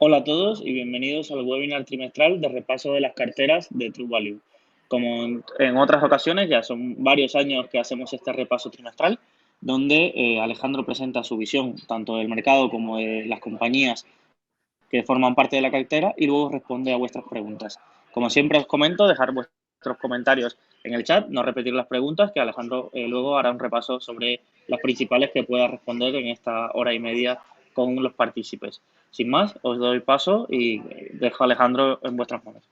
Hola a todos y bienvenidos al webinar trimestral de repaso de las carteras de True Value. Como en otras ocasiones, ya son varios años que hacemos este repaso trimestral, donde Alejandro presenta su visión tanto del mercado como de las compañías que forman parte de la cartera y luego responde a vuestras preguntas. Como siempre os comento, dejar vuestros comentarios en el chat, no repetir las preguntas, que Alejandro luego hará un repaso sobre las principales que pueda responder en esta hora y media con los partícipes. Sin más, os doy paso y dejo a Alejandro en vuestras manos.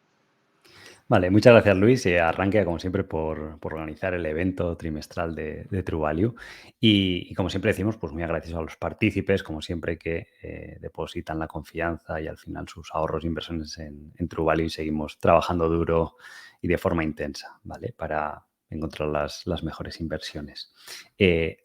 Vale, muchas gracias Luis. Arranque como siempre por organizar el evento trimestral de True Value. Y como siempre decimos, pues muy agradecidos a los partícipes, como siempre que depositan la confianza y al final sus ahorros e inversiones en True Value y seguimos trabajando duro y de forma intensa, ¿vale? Para encontrar las mejores inversiones.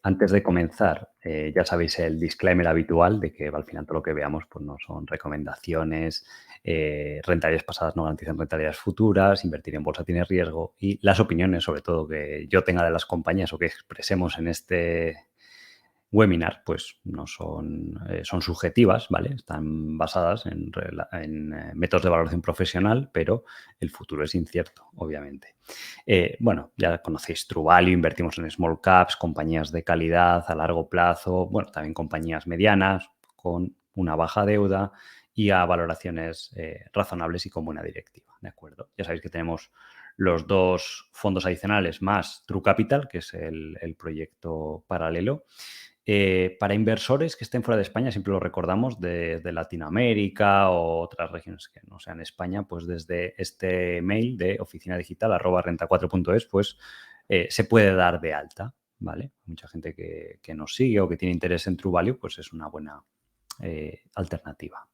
Antes de comenzar, ya sabéis el disclaimer habitual de que al final todo lo que veamos pues no son recomendaciones, rentabilidades pasadas no garantizan rentabilidades futuras, invertir en bolsa tiene riesgo y las opiniones, sobre todo que yo tenga de las compañías o que expresemos en este webinar, pues no son, son subjetivas, ¿vale? Están basadas en métodos de valoración profesional, pero el futuro es incierto, obviamente. Bueno, ya conocéis True Value, invertimos en small caps, compañías de calidad a largo plazo, bueno, también compañías medianas con una baja deuda y a valoraciones razonables y con buena directiva, ¿de acuerdo? Ya sabéis que tenemos los dos fondos adicionales más True Capital, que es el proyecto paralelo. Para inversores que estén fuera de España, siempre lo recordamos, de Latinoamérica o otras regiones que no sean España, pues desde este mail de oficinadigital@renta4.es, pues se puede dar de alta, ¿vale? Mucha gente que nos sigue o que tiene interés en True Value, pues es una buena alternativa.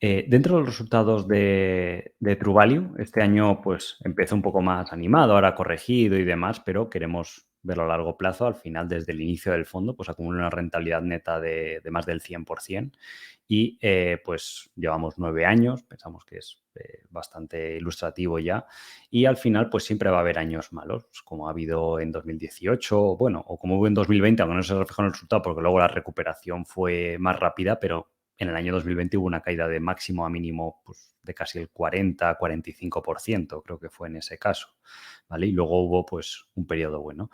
Dentro de los resultados de True Value, este año pues empezó un poco más animado, ahora corregido y demás, pero queremos verlo a largo plazo. Al final, desde el inicio del fondo, pues acumula una rentabilidad neta de más del 100% y pues llevamos 9 años, pensamos que es bastante ilustrativo ya y al final pues siempre va a haber años malos, como ha habido en 2018, bueno, o como hubo en 2020, aunque no se reflejó en el resultado porque luego la recuperación fue más rápida, pero en el año 2020 hubo una caída de máximo a mínimo pues, de casi el 40-45%, creo que fue en ese caso, ¿vale? Y luego hubo pues un periodo bueno.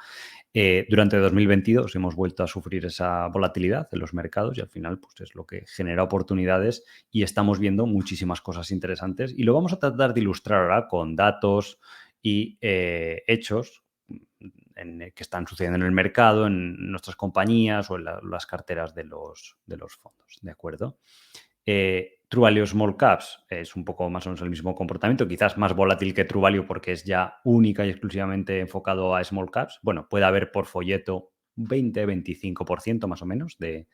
Durante 2022 hemos vuelto a sufrir esa volatilidad en los mercados y al final pues, es lo que genera oportunidades y estamos viendo muchísimas cosas interesantes y lo vamos a tratar de ilustrar ahora con datos y hechos que están sucediendo en el mercado, en nuestras compañías o en las carteras de los fondos, ¿de acuerdo? True Value Small Caps es un poco más o menos el mismo comportamiento, quizás más volátil que True Value porque es ya única y exclusivamente enfocado a Small Caps. Bueno, puede haber por folleto un 20-25% más o menos de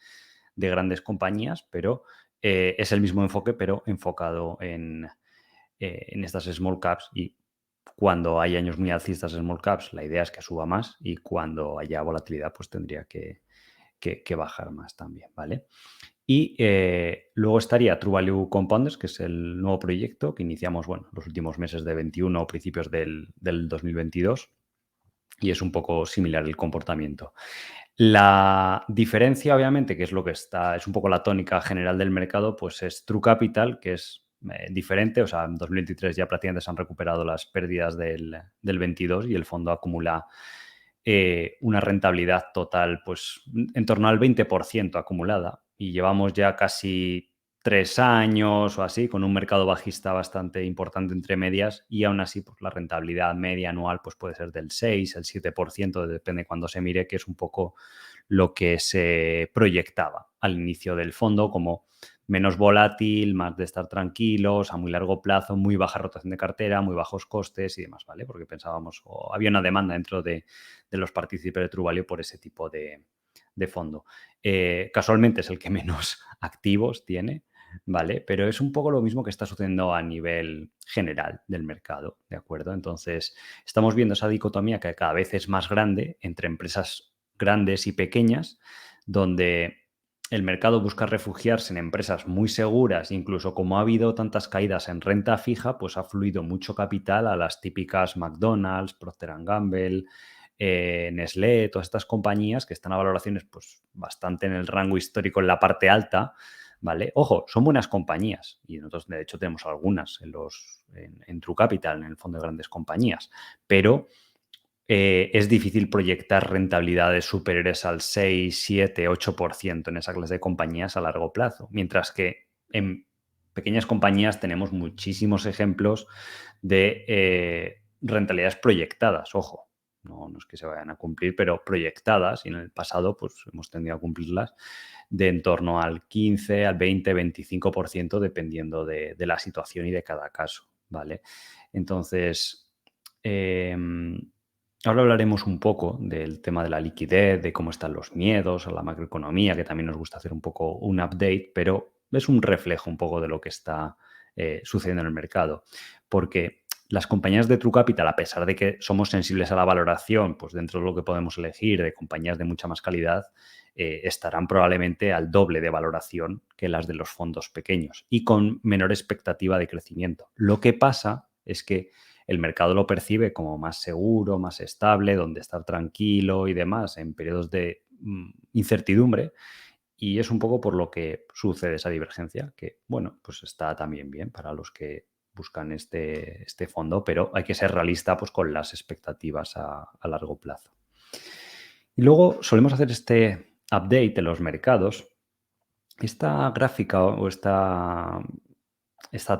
grandes compañías, pero es el mismo enfoque, pero enfocado en estas Small Caps y cuando hay años muy alcistas en Small Caps, la idea es que suba más y cuando haya volatilidad, pues tendría que bajar más también, ¿vale? Y luego estaría True Value Compounders, que es el nuevo proyecto que iniciamos, bueno, los últimos meses de 21 o principios del 2022 y es un poco similar el comportamiento. La diferencia, obviamente, que es lo que es un poco la tónica general del mercado, pues es True Capital, que es diferente, o sea, en 2023 ya prácticamente se han recuperado las pérdidas del 22 y el fondo acumula una rentabilidad total pues en torno al 20% acumulada y llevamos ya casi 3 años o así con un mercado bajista bastante importante entre medias y aún así pues, la rentabilidad media anual pues, puede ser del 6, el 7%, depende cuando se mire, que es un poco lo que se proyectaba al inicio del fondo como menos volátil, más de estar tranquilos, a muy largo plazo, muy baja rotación de cartera, muy bajos costes y demás, ¿vale? Porque pensábamos, o había una demanda dentro de los partícipes de True Value por ese tipo de fondo. Casualmente es el que menos activos tiene, ¿vale? Pero es un poco lo mismo que está sucediendo a nivel general del mercado, ¿de acuerdo? Entonces, estamos viendo esa dicotomía que cada vez es más grande entre empresas grandes y pequeñas, donde el mercado busca refugiarse en empresas muy seguras, incluso como ha habido tantas caídas en renta fija, pues ha fluido mucho capital a las típicas McDonald's, Procter Gamble, Nestlé, todas estas compañías que están a valoraciones pues, bastante en el rango histórico en la parte alta ¿vale? Ojo, son buenas compañías y nosotros de hecho tenemos algunas en True Capital, en el fondo de grandes compañías, pero es difícil proyectar rentabilidades superiores al 6, 7, 8% en esa clase de compañías a largo plazo, mientras que en pequeñas compañías tenemos muchísimos ejemplos de rentabilidades proyectadas, ojo, no es que se vayan a cumplir, pero proyectadas, y en el pasado pues hemos tendido a cumplirlas, de en torno al 15, al 20, 25%, dependiendo de la situación y de cada caso, ¿vale? Entonces, ahora hablaremos un poco del tema de la liquidez, de cómo están los miedos a la macroeconomía, que también nos gusta hacer un poco un update, pero es un reflejo un poco de lo que está sucediendo en el mercado. Porque las compañías de True Capital, a pesar de que somos sensibles a la valoración, pues dentro de lo que podemos elegir de compañías de mucha más calidad, estarán probablemente al doble de valoración que las de los fondos pequeños y con menor expectativa de crecimiento. Lo que pasa es que el mercado lo percibe como más seguro, más estable, donde estar tranquilo y demás en periodos de incertidumbre, y es un poco por lo que sucede esa divergencia, que bueno, pues está también bien para los que buscan este fondo, pero hay que ser realista pues, con las expectativas a largo plazo. Y luego solemos hacer este update de los mercados. Esta gráfica o esta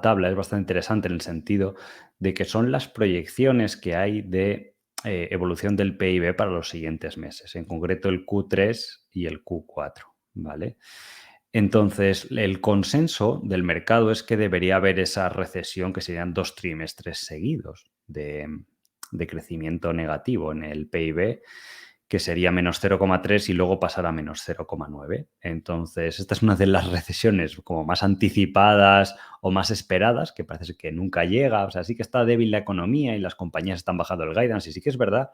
tabla es bastante interesante en el sentido de que son las proyecciones que hay de evolución del PIB para los siguientes meses, en concreto el Q3 y el Q4, ¿vale? Entonces, el consenso del mercado es que debería haber esa recesión, que serían 2 trimestres seguidos de crecimiento negativo en el PIB, que sería menos 0,3 y luego pasar a menos 0,9. Entonces, esta es una de las recesiones como más anticipadas o más esperadas, que parece que nunca llega. O sea, sí que está débil la economía y las compañías están bajando el guidance, y sí que es verdad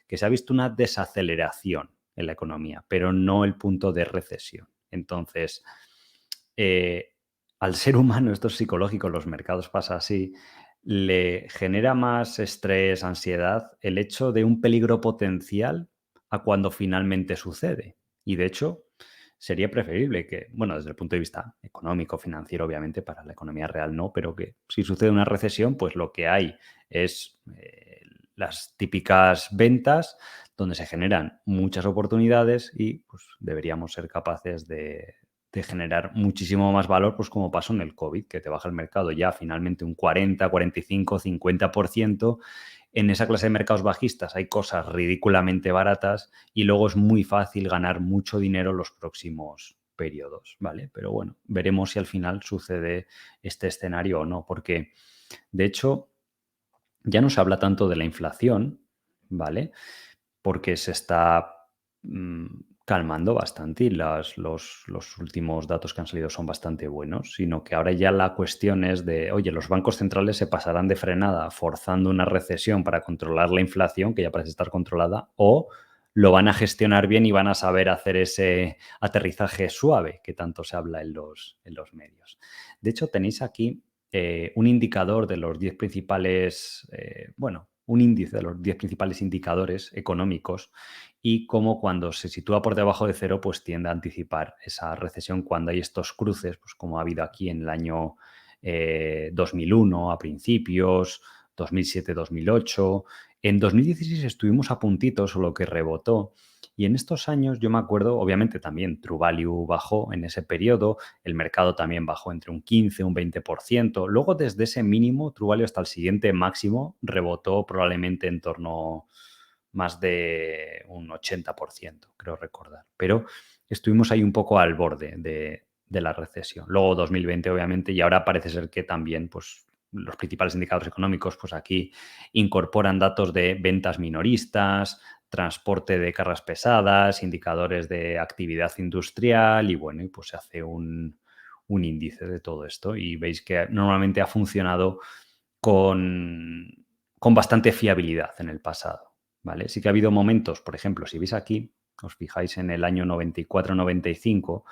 que se ha visto una desaceleración en la economía, pero no el punto de recesión. Entonces, al ser humano, esto es psicológico, los mercados pasa así, le genera más estrés, ansiedad, el hecho de un peligro potencial a cuando finalmente sucede. Y de hecho, sería preferible que, bueno, desde el punto de vista económico, financiero, obviamente, para la economía real no, pero que si sucede una recesión, pues lo que hay es las típicas ventas donde se generan muchas oportunidades y pues deberíamos ser capaces de generar muchísimo más valor, pues como pasó en el COVID, que te baja el mercado ya finalmente un 40, 45, 50%. En esa clase de mercados bajistas hay cosas ridículamente baratas y luego es muy fácil ganar mucho dinero en los próximos periodos, ¿vale? Pero bueno, veremos si al final sucede este escenario o no, porque de hecho ya no se habla tanto de la inflación, ¿vale? Porque se está calmando bastante y los últimos datos que han salido son bastante buenos, sino que ahora ya la cuestión es de, oye, los bancos centrales se pasarán de frenada forzando una recesión para controlar la inflación, que ya parece estar controlada, o lo van a gestionar bien y van a saber hacer ese aterrizaje suave que tanto se habla en los medios. De hecho, tenéis aquí un indicador de los 10 principales, un índice de los 10 principales indicadores económicos y cómo cuando se sitúa por debajo de cero, pues tiende a anticipar esa recesión cuando hay estos cruces, pues como ha habido aquí en el año 2001 a principios, 2007, 2008. En 2016 estuvimos a puntitos, solo que rebotó. Y en estos años yo me acuerdo, obviamente también True Value bajó en ese periodo, el mercado también bajó entre un 15 y un 20%. Luego desde ese mínimo, True Value hasta el siguiente máximo, rebotó probablemente en torno más de un 80%, creo recordar. Pero estuvimos ahí un poco al borde de la recesión. Luego 2020, obviamente, y ahora parece ser que también, pues, los principales indicadores económicos, pues aquí incorporan datos de ventas minoristas, transporte de cargas pesadas, indicadores de actividad industrial y bueno, y pues se hace un índice de todo esto y veis que normalmente ha funcionado con bastante fiabilidad en el pasado, ¿vale? Sí que ha habido momentos, por ejemplo, si veis aquí, os fijáis en el año 94-95,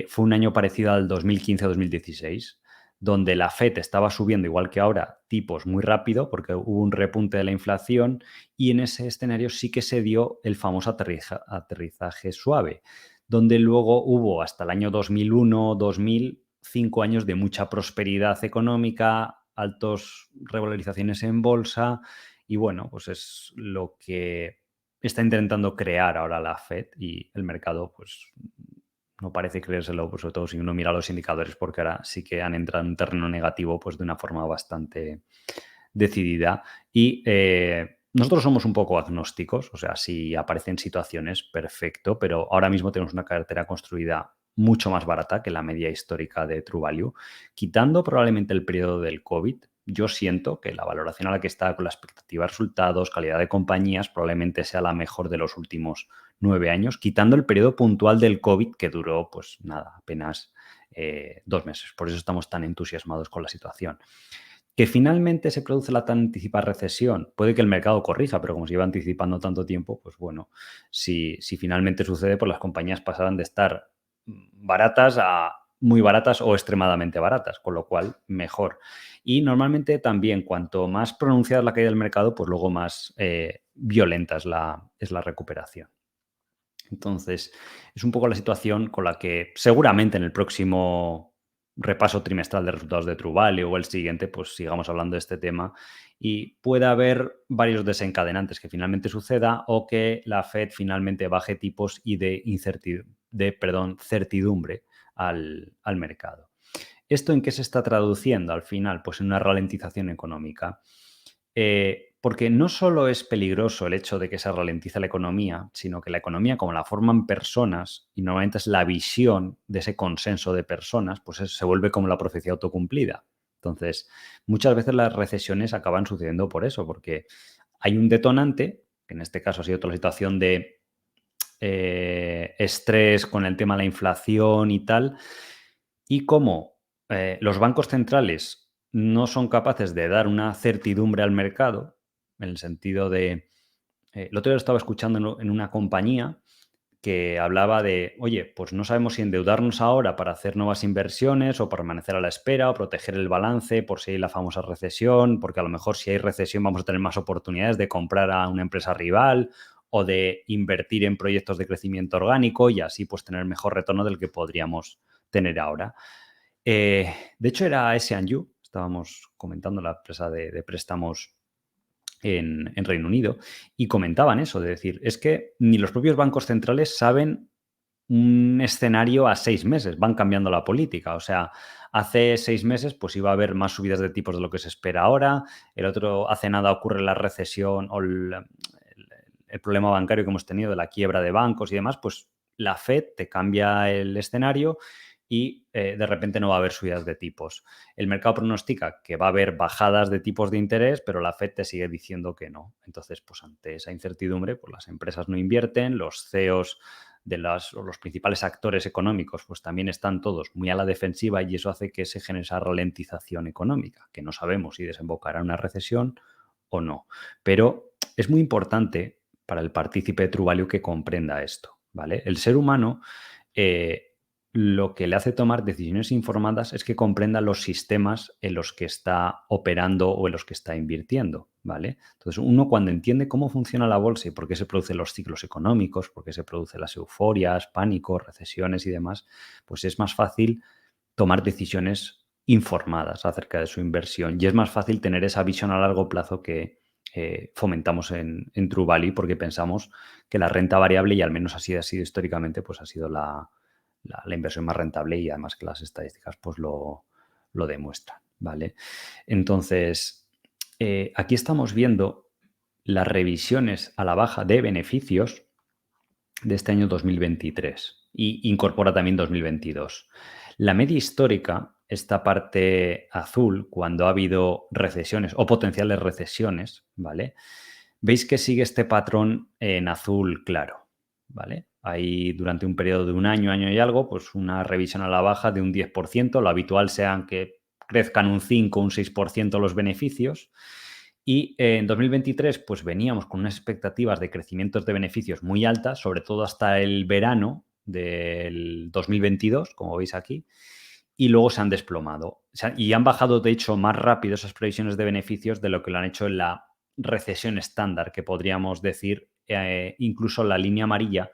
fue un año parecido al 2015-2016, donde la FED estaba subiendo, igual que ahora, tipos muy rápido, porque hubo un repunte de la inflación, y en ese escenario sí que se dio el famoso aterrizaje suave, donde luego hubo hasta el año 2001, 2000, 5 años de mucha prosperidad económica, altas revalorizaciones en bolsa y bueno, pues es lo que está intentando crear ahora la Fed y el mercado pues no parece creérselo, pues, sobre todo si uno mira los indicadores, porque ahora sí que han entrado en un terreno negativo pues de una forma bastante decidida y nosotros somos un poco agnósticos, o sea, si aparecen situaciones, perfecto, pero ahora mismo tenemos una cartera construida mucho más barata que la media histórica de True Value. Quitando probablemente el periodo del COVID, yo siento que la valoración a la que está con la expectativa de resultados, calidad de compañías, probablemente sea la mejor de los últimos 9 años, quitando el periodo puntual del COVID que duró, pues nada, apenas 2 meses. Por eso estamos tan entusiasmados con la situación. Que finalmente se produce la tan anticipada recesión, puede que el mercado corrija, pero como se iba anticipando tanto tiempo, pues bueno, si finalmente sucede, pues las compañías pasarán de estar baratas a muy baratas o extremadamente baratas, con lo cual mejor. Y normalmente también cuanto más pronunciada es la caída del mercado, pues luego más violenta es la recuperación. Entonces, es un poco la situación con la que seguramente en el próximo repaso trimestral de resultados de True Value o el siguiente, pues sigamos hablando de este tema y puede haber varios desencadenantes que finalmente suceda o que la Fed finalmente baje tipos y de certidumbre al mercado. ¿Esto en qué se está traduciendo al final? Pues en una ralentización económica. Porque no solo es peligroso el hecho de que se ralentiza la economía, sino que la economía, como la forman personas, y normalmente es la visión de ese consenso de personas, pues se vuelve como la profecía autocumplida. Entonces, muchas veces las recesiones acaban sucediendo por eso, porque hay un detonante, que en este caso ha sido toda la situación de estrés con el tema de la inflación y tal, y como los bancos centrales no son capaces de dar una certidumbre al mercado, en el sentido de... el otro día lo estaba escuchando en una compañía que hablaba de, oye, pues no sabemos si endeudarnos ahora para hacer nuevas inversiones o permanecer a la espera o proteger el balance por si hay la famosa recesión, porque a lo mejor si hay recesión vamos a tener más oportunidades de comprar a una empresa rival o de invertir en proyectos de crecimiento orgánico y así pues tener mejor retorno del que podríamos tener ahora. De hecho era S&U, estábamos comentando la empresa de préstamos en Reino Unido, y comentaban eso, de decir, es que ni los propios bancos centrales saben un escenario a 6 meses, van cambiando la política. O sea, hace 6 meses pues iba a haber más subidas de tipos de lo que se espera ahora, hace nada ocurre la recesión o el problema bancario que hemos tenido de la quiebra de bancos y demás, pues la Fed te cambia el escenario y de repente no va a haber subidas de tipos. El mercado pronostica que va a haber bajadas de tipos de interés, pero la Fed te sigue diciendo que no. Entonces, pues ante esa incertidumbre, pues las empresas no invierten, los CEOs o los principales actores económicos, pues también están todos muy a la defensiva y eso hace que se genere esa ralentización económica, que no sabemos si desembocará en una recesión o no. Pero es muy importante para el partícipe de True Value que comprenda esto, ¿vale? El ser humano lo que le hace tomar decisiones informadas es que comprenda los sistemas en los que está operando o en los que está invirtiendo, ¿vale? Entonces, uno cuando entiende cómo funciona la bolsa y por qué se producen los ciclos económicos, por qué se producen las euforias, pánicos, recesiones y demás, pues es más fácil tomar decisiones informadas acerca de su inversión y es más fácil tener esa visión a largo plazo que fomentamos en True Value porque pensamos que la renta variable, y al menos así ha sido históricamente, pues ha sido la inversión más rentable y además que las estadísticas pues lo demuestran, ¿vale? Entonces, aquí estamos viendo las revisiones a la baja de beneficios de este año 2023 y incorpora también 2022. La media histórica, esta parte azul, cuando ha habido recesiones o potenciales recesiones, ¿vale? Veis que sigue este patrón en azul claro, ¿vale? Hay durante un periodo de un año, año y algo, pues una revisión a la baja de un 10%. Lo habitual sean que crezcan un 5, un 6% los beneficios. Y en 2023, pues veníamos con unas expectativas de crecimientos de beneficios muy altas, sobre todo hasta el verano del 2022, como veis aquí, y luego se han desplomado. Y han bajado, de hecho, más rápido esas previsiones de beneficios de lo que lo han hecho en la recesión estándar, que podríamos decir, incluso la línea amarilla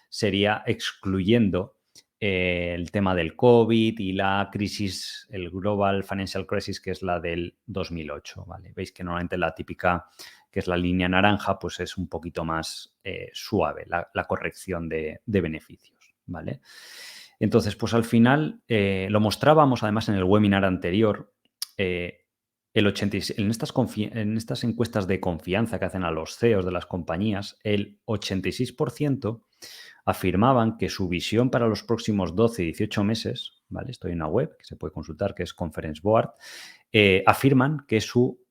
sería excluyendo el tema del COVID y la crisis, el Global Financial Crisis, que es la del 2008, ¿vale? Veis que normalmente la típica, que es la línea naranja, pues es un poquito más suave la corrección de beneficios, ¿vale? Entonces, pues al final lo mostrábamos además en el webinar anterior. El 86, en estas encuestas de confianza que hacen a los CEOs de las compañías, el 86% afirmaban que su visión para los próximos 12 y 18 meses, ¿vale? Estoy en una web que se puede consultar, que es Conference Board, afirman que su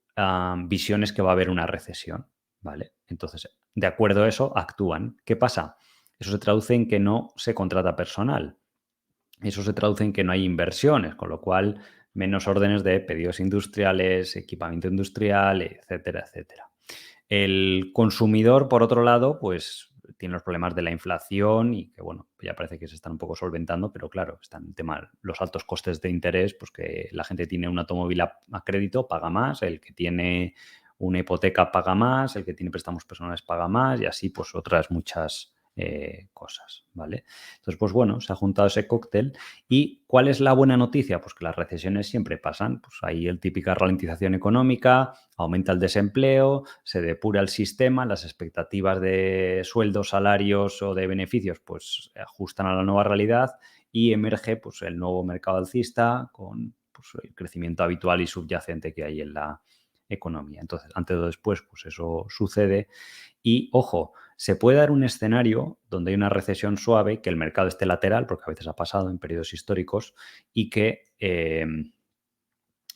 visión es que va a haber una recesión, ¿vale? Entonces, de acuerdo a eso, actúan. ¿Qué pasa? Eso se traduce en que no se contrata personal. Eso se traduce en que no hay inversiones, con lo cual menos órdenes de pedidos industriales, equipamiento industrial, etcétera, etcétera. El consumidor, por otro lado, pues tiene los problemas de la inflación y que, bueno, ya parece que se están un poco solventando, pero claro, están el tema, los altos costes de interés, pues que la gente tiene un automóvil a crédito, paga más, el que tiene una hipoteca paga más, el que tiene préstamos personales paga más y así pues otras muchas cosas, ¿vale? Entonces, pues bueno, se ha juntado ese cóctel. ¿Y cuál es la buena noticia? Pues que las recesiones siempre pasan. Pues hay el típica ralentización económica, aumenta el desempleo, se depura el sistema, las expectativas de sueldos, salarios o de beneficios pues se ajustan a la nueva realidad y emerge pues el nuevo mercado alcista con pues, el crecimiento habitual y subyacente que hay en la economía. Entonces, antes o después, pues eso sucede. Y, ojo, se puede dar un escenario donde hay una recesión suave, que el mercado esté lateral, porque a veces ha pasado en periodos históricos, y que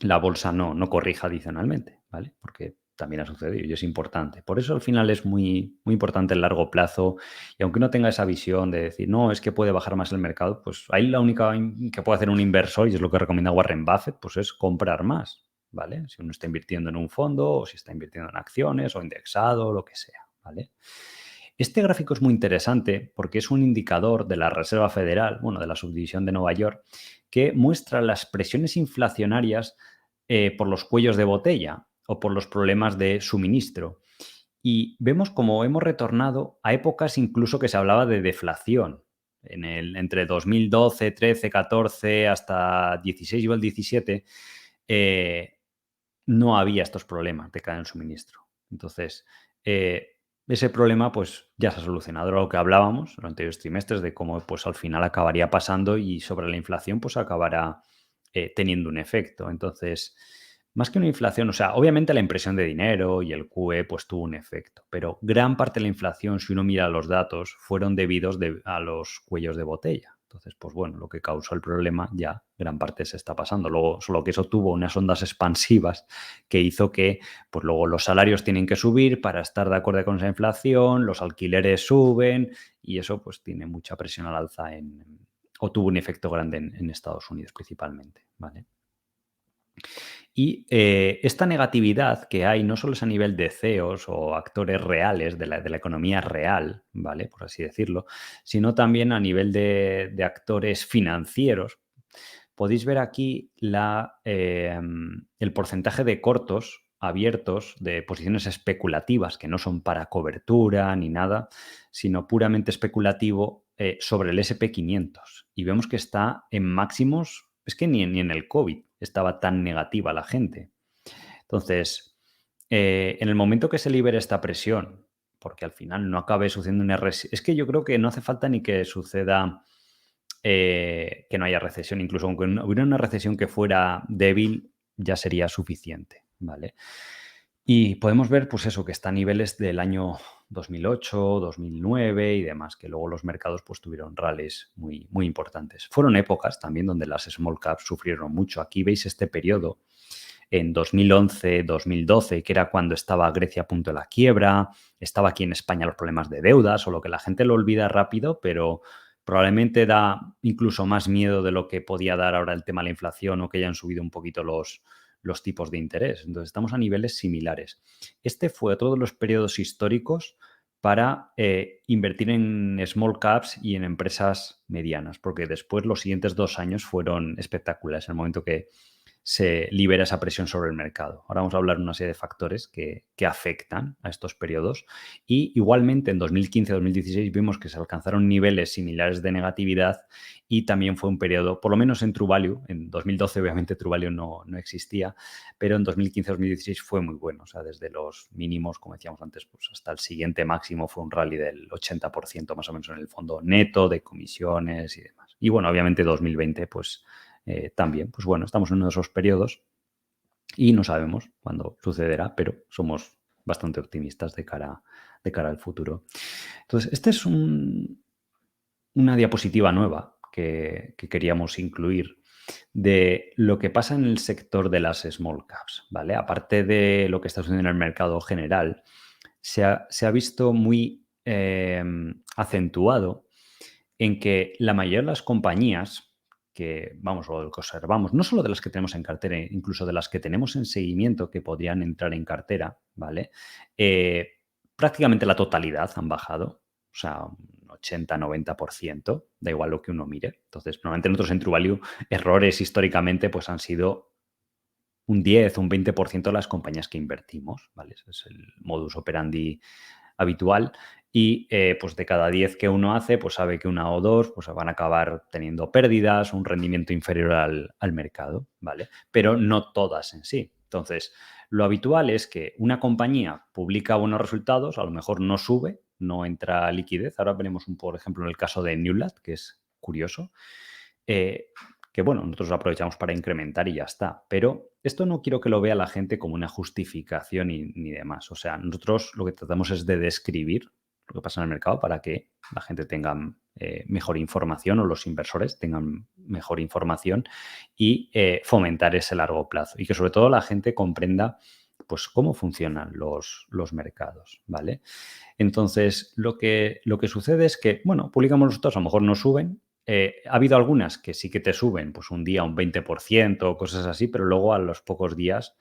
la bolsa no corrija adicionalmente, ¿vale? Porque también ha sucedido y es importante. Por eso al final es muy, muy importante el largo plazo y aunque no tenga esa visión de decir, no, es que puede bajar más el mercado, pues ahí la única que puede hacer un inversor, y es lo que recomienda Warren Buffett, pues es comprar más, ¿vale? Si uno está invirtiendo en un fondo o si está invirtiendo en acciones o indexado o lo que sea, ¿vale? Este gráfico es muy interesante porque es un indicador de la Reserva Federal, bueno, de la subdivisión de Nueva York, que muestra las presiones inflacionarias por los cuellos de botella o por los problemas de suministro. Y vemos como hemos retornado a épocas incluso que se hablaba de deflación. Entre 2012, 13, 14 hasta 16 o el 17, eh, no había estos problemas de cadena de suministro. Entonces, ese problema pues ya se ha solucionado. Era lo que hablábamos en los anteriores trimestres de cómo pues al final acabaría pasando y sobre la inflación pues acabará teniendo un efecto. Entonces, más que una inflación, o sea, obviamente la impresión de dinero y el QE pues tuvo un efecto, pero gran parte de la inflación, si uno mira los datos, fueron debidos a los cuellos de botella. Entonces, pues bueno, lo que causó el problema ya gran parte se está pasando. Luego, solo que eso tuvo unas ondas expansivas que hizo que, pues luego los salarios tienen que subir para estar de acuerdo con esa inflación, los alquileres suben y eso pues tiene mucha presión al alza o tuvo un efecto grande en Estados Unidos principalmente, ¿vale? Y esta negatividad que hay no solo es a nivel de CEOs o actores reales de la economía real, ¿vale? Por así decirlo, sino también a nivel de actores financieros. Podéis ver aquí el porcentaje de cortos abiertos de posiciones especulativas que no son para cobertura ni nada, sino puramente especulativo sobre el SP 500. Y vemos que está en máximos, es que ni en el COVID estaba tan negativa la gente. Entonces, en el momento que se libere esta presión, porque al final no acabe sucediendo una recesión, es que yo creo que no hace falta ni que suceda que no haya recesión, incluso aunque hubiera una recesión que fuera débil, ya sería suficiente, ¿vale? Y podemos ver, pues eso, que está a niveles del año 2008, 2009 y demás, que luego los mercados pues tuvieron rallies muy, muy importantes. Fueron épocas también donde las small caps sufrieron mucho. Aquí veis este periodo en 2011, 2012, que era cuando estaba Grecia a punto de la quiebra, estaba aquí en España los problemas de deuda, solo que la gente lo olvida rápido, pero probablemente da incluso más miedo de lo que podía dar ahora el tema de la inflación o que hayan subido un poquito los tipos de interés. Entonces, estamos a niveles similares. Este fue otro de los periodos históricos para invertir en small caps y en empresas medianas, porque después los siguientes 2 años fueron espectaculares. En el momento que se libera esa presión sobre el mercado. Ahora vamos a hablar de una serie de factores que afectan a estos periodos y igualmente en 2015-2016 vimos que se alcanzaron niveles similares de negatividad y también fue un periodo, por lo menos en True Value, en 2012 obviamente True Value no existía, pero en 2015-2016 fue muy bueno. O sea, desde los mínimos, como decíamos antes, pues hasta el siguiente máximo fue un rally del 80% más o menos en el fondo neto de comisiones y demás. Y bueno, obviamente 2020 pues también, pues bueno, estamos en uno de esos periodos y no sabemos cuándo sucederá, pero somos bastante optimistas de cara al futuro. Entonces, esta es una diapositiva nueva que queríamos incluir de lo que pasa en el sector de las small caps, ¿vale? Aparte de lo que está sucediendo en el mercado general, se ha visto muy acentuado en que la mayoría de las compañías que, vamos, o que observamos, no solo de las que tenemos en cartera, incluso de las que tenemos en seguimiento que podrían entrar en cartera, ¿vale? Prácticamente la totalidad han bajado, o sea, un 80-90%, da igual lo que uno mire. Entonces, normalmente nosotros en True Value, errores históricamente pues han sido un 10 o un 20% de las compañías que invertimos, ¿vale? Ese es el modus operandi habitual y pues de cada 10 que uno hace, pues sabe que una o dos pues van a acabar teniendo pérdidas, un rendimiento inferior al mercado, ¿vale? Pero no todas en sí. Entonces, lo habitual es que una compañía publica buenos resultados, a lo mejor no sube, no entra liquidez. Ahora veremos, por ejemplo, en el caso de Newlat, que es curioso. Que bueno, nosotros lo aprovechamos para incrementar y ya está. Pero esto no quiero que lo vea la gente como una justificación ni demás. O sea, nosotros lo que tratamos es de describir lo que pasa en el mercado para que la gente tenga mejor información o los inversores tengan mejor información y fomentar ese largo plazo. Y que sobre todo la gente comprenda pues cómo funcionan los mercados, ¿vale? Entonces, lo que sucede es que, bueno, publicamos los resultados, a lo mejor no suben. Ha habido algunas que sí que te suben, pues un día un 20% o cosas así, pero luego a los pocos días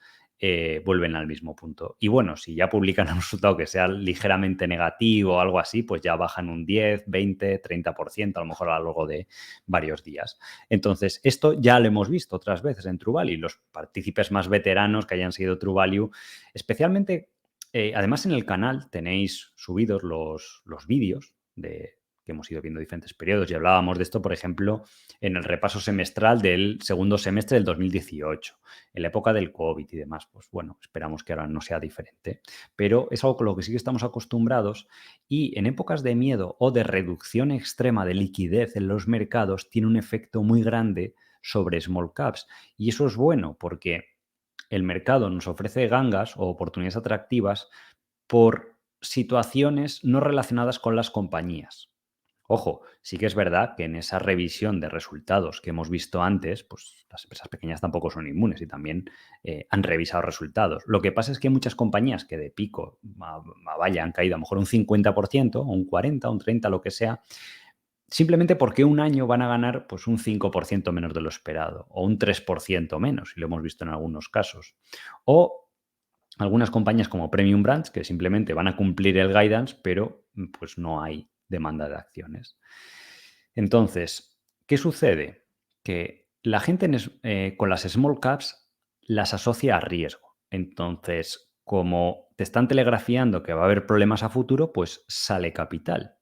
vuelven al mismo punto. Y bueno, si ya publican un resultado que sea ligeramente negativo o algo así, pues ya bajan un 10, 20, 30%, a lo mejor a lo largo de varios días. Entonces, esto ya lo hemos visto otras veces en True Value. Los partícipes más veteranos que hayan seguido True Value, especialmente además, en el canal tenéis subidos los vídeos que hemos ido viendo diferentes periodos y hablábamos de esto, por ejemplo, en el repaso semestral del segundo semestre del 2018, en la época del COVID y demás. Pues bueno, esperamos que ahora no sea diferente, pero es algo con lo que sí que estamos acostumbrados y en épocas de miedo o de reducción extrema de liquidez en los mercados tiene un efecto muy grande sobre small caps y eso es bueno porque el mercado nos ofrece gangas o oportunidades atractivas por situaciones no relacionadas con las compañías. Ojo, sí que es verdad que en esa revisión de resultados que hemos visto antes, pues las empresas pequeñas tampoco son inmunes y también han revisado resultados. Lo que pasa es que hay muchas compañías que de pico vaya, han caído a lo mejor un 50%, o un 40%, un 30%, lo que sea, simplemente porque un año van a ganar pues, un 5% menos de lo esperado o un 3% menos, y lo hemos visto en algunos casos. O algunas compañías como Premium Brands que simplemente van a cumplir el guidance, pero pues no hay demanda de acciones. Entonces, ¿qué sucede? Que la gente con las small caps las asocia a riesgo. Entonces, como te están telegrafiando que va a haber problemas a futuro, pues sale capital.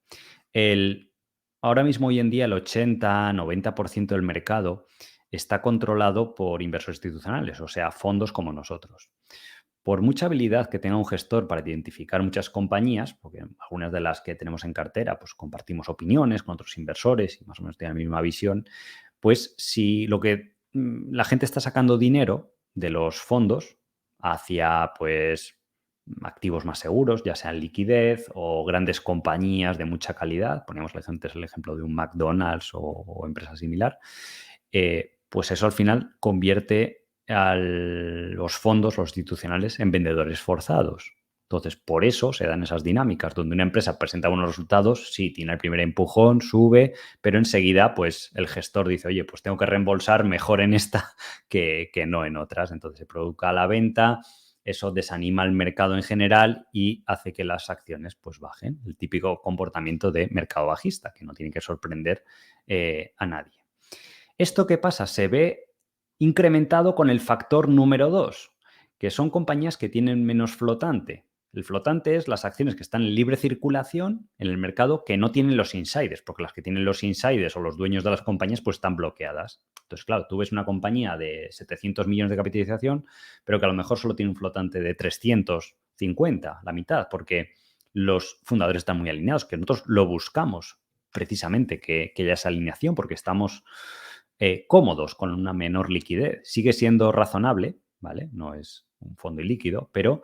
Ahora mismo, hoy en día, el 80-90% del mercado está controlado por inversores institucionales, o sea, fondos como nosotros. Por mucha habilidad que tenga un gestor para identificar muchas compañías, porque algunas de las que tenemos en cartera, pues compartimos opiniones con otros inversores y más o menos tienen la misma visión, pues si la gente está sacando dinero de los fondos hacia pues activos más seguros, ya sean liquidez o grandes compañías de mucha calidad, poníamos antes el ejemplo de un McDonald's o empresa similar, pues eso al final convierte a los fondos, los institucionales, en vendedores forzados. Entonces, por eso se dan esas dinámicas, donde una empresa presenta buenos resultados, sí, tiene el primer empujón, sube, pero enseguida, pues, el gestor dice, oye, pues tengo que reembolsar mejor en esta que no en otras. Entonces, se produzca la venta, eso desanima al mercado en general y hace que las acciones, pues, bajen. El típico comportamiento de mercado bajista, que no tiene que sorprender a nadie. ¿Esto qué pasa? Se ve incrementado con el factor número 2, que son compañías que tienen menos flotante. El flotante es las acciones que están en libre circulación en el mercado que no tienen los insiders, porque las que tienen los insiders o los dueños de las compañías pues están bloqueadas. Entonces, claro, tú ves una compañía de 700 millones de capitalización, pero que a lo mejor solo tiene un flotante de 350, la mitad, porque los fundadores están muy alineados, que nosotros lo buscamos precisamente, que haya esa alineación, porque estamos cómodos con una menor liquidez. Sigue siendo razonable, ¿vale? No es un fondo ilíquido, pero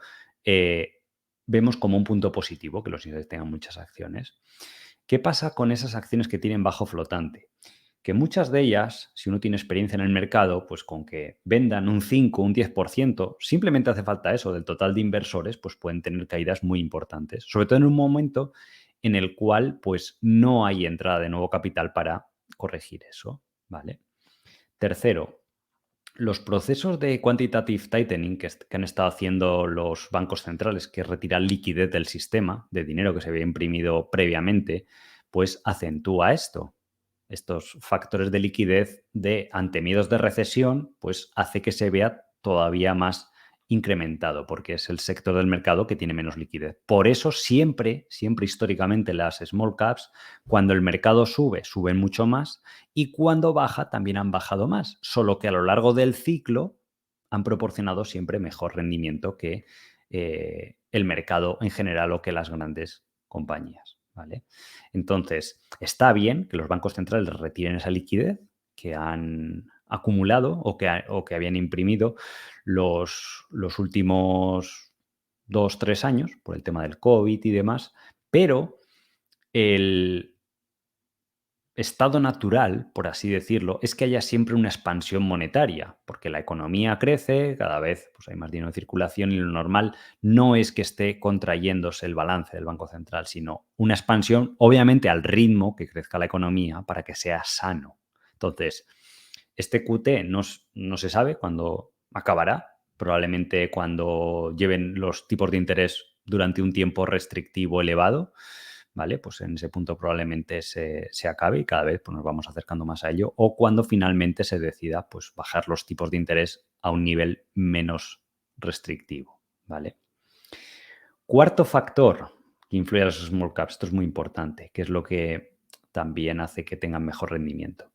vemos como un punto positivo que los índices tengan muchas acciones. ¿Qué pasa con esas acciones que tienen bajo flotante? Que muchas de ellas, si uno tiene experiencia en el mercado, pues con que vendan un 5, un 10%, simplemente hace falta eso del total de inversores, pues pueden tener caídas muy importantes, sobre todo en un momento en el cual pues no hay entrada de nuevo capital para corregir eso, ¿vale? Tercero, los procesos de quantitative tightening que han estado haciendo los bancos centrales, que retiran liquidez del sistema, de dinero que se había imprimido previamente, pues acentúa esto. Estos factores de liquidez ante miedos de recesión, pues hace que se vea todavía más incrementado, porque es el sector del mercado que tiene menos liquidez. Por eso siempre, siempre históricamente las small caps, cuando el mercado sube, suben mucho más, y cuando baja también han bajado más, solo que a lo largo del ciclo han proporcionado siempre mejor rendimiento que el mercado en general o que las grandes compañías, ¿vale? Entonces, está bien que los bancos centrales retiren esa liquidez que han acumulado o que habían imprimido los últimos 2, 3 años por el tema del COVID y demás, pero el estado natural, por así decirlo, es que haya siempre una expansión monetaria, porque la economía crece, cada vez pues, hay más dinero en circulación y lo normal no es que esté contrayéndose el balance del Banco Central, sino una expansión, obviamente, al ritmo que crezca la economía para que sea sano. Entonces, este QT no se sabe cuándo acabará, probablemente cuando lleven los tipos de interés durante un tiempo restrictivo elevado, ¿vale? Pues en ese punto probablemente se acabe y cada vez pues, nos vamos acercando más a ello, o cuando finalmente se decida pues, bajar los tipos de interés a un nivel menos restrictivo, ¿vale? Cuarto factor que influye a los small caps, esto es muy importante, que es lo que también hace que tengan mejor rendimiento.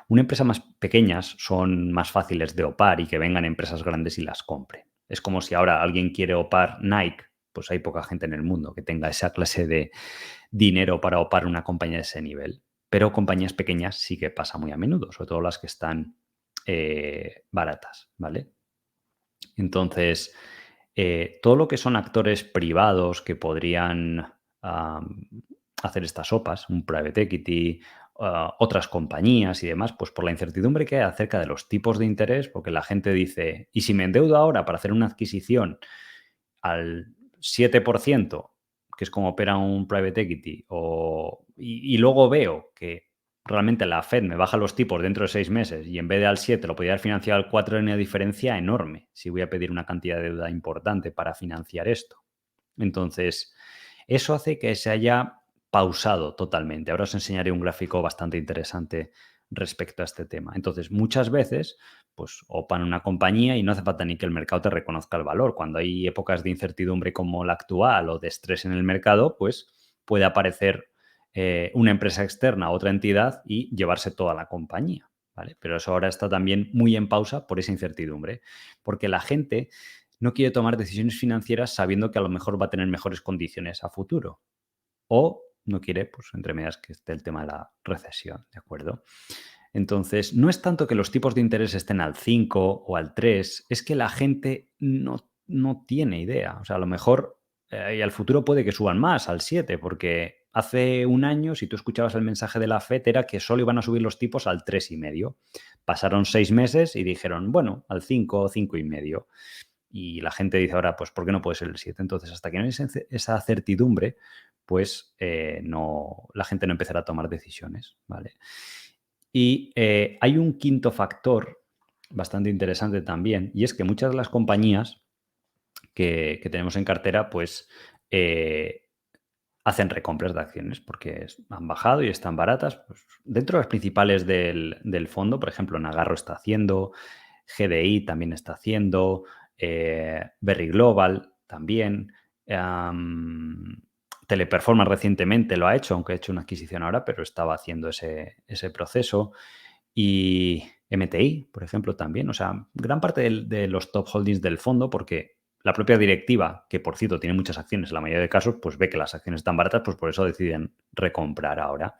Una empresa más pequeñas son más fáciles de opar y que vengan empresas grandes y las compren. Es como si ahora alguien quiere opar Nike, pues hay poca gente en el mundo que tenga esa clase de dinero para opar una compañía de ese nivel. Pero compañías pequeñas sí que pasa muy a menudo, sobre todo las que están baratas, ¿vale? Entonces, todo lo que son actores privados que podrían hacer estas sopas, un private equity, otras compañías y demás, pues por la incertidumbre que hay acerca de los tipos de interés, porque la gente dice, ¿y si me endeudo ahora para hacer una adquisición al 7%, que es como opera un private equity, y luego veo que realmente la Fed me baja los tipos dentro de 6 meses y en vez de al 7 lo podría haber financiado al 4, hay una diferencia enorme si voy a pedir una cantidad de deuda importante para financiar esto? Entonces, eso hace que se haya pausado totalmente. Ahora os enseñaré un gráfico bastante interesante respecto a este tema. Entonces, muchas veces, pues opan una compañía y no hace falta ni que el mercado te reconozca el valor. Cuando hay épocas de incertidumbre como la actual o de estrés en el mercado, pues puede aparecer una empresa externa, otra entidad y llevarse toda la compañía, ¿vale? Pero eso ahora está también muy en pausa por esa incertidumbre, porque la gente no quiere tomar decisiones financieras sabiendo que a lo mejor va a tener mejores condiciones a futuro. O no quiere, pues entre medias, que esté el tema de la recesión, ¿de acuerdo? Entonces, no es tanto que los tipos de interés estén al 5 o al 3, es que la gente no tiene idea. O sea, a lo mejor y al futuro puede que suban más, al 7, porque hace un año, si tú escuchabas el mensaje de la FED, era que solo iban a subir los tipos al 3,5. Pasaron 6 meses y dijeron, bueno, al 5 o 5,5. Y la gente dice ahora, pues, ¿por qué no puede ser el 7? Entonces, hasta que no hay esa certidumbre, pues la gente no empezará a tomar decisiones, ¿vale? Y hay un quinto factor bastante interesante también, y es que muchas de las compañías que tenemos en cartera, pues hacen recompras de acciones porque han bajado y están baratas. Pues, dentro de las principales del fondo, por ejemplo, Nagarro está haciendo, GDI también está haciendo, Berry Global también, Teleperformance recientemente lo ha hecho, aunque ha hecho una adquisición ahora, pero estaba haciendo ese proceso. Y MTI, por ejemplo, también. O sea, gran parte de los top holdings del fondo, porque la propia directiva, que por cierto tiene muchas acciones en la mayoría de casos, pues ve que las acciones están baratas, pues por eso deciden recomprar ahora.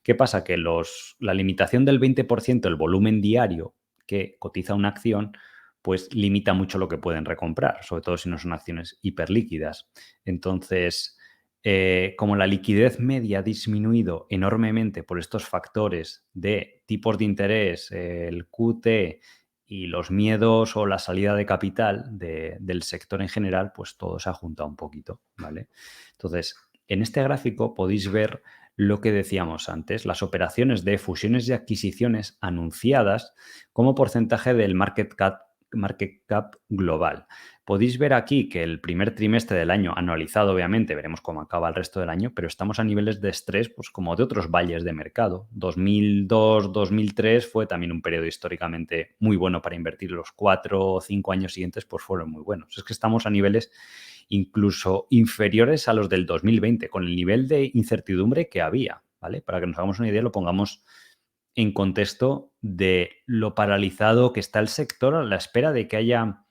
¿Qué pasa? Que la limitación del 20% del volumen diario que cotiza una acción, pues limita mucho lo que pueden recomprar, sobre todo si no son acciones hiperlíquidas. Entonces, como la liquidez media ha disminuido enormemente por estos factores de tipos de interés, el QT y los miedos o la salida de capital del sector en general, pues todo se ha juntado un poquito, ¿vale? Entonces, en este gráfico podéis ver lo que decíamos antes, las operaciones de fusiones y adquisiciones anunciadas como porcentaje del market cap global. Podéis ver aquí que el primer trimestre del año, anualizado obviamente, veremos cómo acaba el resto del año, pero estamos a niveles de estrés pues como de otros valles de mercado. 2002, 2003 fue también un periodo históricamente muy bueno para invertir. Los 4 o 5 años siguientes pues fueron muy buenos. Es que estamos a niveles incluso inferiores a los del 2020, con el nivel de incertidumbre que había, ¿vale? Para que nos hagamos una idea, lo pongamos en contexto de lo paralizado que está el sector a la espera de que haya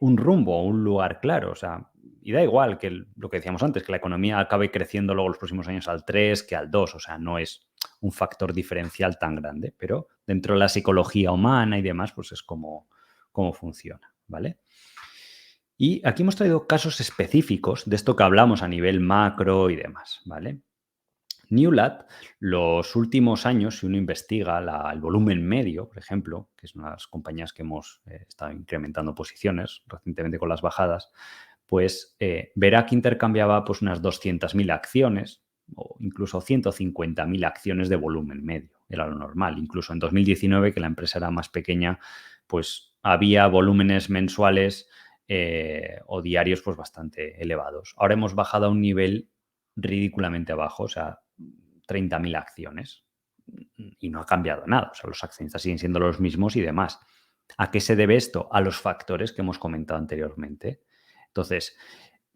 un rumbo o un lugar claro. O sea, y da igual que lo que decíamos antes, que la economía acabe creciendo luego los próximos años al 3 que al 2. O sea, no es un factor diferencial tan grande, pero dentro de la psicología humana y demás, pues es como funciona, ¿vale? Y aquí hemos traído casos específicos de esto que hablamos a nivel macro y demás, ¿vale? Newlat, los últimos años, si uno investiga el volumen medio, por ejemplo, que es una de las compañías que hemos estado incrementando posiciones recientemente con las bajadas, pues verá que intercambiaba pues, unas 200.000 acciones o incluso 150.000 acciones de volumen medio. Era lo normal. Incluso en 2019, que la empresa era más pequeña, pues había volúmenes mensuales o diarios pues bastante elevados. Ahora hemos bajado a un nivel ridículamente abajo, o sea, 30.000 acciones y no ha cambiado nada. O sea, los accionistas siguen siendo los mismos y demás. ¿A qué se debe esto? A los factores que hemos comentado anteriormente. Entonces,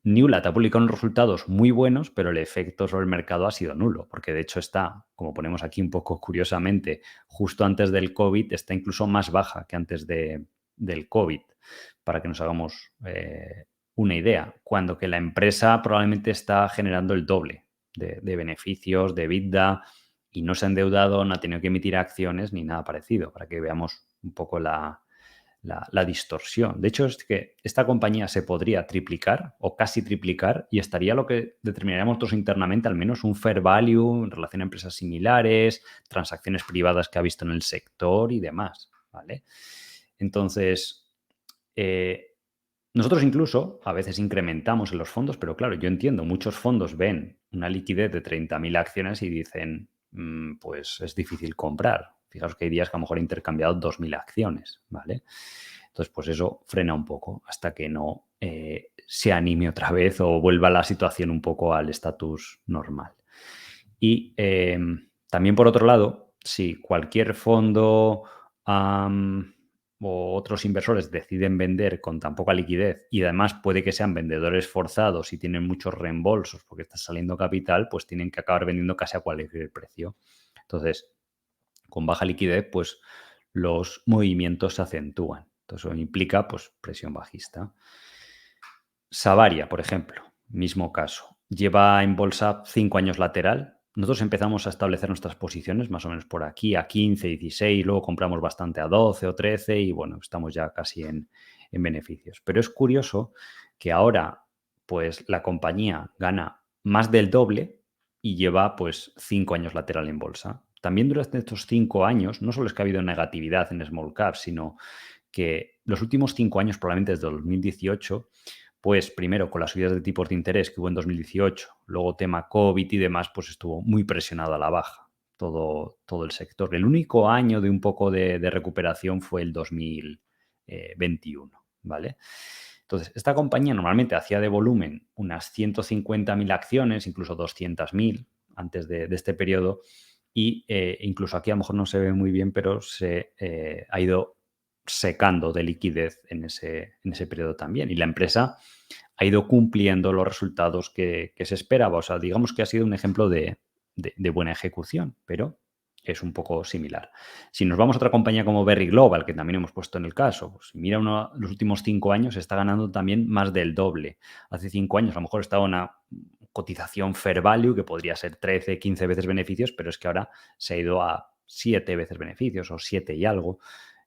Newlat ha publicado unos resultados muy buenos, pero el efecto sobre el mercado ha sido nulo, porque de hecho está, como ponemos aquí un poco curiosamente, justo antes del COVID, está incluso más baja que antes del COVID, para que nos hagamos una idea, cuando que la empresa probablemente está generando el doble de beneficios, de EBITDA, y no se ha endeudado, no ha tenido que emitir acciones ni nada parecido, para que veamos un poco la distorsión. De hecho, es que esta compañía se podría triplicar o casi triplicar y estaría lo que determinaríamos nosotros internamente, al menos un fair value en relación a empresas similares, transacciones privadas que ha visto en el sector y demás, ¿vale? Entonces, nosotros incluso a veces incrementamos en los fondos, pero claro, yo entiendo, muchos fondos ven una liquidez de 30.000 acciones y dicen, pues es difícil comprar. Fijaos que hay días que a lo mejor he intercambiado 2.000 acciones, ¿vale? Entonces, pues eso frena un poco hasta que no se anime otra vez o vuelva la situación un poco al estatus normal. Y también, por otro lado, si cualquier fondo o otros inversores deciden vender con tan poca liquidez y además puede que sean vendedores forzados y tienen muchos reembolsos porque está saliendo capital, pues tienen que acabar vendiendo casi a cualquier precio. Entonces, con baja liquidez, pues los movimientos se acentúan. Entonces, eso implica pues, presión bajista. Savaria, por ejemplo, mismo caso. Lleva en bolsa 5 años lateral. Nosotros empezamos a establecer nuestras posiciones más o menos por aquí, a 15, 16, luego compramos bastante a 12 o 13 y bueno, estamos ya casi en beneficios. Pero es curioso que ahora pues la compañía gana más del doble y lleva pues 5 años lateral en bolsa. También durante estos 5 años, no solo es que ha habido negatividad en small cap, sino que los últimos 5 años, probablemente desde 2018, pues primero con las subidas de tipos de interés que hubo en 2018, luego tema COVID y demás, pues estuvo muy presionado a la baja todo el sector. El único año de un poco de recuperación fue el 2021, ¿vale? Entonces, esta compañía normalmente hacía de volumen unas 150.000 acciones, incluso 200.000 antes de este periodo, y incluso aquí a lo mejor no se ve muy bien, pero se ha ido secando de liquidez en ese periodo también. Y la empresa ha ido cumpliendo los resultados que se esperaba. O sea, digamos que ha sido un ejemplo de buena ejecución, pero es un poco similar. Si nos vamos a otra compañía como Berry Global, que también hemos puesto en el caso, pues mira, los últimos 5 años está ganando también más del doble. Hace 5 años a lo mejor estaba una cotización fair value que podría ser 13, 15 veces beneficios, pero es que ahora se ha ido a 7 veces beneficios o 7 y algo.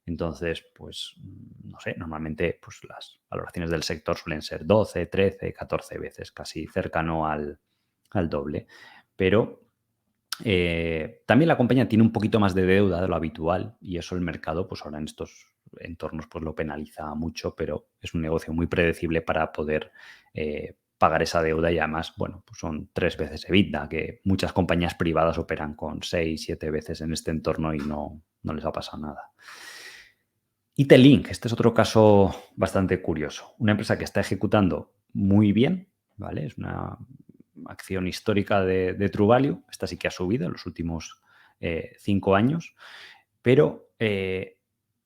Entonces, pues, no sé, normalmente pues, las valoraciones del sector suelen ser 12, 13, 14 veces, casi cercano al doble. Pero también la compañía tiene un poquito más de deuda de lo habitual y eso el mercado, pues ahora en estos entornos, pues lo penaliza mucho, pero es un negocio muy predecible para poder pagar esa deuda y además, bueno, pues son 3 veces EBITDA, que muchas compañías privadas operan con 6, 7 veces en este entorno y no les ha pasado nada. Itelink, este es otro caso bastante curioso. Una empresa que está ejecutando muy bien, ¿vale? Es una acción histórica de True Value. Esta sí que ha subido en los últimos 5 años, pero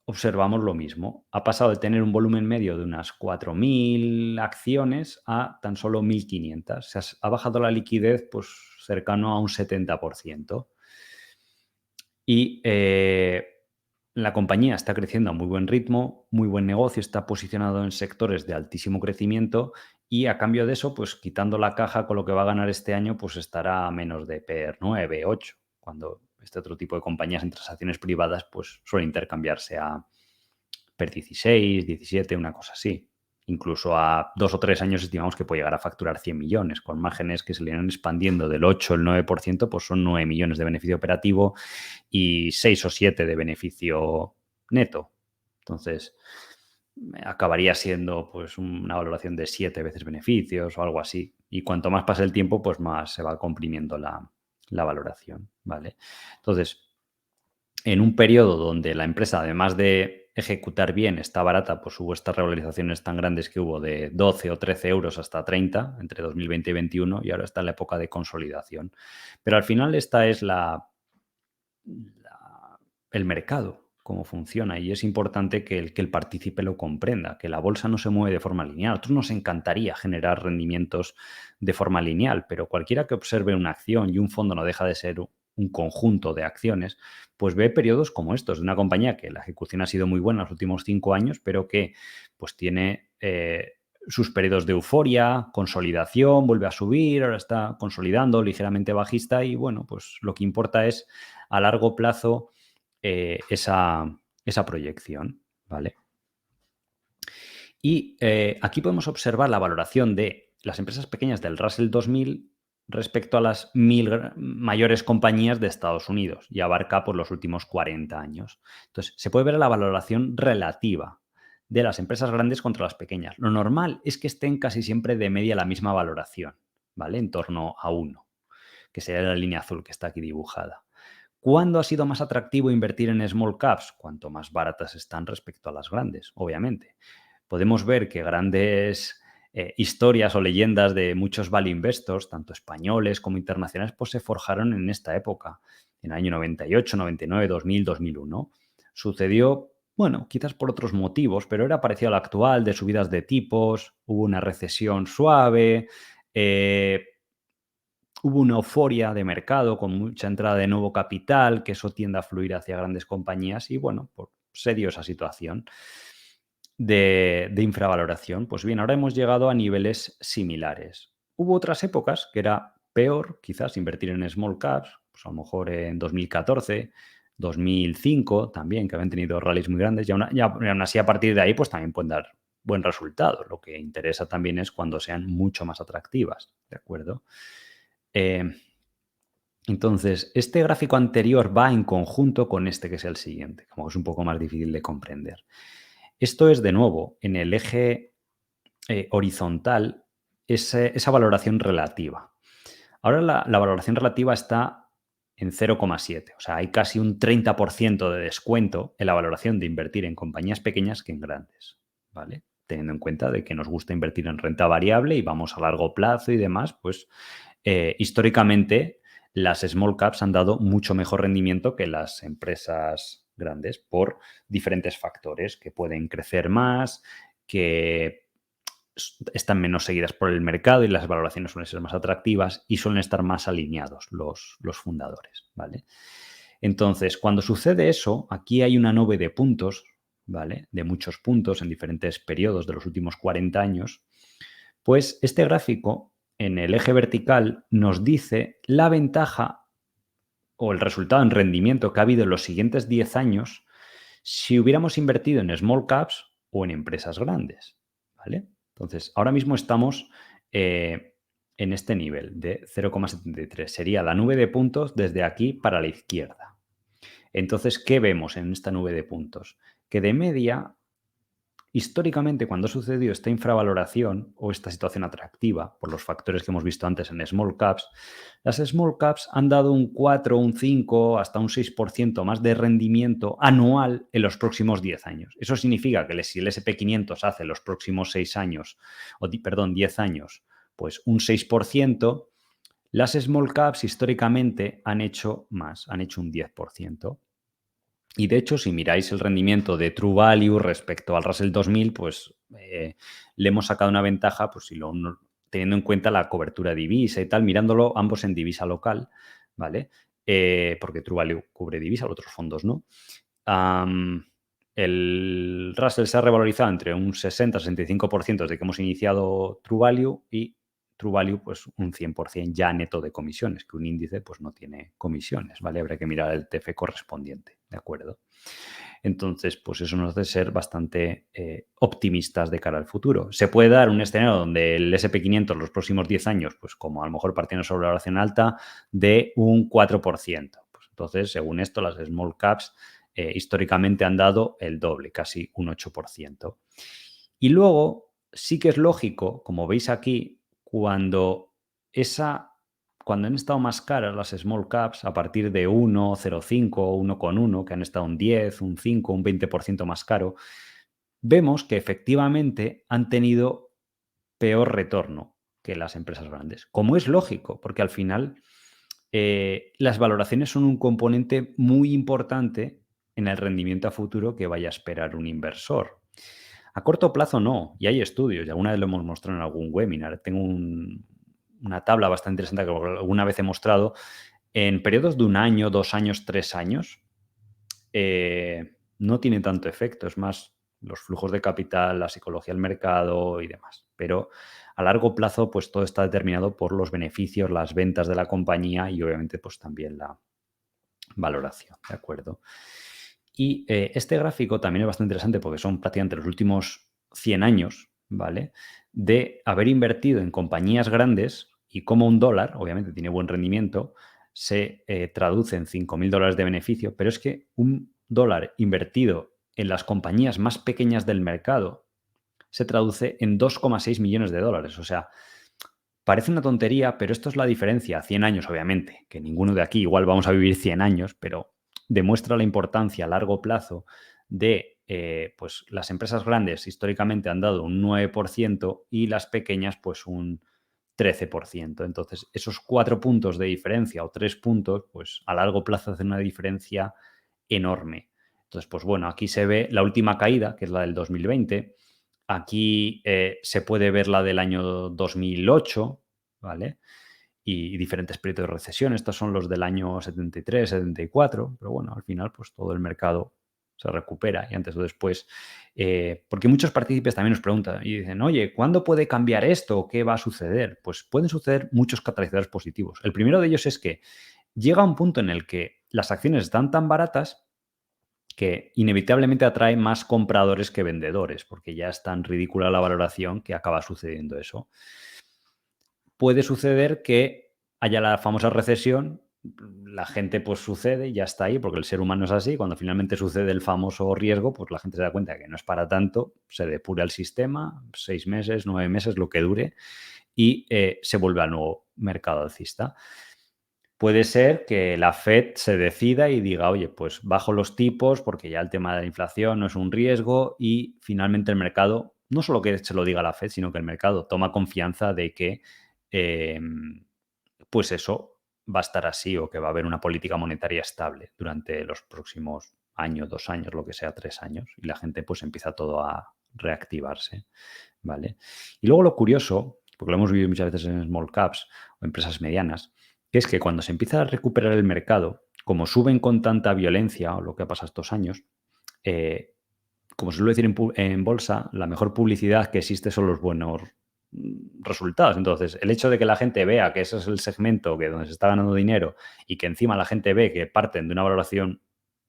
observamos lo mismo. Ha pasado de tener un volumen medio de unas 4.000 acciones a tan solo 1.500. Ha bajado la liquidez pues, cercano a un 70%. Y la compañía está creciendo a muy buen ritmo, muy buen negocio, está posicionado en sectores de altísimo crecimiento y a cambio de eso, pues quitando la caja con lo que va a ganar este año, pues estará a menos de PER 9, 8, cuando este otro tipo de compañías en transacciones privadas pues suele intercambiarse a PER 16, 17, una cosa así. Incluso a 2 o 3 años estimamos que puede llegar a facturar 100 millones, con márgenes que se le irán expandiendo del 8 al 9%, pues son 9 millones de beneficio operativo y 6 o 7 de beneficio neto. Entonces, acabaría siendo pues una valoración de 7 veces beneficios o algo así. Y cuanto más pasa el tiempo, pues más se va comprimiendo la valoración, ¿vale? Entonces, en un periodo donde la empresa, además de ejecutar bien, está barata, pues hubo estas revalorizaciones tan grandes que hubo de 12 o 13 euros hasta 30 entre 2020 y 2021 y ahora está en la época de consolidación. Pero al final esta es el mercado, cómo funciona y es importante que el partícipe lo comprenda, que la bolsa no se mueve de forma lineal. A nosotros nos encantaría generar rendimientos de forma lineal, pero cualquiera que observe una acción y un fondo no deja de ser un conjunto de acciones, pues ve periodos como estos de una compañía que la ejecución ha sido muy buena en los últimos 5 años, pero que pues tiene sus periodos de euforia, consolidación, vuelve a subir, ahora está consolidando, ligeramente bajista y bueno, pues lo que importa es a largo plazo esa proyección, ¿vale? Y aquí podemos observar la valoración de las empresas pequeñas del Russell 2000 respecto a las 1.000 mayores compañías de Estados Unidos y abarca por los últimos 40 años. Entonces, se puede ver la valoración relativa de las empresas grandes contra las pequeñas. Lo normal es que estén casi siempre de media la misma valoración, ¿vale? En torno a 1, que sería la línea azul que está aquí dibujada. ¿Cuándo ha sido más atractivo invertir en small caps? Cuanto más baratas están respecto a las grandes, obviamente. Podemos ver que grandes historias o leyendas de muchos value investors, tanto españoles como internacionales, pues se forjaron en esta época, en el año 98, 99, 2000, 2001. Sucedió, bueno, quizás por otros motivos, pero era parecido al actual, de subidas de tipos, hubo una recesión suave, hubo una euforia de mercado con mucha entrada de nuevo capital, que eso tiende a fluir hacia grandes compañías y bueno, pues se dio esa situación de infravaloración. Pues bien, ahora hemos llegado a niveles similares. Hubo otras épocas que era peor, quizás invertir en small caps, pues a lo mejor en 2014, 2005 también, que habían tenido rallies muy grandes y aún así a partir de ahí pues también pueden dar buen resultado. Lo que interesa también es cuando sean mucho más atractivas, ¿de acuerdo? Entonces, este gráfico anterior va en conjunto con este que es el siguiente, como es un poco más difícil de comprender. Esto es, de nuevo, en el eje horizontal, esa valoración relativa. Ahora la valoración relativa está en 0,7, o sea, hay casi un 30% de descuento en la valoración de invertir en compañías pequeñas que en grandes, ¿vale? Teniendo en cuenta de que nos gusta invertir en renta variable y vamos a largo plazo y demás, pues históricamente las small caps han dado mucho mejor rendimiento que las empresas grandes por diferentes factores que pueden crecer más, que están menos seguidas por el mercado y las valoraciones suelen ser más atractivas y suelen estar más alineados los fundadores, ¿vale? Entonces, cuando sucede eso, aquí hay una nube de puntos, ¿vale? De muchos puntos en diferentes periodos de los últimos 40 años, pues este gráfico en el eje vertical nos dice la ventaja o el resultado en rendimiento que ha habido en los siguientes 10 años si hubiéramos invertido en small caps o en empresas grandes, ¿vale? Entonces, ahora mismo estamos en este nivel de 0,73. Sería la nube de puntos desde aquí para la izquierda. Entonces, ¿qué vemos en esta nube de puntos? Que de media, históricamente, cuando ha sucedido esta infravaloración o esta situación atractiva, por los factores que hemos visto antes en small caps, las small caps han dado un 4, un 5, hasta un 6% más de rendimiento anual en los próximos 10 años. Eso significa que si el SP500 hace los próximos 6 años, perdón, 10 años, pues un 6%, las small caps históricamente han hecho más, han hecho un 10%. Y de hecho, si miráis el rendimiento de True Value respecto al Russell 2000, pues le hemos sacado una ventaja, pues teniendo en cuenta la cobertura de divisa y tal, mirándolo ambos en divisa local, ¿vale? Porque True Value cubre divisa, otros fondos no. El Russell se ha revalorizado entre un 60-65% desde que hemos iniciado True Value y True Value, pues un 100% ya neto de comisiones, que un índice pues no tiene comisiones, ¿vale? Habrá que mirar el TF correspondiente, ¿de acuerdo? Entonces, pues eso nos hace ser bastante optimistas de cara al futuro. Se puede dar un escenario donde el SP500 en los próximos 10 años, pues como a lo mejor partiendo sobre valoración alta, de un 4%. Pues entonces, según esto, las small caps históricamente han dado el doble, casi un 8%. Y luego, sí que es lógico, como veis aquí, cuando han estado más caras las small caps, a partir de 1, 0,5, 1,1, que han estado un 10, un 5, un 20% más caro, vemos que efectivamente han tenido peor retorno que las empresas grandes. Como es lógico, porque al final las valoraciones son un componente muy importante en el rendimiento a futuro que vaya a esperar un inversor. A corto plazo no, y hay estudios, y alguna vez lo hemos mostrado en algún webinar. Tengo una tabla bastante interesante que alguna vez he mostrado. En periodos de 1 año, 2 años, 3 años, no tiene tanto efecto. Es más los flujos de capital, la psicología del mercado y demás. Pero a largo plazo, pues todo está determinado por los beneficios, las ventas de la compañía y obviamente pues también la valoración, ¿de acuerdo? Y este gráfico también es bastante interesante porque son prácticamente los últimos 100 años, ¿vale? De haber invertido en compañías grandes y cómo un dólar, obviamente tiene buen rendimiento, se traduce en $5.000 de beneficio, pero es que un dólar invertido en las compañías más pequeñas del mercado se traduce en 2,6 millones de dólares. O sea, parece una tontería, pero esto es la diferencia. 100 años, obviamente, que ninguno de aquí igual vamos a vivir 100 años, pero demuestra la importancia a largo plazo de, pues las empresas grandes históricamente han dado un 9% y las pequeñas pues un 13%. Entonces, esos 4 puntos de diferencia o 3 puntos, pues a largo plazo hacen una diferencia enorme. Entonces, pues bueno, aquí se ve la última caída, que es la del 2020. Aquí se puede ver la del año 2008, ¿vale? Y diferentes periodos de recesión. Estos son los del año 73, 74, pero bueno, al final pues todo el mercado se recupera y antes o después. Porque muchos partícipes también nos preguntan y dicen, oye, ¿cuándo puede cambiar esto? ¿Qué va a suceder? Pues pueden suceder muchos catalizadores positivos. El primero de ellos es que llega un punto en el que las acciones están tan baratas que inevitablemente atrae más compradores que vendedores, porque ya es tan ridícula la valoración que acaba sucediendo eso. Puede suceder que haya la famosa recesión, la gente pues sucede, ya está ahí, porque el ser humano es así, cuando finalmente sucede el famoso riesgo, pues la gente se da cuenta que no es para tanto, se depura el sistema, 6 meses, 9 meses, lo que dure, y se vuelve al nuevo mercado alcista. Puede ser que la Fed se decida y diga, oye, pues bajo los tipos porque ya el tema de la inflación no es un riesgo y finalmente el mercado, no solo que se lo diga la Fed, sino que el mercado toma confianza de que, pues eso va a estar así o que va a haber una política monetaria estable durante los próximos año, 2 años, lo que sea, 3 años, y la gente pues empieza todo a reactivarse, ¿vale? Y luego lo curioso, porque lo hemos vivido muchas veces en small caps o empresas medianas, que es que cuando se empieza a recuperar el mercado, como suben con tanta violencia, o lo que ha pasado estos años, eh, como se suele decir en bolsa, la mejor publicidad que existe son los buenos resultados. Entonces, el hecho de que la gente vea que ese es el segmento que donde se está ganando dinero y que encima la gente ve que parten de una valoración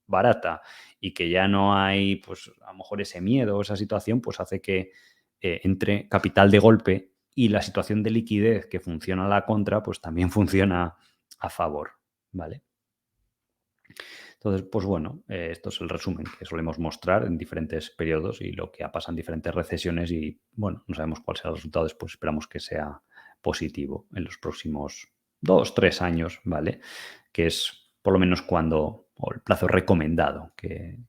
barata y que ya no hay, pues a lo mejor ese miedo o esa situación, pues hace que entre capital de golpe y la situación de liquidez que funciona a la contra, pues también funciona a favor, ¿vale? Entonces, pues bueno, esto es el resumen que solemos mostrar en diferentes periodos y lo que ha pasado en diferentes recesiones y, bueno, no sabemos cuál será el resultado después, esperamos que sea positivo en los próximos 2, 3 años, ¿vale? Que es por lo menos o el plazo recomendado que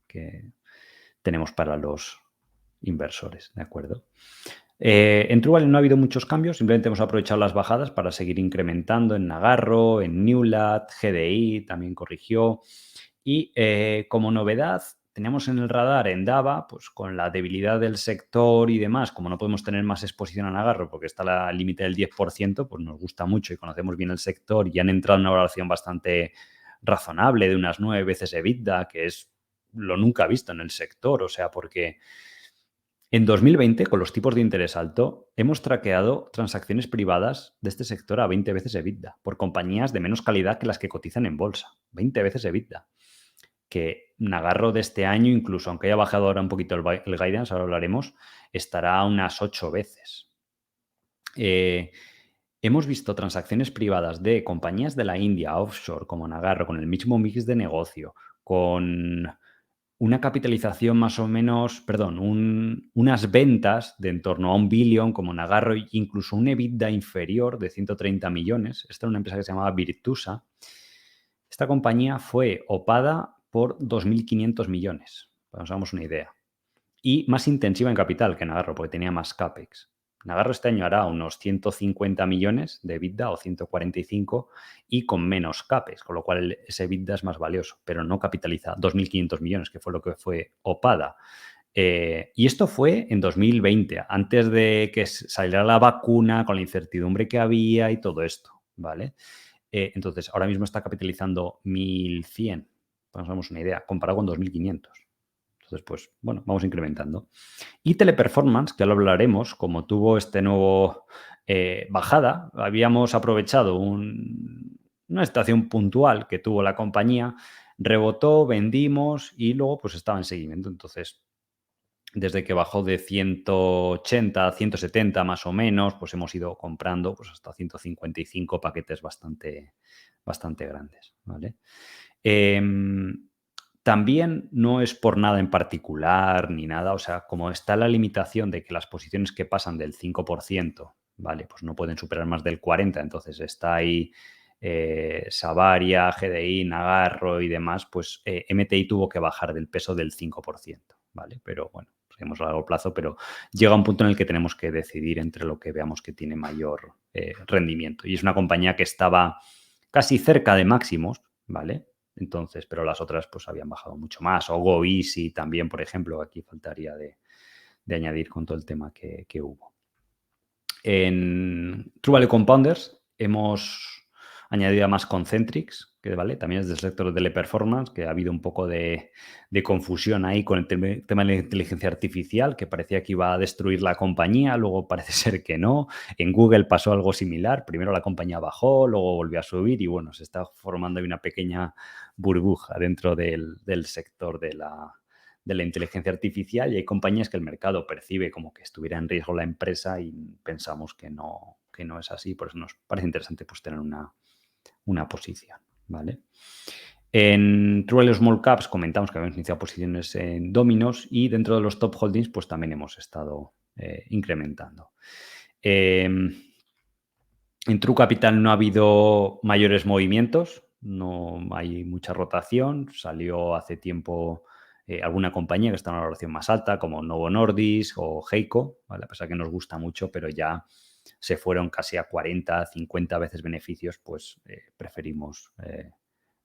tenemos para los inversores, ¿de acuerdo? En Truevalue no ha habido muchos cambios, simplemente hemos aprovechado las bajadas para seguir incrementando en Nagarro, en Newlat, GDI también corrigió. Y como novedad, tenemos en el radar en Dava, pues con la debilidad del sector y demás, como no podemos tener más exposición a Nagarro porque está al límite del 10%, pues nos gusta mucho y conocemos bien el sector y han entrado en una valoración bastante razonable de unas 9 veces EBITDA, que es lo nunca visto en el sector, o sea, porque en 2020, con los tipos de interés alto, hemos traqueado transacciones privadas de este sector a 20 veces EBITDA por compañías de menos calidad que las que cotizan en bolsa. 20 veces EBITDA. Que Nagarro de este año, incluso aunque haya bajado ahora un poquito el guidance, ahora hablaremos, estará a unas 8 veces. Hemos visto transacciones privadas de compañías de la India, offshore, como Nagarro, con el mismo mix de negocio, con una capitalización más o menos, perdón, unas ventas de en torno a 1 billón como Nagarro, incluso un EBITDA inferior de 130 millones. Esta era una empresa que se llamaba Virtusa. Esta compañía fue opada por 2.500 millones, para que nos hagamos una idea. Y más intensiva en capital que Nagarro, porque tenía más CAPEX. Nagarro este año hará unos 150 millones de EBITDA o 145 y con menos CAPEX, con lo cual ese EBITDA es más valioso, pero no capitaliza 2.500 millones, que fue lo que fue opada. Y esto fue en 2020, antes de que saliera la vacuna, con la incertidumbre que había y todo esto, ¿vale? Entonces, ahora mismo está capitalizando 1.100, para que nos hagamos una idea, comparado con 2.500. Entonces, pues, bueno, vamos incrementando. Y Teleperformance, que ya lo hablaremos, como tuvo este nuevo bajada, habíamos aprovechado una estación puntual que tuvo la compañía, rebotó, vendimos y luego pues estaba en seguimiento. Entonces, desde que bajó de 180 a 170 más o menos, pues hemos ido comprando pues hasta 155 paquetes bastante, bastante grandes, ¿vale? También no es por nada en particular ni nada, o sea, como está la limitación de que las posiciones que pasan del 5%, ¿vale? Pues no pueden superar más del 40%, entonces está ahí Savaria, GDI, Nagarro y demás, pues MTI tuvo que bajar del peso del 5%, ¿vale? Pero bueno, seguimos a largo plazo, pero llega un punto en el que tenemos que decidir entre lo que veamos que tiene mayor rendimiento. Y es una compañía que estaba casi cerca de máximos, ¿vale? Entonces, pero las otras pues habían bajado mucho más. O Go Easy también, por ejemplo, aquí faltaría de añadir con todo el tema que hubo. En True Value Compounders hemos añadido a más Concentrix, que ¿vale? También es del sector de teleperformance, que ha habido un poco de confusión ahí con el tema de la inteligencia artificial, que parecía que iba a destruir la compañía, luego parece ser que no. En Google pasó algo similar, primero la compañía bajó, luego volvió a subir y bueno, se está formando ahí una pequeña burbuja dentro del sector de la inteligencia artificial y hay compañías que el mercado percibe como que estuviera en riesgo la empresa y pensamos que no es así. Por eso nos parece interesante pues, tener una posición, ¿vale? En True Value Small Caps comentamos que habíamos iniciado posiciones en Domino's y dentro de los top holdings pues también hemos estado incrementando. En True Capital no ha habido mayores movimientos, no hay mucha rotación. Salió hace tiempo alguna compañía que está en una valoración más alta, como Novo Nordisk o Heiko, ¿vale? A pesar que nos gusta mucho, pero ya se fueron casi a 40, 50 veces beneficios, pues preferimos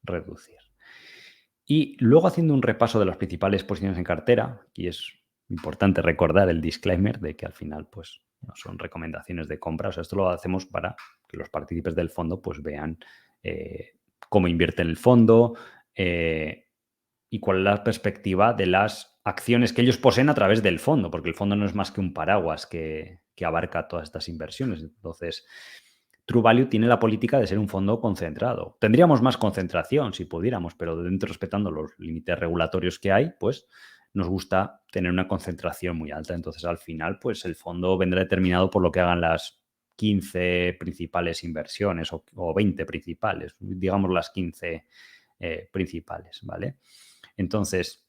reducir. Y luego haciendo un repaso de las principales posiciones en cartera, y es importante recordar el disclaimer de que al final pues no son recomendaciones de compra, o sea, esto lo hacemos para que los partícipes del fondo pues vean cómo invierte en el fondo y cuál es la perspectiva de las acciones que ellos poseen a través del fondo, porque el fondo no es más que un paraguas que abarca todas estas inversiones. Entonces, True Value tiene la política de ser un fondo concentrado. Tendríamos más concentración si pudiéramos, pero dentro respetando los límites regulatorios que hay, pues nos gusta tener una concentración muy alta. Entonces, al final, pues el fondo vendrá determinado por lo que hagan las 15 principales inversiones o 20 principales, digamos las 15 principales, ¿vale? Entonces,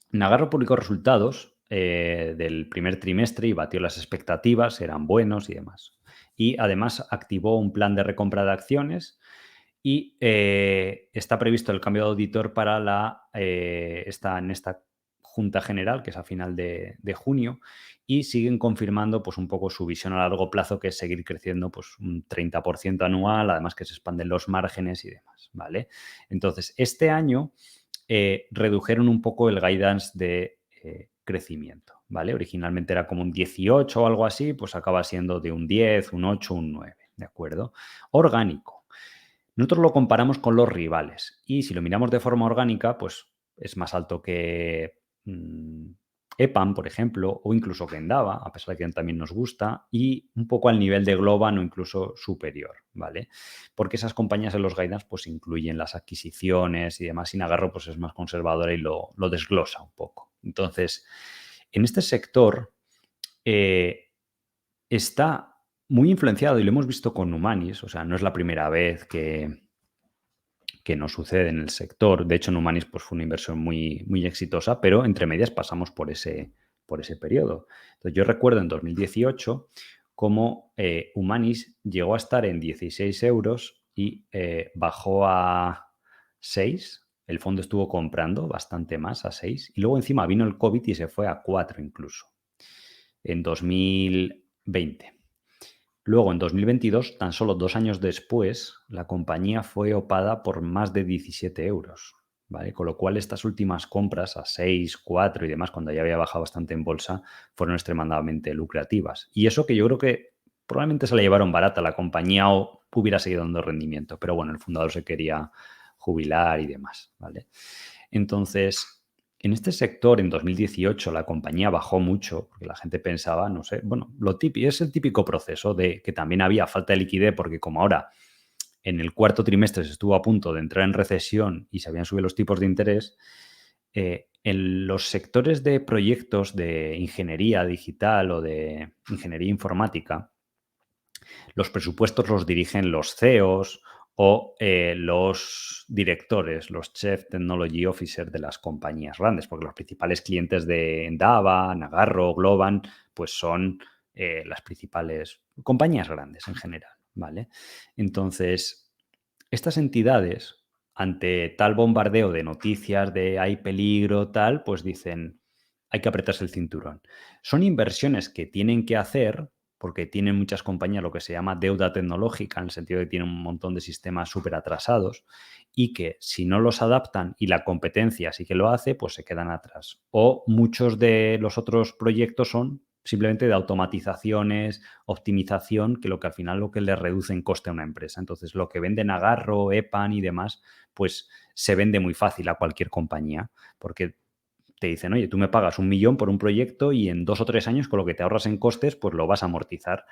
Nagarro publicó resultados del primer trimestre y batió las expectativas, eran buenos y demás. Y además activó un plan de recompra de acciones y está previsto el cambio de auditor para en esta Junta General, que es a final de junio, y siguen confirmando pues, un poco su visión a largo plazo, que es seguir creciendo pues, un 30% anual, además que se expanden los márgenes y demás. ¿Vale? Entonces, este año redujeron un poco el guidance de crecimiento. ¿Vale? Originalmente era como un 18 o algo así, pues acaba siendo de un 10, un 8, un 9. ¿De acuerdo? Orgánico. Nosotros lo comparamos con los rivales y si lo miramos de forma orgánica, pues es más alto que EPAM, por ejemplo, o incluso que Endava, a pesar de que también nos gusta, y un poco al nivel de Globan o incluso superior, ¿vale? Porque esas compañías en los guidance pues incluyen las adquisiciones y demás, y Nagarro pues es más conservadora y lo desglosa un poco. Entonces, en este sector está muy influenciado y lo hemos visto con Numanis, o sea, no es la primera vez que nos sucede en el sector. De hecho, Numanis pues, fue una inversión muy, muy exitosa, pero entre medias pasamos por ese periodo. Entonces, yo recuerdo en 2018 cómo Humanis llegó a estar en 16 euros y bajó a 6. El fondo estuvo comprando bastante más a 6. Y luego encima vino el COVID y se fue a 4 incluso en 2020. Luego, en 2022, tan solo 2 años después, la compañía fue opada por más de 17 euros. ¿Vale? Con lo cual, estas últimas compras a 6, 4 y demás, cuando ya había bajado bastante en bolsa, fueron extremadamente lucrativas. Y eso que yo creo que probablemente se la llevaron barata la compañía o hubiera seguido dando rendimiento. Pero bueno, el fundador se quería jubilar y demás. ¿Vale? Entonces, en este sector, en 2018, la compañía bajó mucho porque la gente pensaba, no sé, bueno, lo típico, es el típico proceso de que también había falta de liquidez porque como ahora en el cuarto trimestre se estuvo a punto de entrar en recesión y se habían subido los tipos de interés, en los sectores de proyectos de ingeniería digital o de ingeniería informática, los presupuestos los dirigen los CEOs o los directores, los Chief Technology Officer de las compañías grandes, porque los principales clientes de Endava, Nagarro, Globan, pues son las principales compañías grandes en general, ¿vale? Entonces, estas entidades, ante tal bombardeo de noticias de hay peligro, tal, pues dicen, hay que apretarse el cinturón. Son inversiones que tienen que hacer porque tienen muchas compañías lo que se llama deuda tecnológica, en el sentido de que tienen un montón de sistemas súper atrasados y que si no los adaptan y la competencia sí que lo hace, pues se quedan atrás. O muchos de los otros proyectos son simplemente de automatizaciones, optimización, que lo que al final lo que le reduce en coste a una empresa. Entonces, lo que venden Nagarro, EPAN y demás, pues se vende muy fácil a cualquier compañía, porque te dicen, oye, tú me pagas 1 millón por un proyecto y en 2 o 3 años con lo que te ahorras en costes, pues lo vas a amortizar.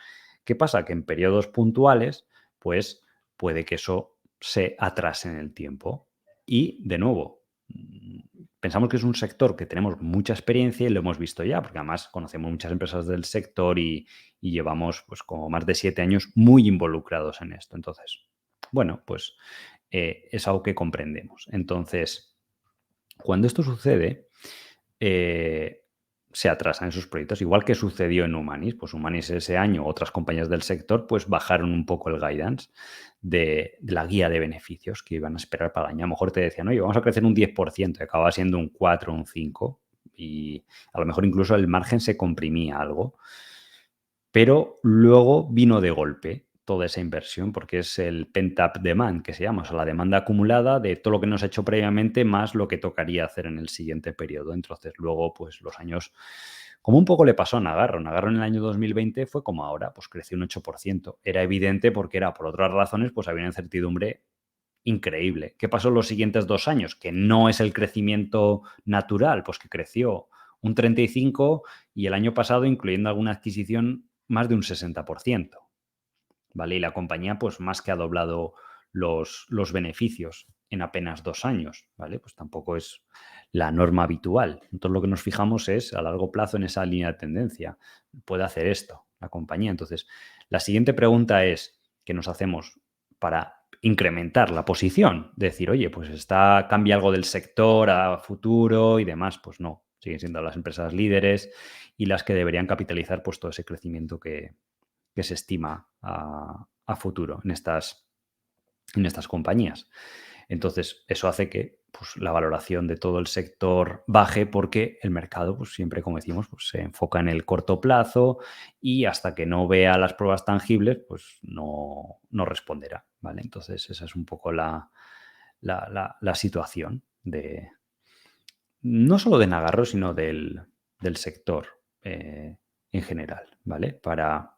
¿Qué pasa? Que en periodos puntuales, pues puede que eso se atrase en el tiempo. Y, de nuevo, pensamos que es un sector que tenemos mucha experiencia y lo hemos visto ya, porque además conocemos muchas empresas del sector y llevamos pues como más de 7 años muy involucrados en esto. Entonces, bueno, pues es algo que comprendemos. Entonces, cuando esto sucede, se atrasan esos proyectos, igual que sucedió en Humanis. Pues Humanis ese año, otras compañías del sector, pues bajaron un poco el guidance de la guía de beneficios que iban a esperar para el año. A lo mejor te decían, oye, vamos a crecer un 10%, y acababa siendo un 4 o un 5, y a lo mejor incluso el margen se comprimía algo. Pero luego vino de golpe. toda esa inversión, porque es el pent-up demand, que se llama, o sea, la demanda acumulada de todo lo que nos ha hecho previamente más lo que tocaría hacer en el siguiente periodo. Entonces, luego, pues los años, como un poco le pasó a Nagarro. Nagarro en el año 2020 fue como ahora, pues creció un 8%. Era evidente porque era, por otras razones, pues había una incertidumbre increíble. ¿Qué pasó en los siguientes 2 años? Que no es el crecimiento natural, pues que creció un 35% y el año pasado, incluyendo alguna adquisición, más de un 60%. ¿Vale? Y la compañía, pues más que ha doblado los beneficios en apenas 2 años, ¿vale? Pues tampoco es la norma habitual. Entonces, lo que nos fijamos es a largo plazo en esa línea de tendencia. Puede hacer esto la compañía. Entonces, la siguiente pregunta es que nos hacemos para incrementar la posición, decir, oye, pues cambia algo del sector a futuro y demás. Pues no, siguen siendo las empresas líderes y las que deberían capitalizar pues todo ese crecimiento que se estima a futuro en estas compañías. Entonces, eso hace que pues, la valoración de todo el sector baje porque el mercado, pues siempre, como decimos, pues, se enfoca en el corto plazo y hasta que no vea las pruebas tangibles, pues no responderá. ¿Vale? Entonces, esa es un poco la situación no solo de Nagarro, sino del sector en general, ¿vale? Para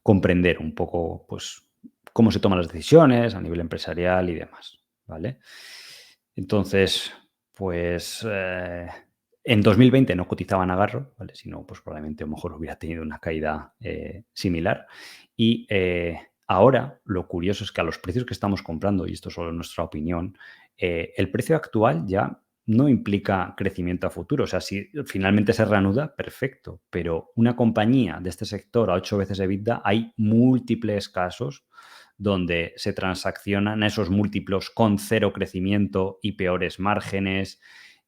comprender un poco, pues, cómo se toman las decisiones a nivel empresarial y demás, ¿vale? Entonces, pues, en 2020 no cotizaba Nagarro, ¿vale? Si no, pues probablemente a lo mejor hubiera tenido una caída similar. Y ahora lo curioso es que a los precios que estamos comprando, y esto es solo nuestra opinión, el precio actual ya no implica crecimiento a futuro. O sea, si finalmente se reanuda, perfecto. Pero una compañía de este sector a 8 veces EBITDA, hay múltiples casos donde se transaccionan esos múltiplos con cero crecimiento y peores márgenes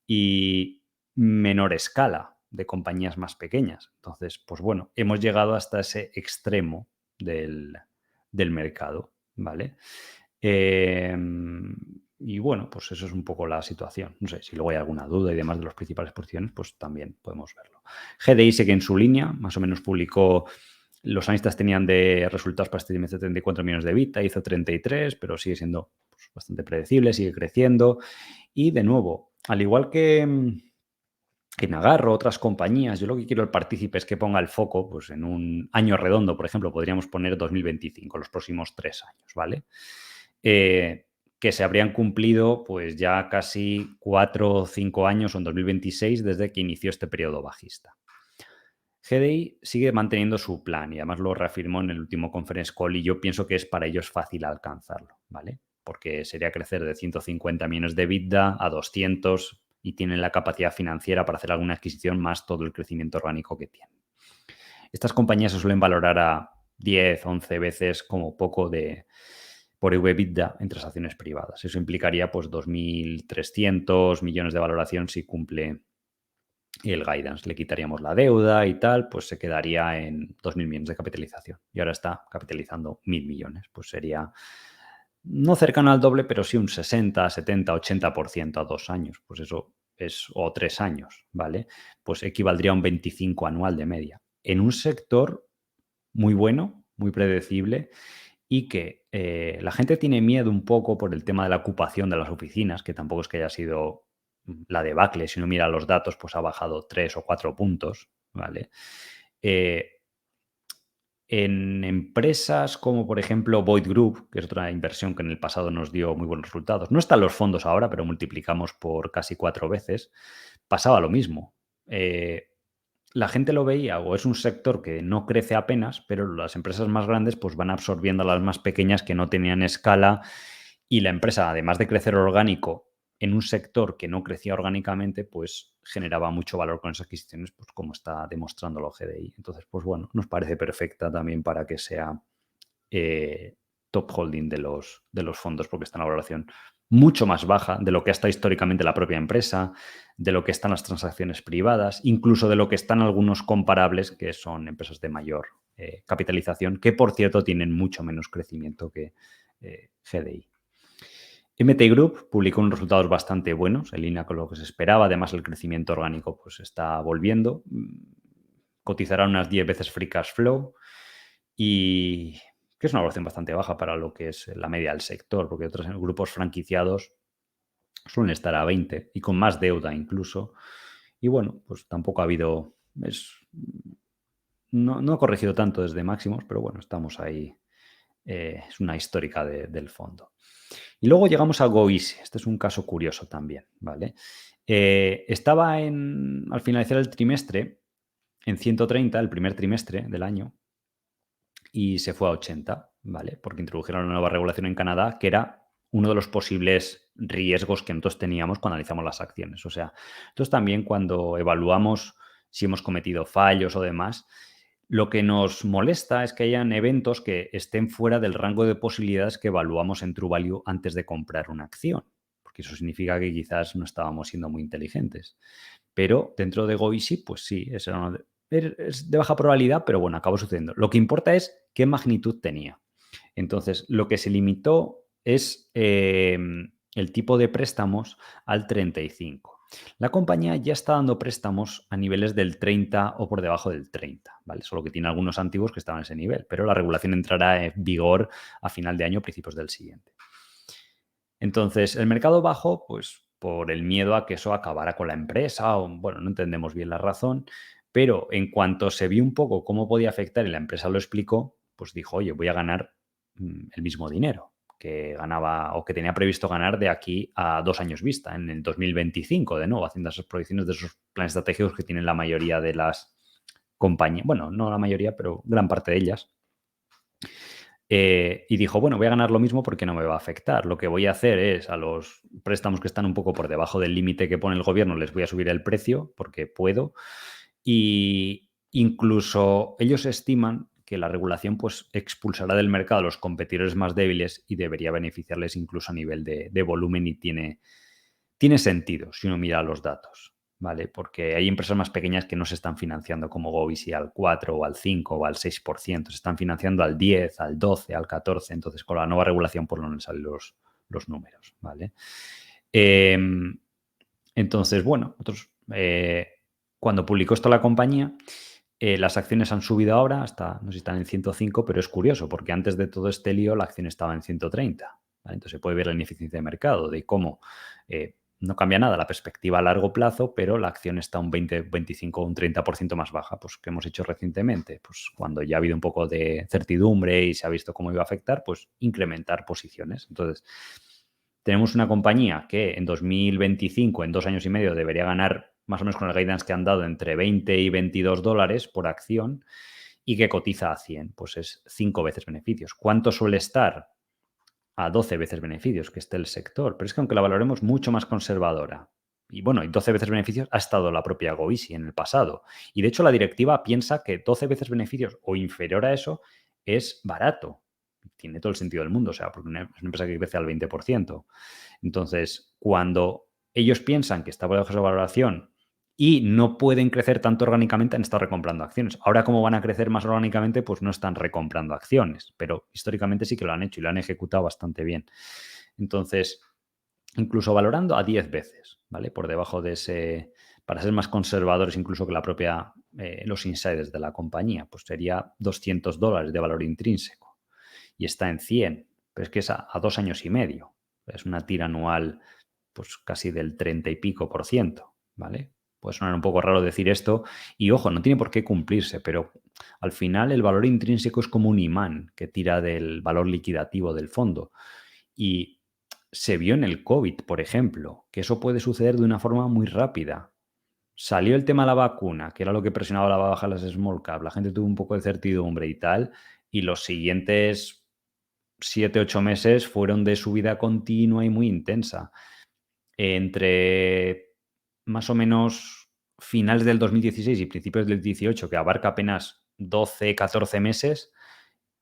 y menor escala de compañías más pequeñas. Entonces, pues bueno, hemos llegado hasta ese extremo del mercado, ¿vale? Y bueno, pues eso es un poco la situación. No sé, si luego hay alguna duda y demás de las principales posiciones, pues también podemos verlo. GDI sigue en su línea, más o menos publicó, los analistas tenían de resultados para este trimestre 34 millones de EBITDA, hizo 33, pero sigue siendo pues, bastante predecible, sigue creciendo. Y de nuevo, al igual que Nagarro, otras compañías, yo lo que quiero el partícipe es que ponga el foco pues, en un año redondo, por ejemplo, podríamos poner 2025, los próximos 3 años, ¿vale? Que se habrían cumplido pues ya casi 4 o 5 años o en 2026 desde que inició este periodo bajista. GDI sigue manteniendo su plan y además lo reafirmó en el último conference call y yo pienso que es para ellos fácil alcanzarlo, ¿vale? Porque sería crecer de 150 millones de EBITDA a 200 y tienen la capacidad financiera para hacer alguna adquisición más todo el crecimiento orgánico que tienen. Estas compañías se suelen valorar a 10, 11 veces como poco por EBITDA en transacciones privadas. Eso implicaría pues 2.300 millones de valoración si cumple el guidance. Le quitaríamos la deuda y tal, pues se quedaría en 2.000 millones de capitalización. Y ahora está capitalizando 1.000 millones. Pues sería no cercano al doble, pero sí un 60, 70, 80% a 2 años. Pues eso es, o 3 años, ¿vale? Pues equivaldría a un 25 anual de media. En un sector muy bueno, muy predecible y que la gente tiene miedo un poco por el tema de la ocupación de las oficinas, que tampoco es que haya sido la debacle. Si uno mira los datos, pues ha bajado 3 o 4 puntos, ¿vale? En empresas como, por ejemplo, Boyd Group, que es otra inversión que en el pasado nos dio muy buenos resultados, no están los fondos ahora, pero multiplicamos por casi 4 veces, pasaba lo mismo. La gente lo veía o es un sector que no crece apenas, pero las empresas más grandes pues van absorbiendo a las más pequeñas que no tenían escala y la empresa, además de crecer orgánico en un sector que no crecía orgánicamente, pues generaba mucho valor con esas adquisiciones, pues como está demostrando la GDI. Entonces, pues bueno, nos parece perfecta también para que sea top holding de los fondos, porque está en una valoración mucho más baja de lo que está históricamente la propia empresa, de lo que están las transacciones privadas, incluso de lo que están algunos comparables que son empresas de mayor capitalización, que por cierto tienen mucho menos crecimiento que GDI. MTI Group publicó unos resultados bastante buenos, en línea con lo que se esperaba. Además, el crecimiento orgánico pues, está volviendo. Cotizará unas 10 veces free cash flow y que es una valoración bastante baja para lo que es la media del sector, porque otros grupos franquiciados suelen estar a 20 y con más deuda incluso. Y bueno, pues tampoco ha habido... no ha corregido tanto desde máximos, pero bueno, estamos ahí. Es una histórica del fondo. Y luego llegamos a Goise. Este es un caso curioso también, ¿vale? Estaba al finalizar el trimestre en 130, el primer trimestre del año, y se fue a 80, ¿vale? Porque introdujeron una nueva regulación en Canadá que era uno de los posibles riesgos que nosotros teníamos cuando analizamos las acciones. O sea, entonces también cuando evaluamos si hemos cometido fallos o demás, lo que nos molesta es que hayan eventos que estén fuera del rango de posibilidades que evaluamos en True Value antes de comprar una acción, porque eso significa que quizás no estábamos siendo muy inteligentes. Pero dentro de Goisi, pues sí, es de baja probabilidad, pero bueno, acabó sucediendo. Lo que importa es qué magnitud tenía. Entonces, lo que se limitó es el tipo de préstamos al 35. La compañía ya está dando préstamos a niveles del 30 o por debajo del 30, ¿vale? Solo que tiene algunos antiguos que estaban a ese nivel, pero la regulación entrará en vigor a final de año, principios del siguiente. Entonces, el mercado bajó, pues por el miedo a que eso acabara con la empresa, o bueno, no entendemos bien la razón, pero en cuanto se vio un poco cómo podía afectar y la empresa lo explicó, pues dijo, oye, voy a ganar el mismo dinero que ganaba o que tenía previsto ganar de aquí a 2 años vista, en el 2025, de nuevo, haciendo esas proyecciones de esos planes estratégicos que tienen la mayoría de las compañías, bueno, no la mayoría, pero gran parte de ellas. Y dijo, bueno, voy a ganar lo mismo porque no me va a afectar. Lo que voy a hacer es a los préstamos que están un poco por debajo del límite que pone el gobierno, les voy a subir el precio porque puedo. Y incluso ellos estiman que la regulación pues, expulsará del mercado a los competidores más débiles y debería beneficiarles incluso a nivel de volumen y tiene sentido si uno mira los datos. ¿Vale? Porque hay empresas más pequeñas que no se están financiando como Govies al 4 o al 5 o al 6%, se están financiando al 10, al 12, al 14%. Entonces, con la nueva regulación, pues no les salen los números, ¿vale? Entonces, bueno, nosotros, cuando publicó esto la compañía, las acciones han subido ahora hasta, no sé si están en 105, pero es curioso, porque antes de todo este lío la acción estaba en 130. ¿Vale? Entonces se puede ver la ineficiencia de mercado, de cómo no cambia nada la perspectiva a largo plazo, pero la acción está un 20, 25 o un 30% más baja. Pues, ¿qué hemos hecho recientemente? Pues cuando ya ha habido un poco de certidumbre y se ha visto cómo iba a afectar, pues incrementar posiciones. Entonces, tenemos una compañía que en 2025, en 2 años y medio, debería ganar más o menos con el guidance que han dado entre 20 y 22 dólares por acción y que cotiza a 100, pues es 5 veces beneficios. ¿Cuánto suele estar? A 12 veces beneficios, que esté el sector. Pero es que aunque la valoremos mucho más conservadora, y bueno, y 12 veces beneficios ha estado la propia Goisi en el pasado. Y de hecho la directiva piensa que 12 veces beneficios o inferior a eso es barato. Tiene todo el sentido del mundo, o sea, porque es una empresa que crece al 20%. Entonces, cuando ellos piensan que está por debajo de esa valoración y no pueden crecer tanto orgánicamente, han estado recomprando acciones. Ahora, como van a crecer más orgánicamente, pues no están recomprando acciones, pero históricamente sí que lo han hecho y lo han ejecutado bastante bien. Entonces, incluso valorando a 10 veces, ¿vale? Por debajo de ese, para ser más conservadores incluso que la propia, los insiders de la compañía, pues sería 200 dólares de valor intrínseco y está en 100, pero es que es a 2 años y medio. Es una tira anual pues casi del 30 y pico por ciento, ¿vale? Puede sonar un poco raro decir esto y ojo, no tiene por qué cumplirse, pero al final el valor intrínseco es como un imán que tira del valor liquidativo del fondo. Y se vio en el COVID, por ejemplo, que eso puede suceder de una forma muy rápida. Salió el tema de la vacuna, que era lo que presionaba la baja las small cap, la gente tuvo un poco de certidumbre y tal, y los siguientes 7, 8 meses fueron de subida continua y muy intensa. Entre más o menos finales del 2016 y principios del 18, que abarca apenas 12, 14 meses,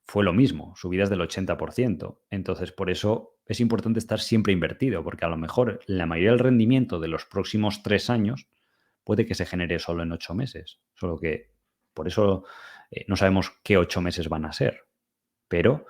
fue lo mismo, subidas del 80%. Entonces, por eso es importante estar siempre invertido, porque a lo mejor la mayoría del rendimiento de los próximos 3 años puede que se genere solo en 8 meses. Solo que por eso no sabemos qué 8 meses van a ser. Pero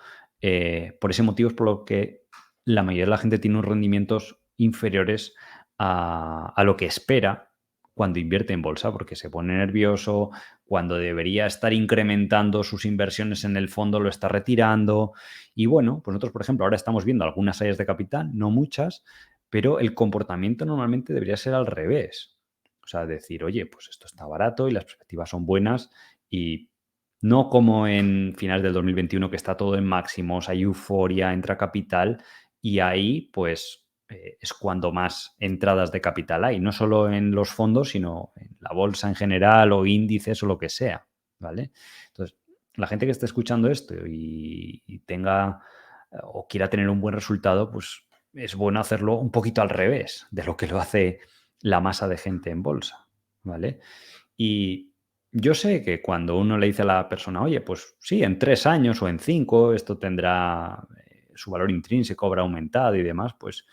por ese motivo es por lo que la mayoría de la gente tiene unos rendimientos inferiores a lo que espera cuando invierte en bolsa, porque se pone nervioso, cuando debería estar incrementando sus inversiones en el fondo, lo está retirando. Y bueno, pues nosotros, por ejemplo, ahora estamos viendo algunas áreas de capital, no muchas, pero el comportamiento normalmente debería ser al revés. O sea, decir, oye, pues esto está barato y las perspectivas son buenas y no como en finales del 2021 que está todo en máximos, hay euforia, entra capital y ahí pues es cuando más entradas de capital hay, no solo en los fondos, sino en la bolsa en general o índices o lo que sea, ¿vale? Entonces, la gente que esté escuchando esto y tenga o quiera tener un buen resultado, pues es bueno hacerlo un poquito al revés de lo que lo hace la masa de gente en bolsa, ¿vale? Y yo sé que cuando uno le dice a la persona, oye, pues sí, en 3 años o en 5 esto tendrá su valor intrínseco, habrá aumentado y demás, pues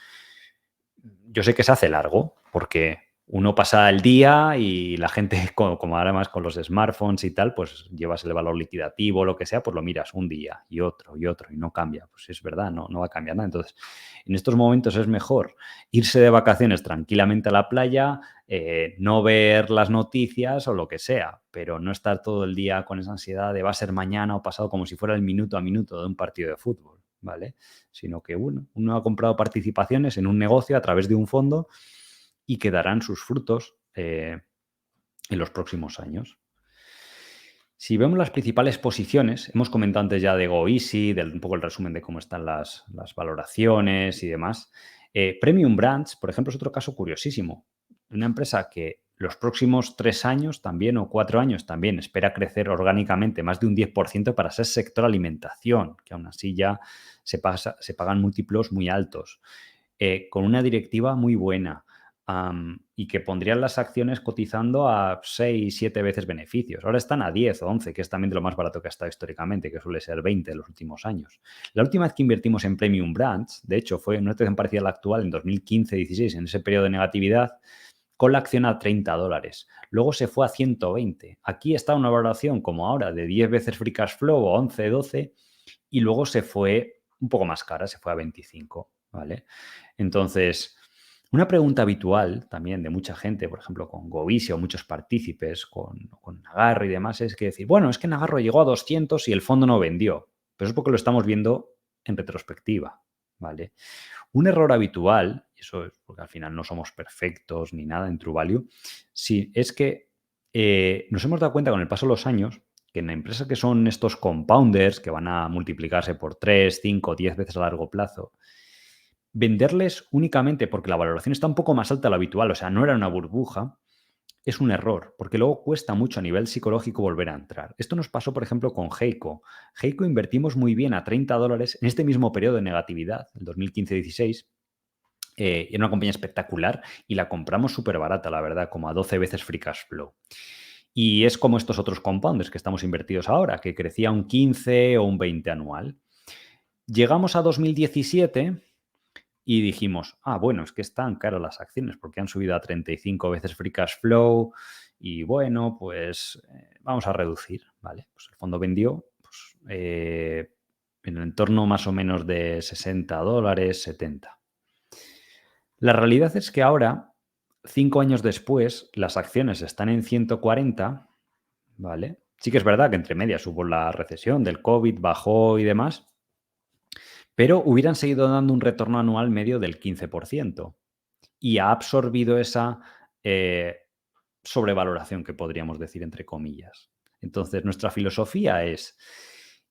yo sé que se hace largo, porque uno pasa el día y la gente, como ahora más con los smartphones y tal, pues llevas el valor liquidativo, lo que sea, pues lo miras un día y otro, y no cambia. Pues es verdad, no va a cambiar nada. Entonces, en estos momentos es mejor irse de vacaciones tranquilamente a la playa, no ver las noticias o lo que sea, pero no estar todo el día con esa ansiedad de va a ser mañana o pasado como si fuera el minuto a minuto de un partido de fútbol, ¿vale? Sino que uno ha comprado participaciones en un negocio a través de un fondo y que darán sus frutos en los próximos años. Si vemos las principales posiciones, hemos comentado antes ya de GoEasy, un poco el resumen de cómo están las valoraciones y demás. Premium Brands, por ejemplo, es otro caso curiosísimo. Una empresa que los próximos 3 años también o 4 años también espera crecer orgánicamente más de un 10% para ser sector alimentación, que aún así ya se pagan múltiplos muy altos, con una directiva muy buena, y que pondrían las acciones cotizando a 6, 7 veces beneficios. Ahora están a 10 o 11, que es también de lo más barato que ha estado históricamente, que suele ser 20 en los últimos años. La última vez que invertimos en Premium Brands, de hecho, fue en una situación parecida a la actual en 2015-16, en ese periodo de negatividad, con la acción a $30. Luego se fue a 120. Aquí está una valoración como ahora de 10 veces free cash flow o 11, 12, y luego se fue un poco más cara, se fue a 25, ¿vale? Entonces, una pregunta habitual también de mucha gente, por ejemplo, con Govies o muchos partícipes, con Nagarro y demás, es que decir, bueno, es que Nagarro llegó a 200 y el fondo no vendió. Pero es porque lo estamos viendo en retrospectiva, ¿vale? Un error habitual, y eso es porque al final no somos perfectos ni nada en True Value, sí, es que nos hemos dado cuenta con el paso de los años que en empresas que son estos compounders que van a multiplicarse por 3, 5, 10 veces a largo plazo, venderles únicamente porque la valoración está un poco más alta de lo habitual, o sea, no era una burbuja, es un error, porque luego cuesta mucho a nivel psicológico volver a entrar. Esto nos pasó, por ejemplo, con Heiko. Heiko invertimos muy bien a $30 en este mismo periodo de negatividad, el 2015-16. Era una compañía espectacular y la compramos súper barata, la verdad, como a 12 veces free cash flow. Y es como estos otros compounders que estamos invertidos ahora, que crecía un 15 o un 20 anual. Llegamos a 2017 y dijimos, bueno, es que están caras las acciones porque han subido a 35 veces free cash flow y bueno, pues vamos a reducir, ¿vale? Pues el fondo vendió pues, en el entorno más o menos de $60, 70. La realidad es que ahora, 5 años después, las acciones están en 140, ¿vale? Sí que es verdad que entre medias hubo la recesión del COVID, bajó y demás, pero hubieran seguido dando un retorno anual medio del 15% y ha absorbido esa sobrevaloración que podríamos decir entre comillas. Entonces, nuestra filosofía es,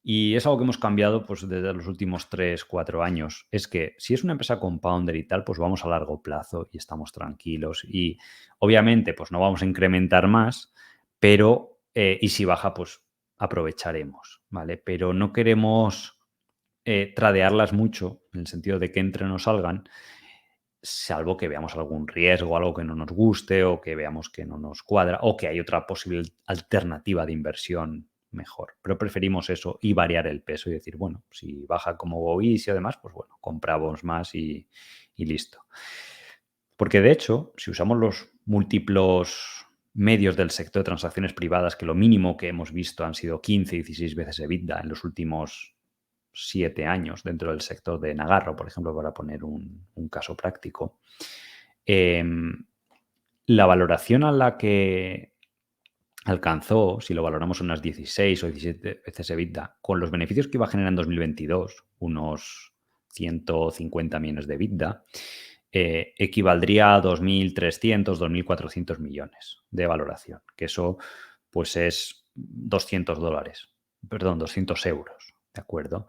y es algo que hemos cambiado pues, desde los últimos 3, 4 años, es que si es una empresa compounder y tal, pues vamos a largo plazo y estamos tranquilos y obviamente pues no vamos a incrementar más, pero y si baja pues aprovecharemos, ¿vale? Pero no queremos tradearlas mucho, en el sentido de que entren o salgan, salvo que veamos algún riesgo, algo que no nos guste o que veamos que no nos cuadra o que hay otra posible alternativa de inversión mejor. Pero preferimos eso y variar el peso y decir, bueno, si baja como Gois y además, pues bueno, compramos más y listo. Porque de hecho, si usamos los múltiplos medios del sector de transacciones privadas, que lo mínimo que hemos visto han sido 15, 16 veces EBITDA en los últimos 7 años dentro del sector de Nagarro, por ejemplo, para poner un caso práctico. La valoración a la que alcanzó, si lo valoramos unas 16 o 17 veces EBITDA, con los beneficios que iba a generar en 2022, unos 150 millones de EBITDA, equivaldría a 2.300, 2.400 millones de valoración, que eso pues es $200, perdón, 200 euros, ¿de acuerdo?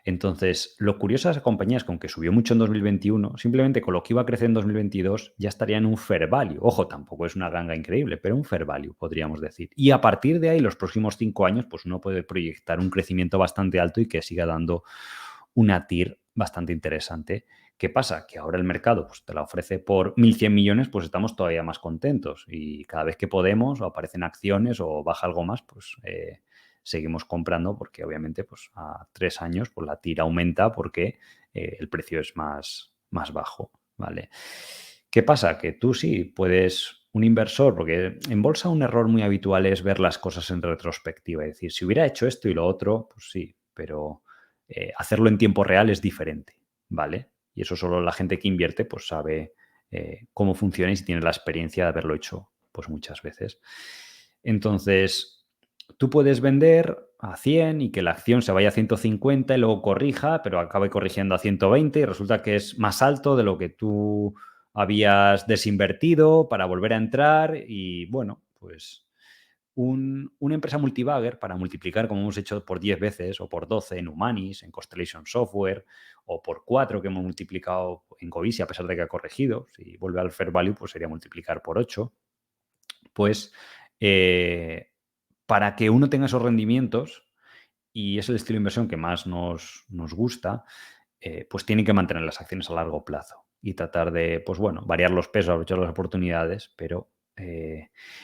Entonces, lo curioso de esa compañía es que aunque subió mucho en 2021, simplemente con lo que iba a crecer en 2022 ya estaría en un fair value. Ojo, tampoco es una ganga increíble, pero un fair value, podríamos decir. Y a partir de ahí, los próximos 5 años, pues uno puede proyectar un crecimiento bastante alto y que siga dando una TIR bastante interesante. ¿Qué pasa? Que ahora el mercado pues, te la ofrece por 1.100 millones, pues estamos todavía más contentos. Y cada vez que podemos, o aparecen acciones o baja algo más, pues seguimos comprando porque obviamente pues, a 3 años pues, la tira aumenta porque el precio es más bajo. ¿Vale? ¿Qué pasa? Que tú sí puedes, un inversor, porque en bolsa un error muy habitual es ver las cosas en retrospectiva. Es decir, si hubiera hecho esto y lo otro, pues sí, pero hacerlo en tiempo real es diferente. ¿Vale? Y eso solo la gente que invierte pues sabe cómo funciona y si tiene la experiencia de haberlo hecho pues muchas veces. Entonces, tú puedes vender a 100 y que la acción se vaya a 150 y luego corrija, pero acabe corrigiendo a 120 y resulta que es más alto de lo que tú habías desinvertido para volver a entrar y bueno, pues una empresa multibagger para multiplicar, como hemos hecho por 10 veces o por 12 en Humanis, en Constellation Software, o por 4 que hemos multiplicado en Covisi a pesar de que ha corregido, si vuelve al fair value, pues sería multiplicar por 8. Pues para que uno tenga esos rendimientos, y es el estilo de inversión que más nos gusta, pues tiene que mantener las acciones a largo plazo y tratar de, pues bueno, variar los pesos, aprovechar las oportunidades, pero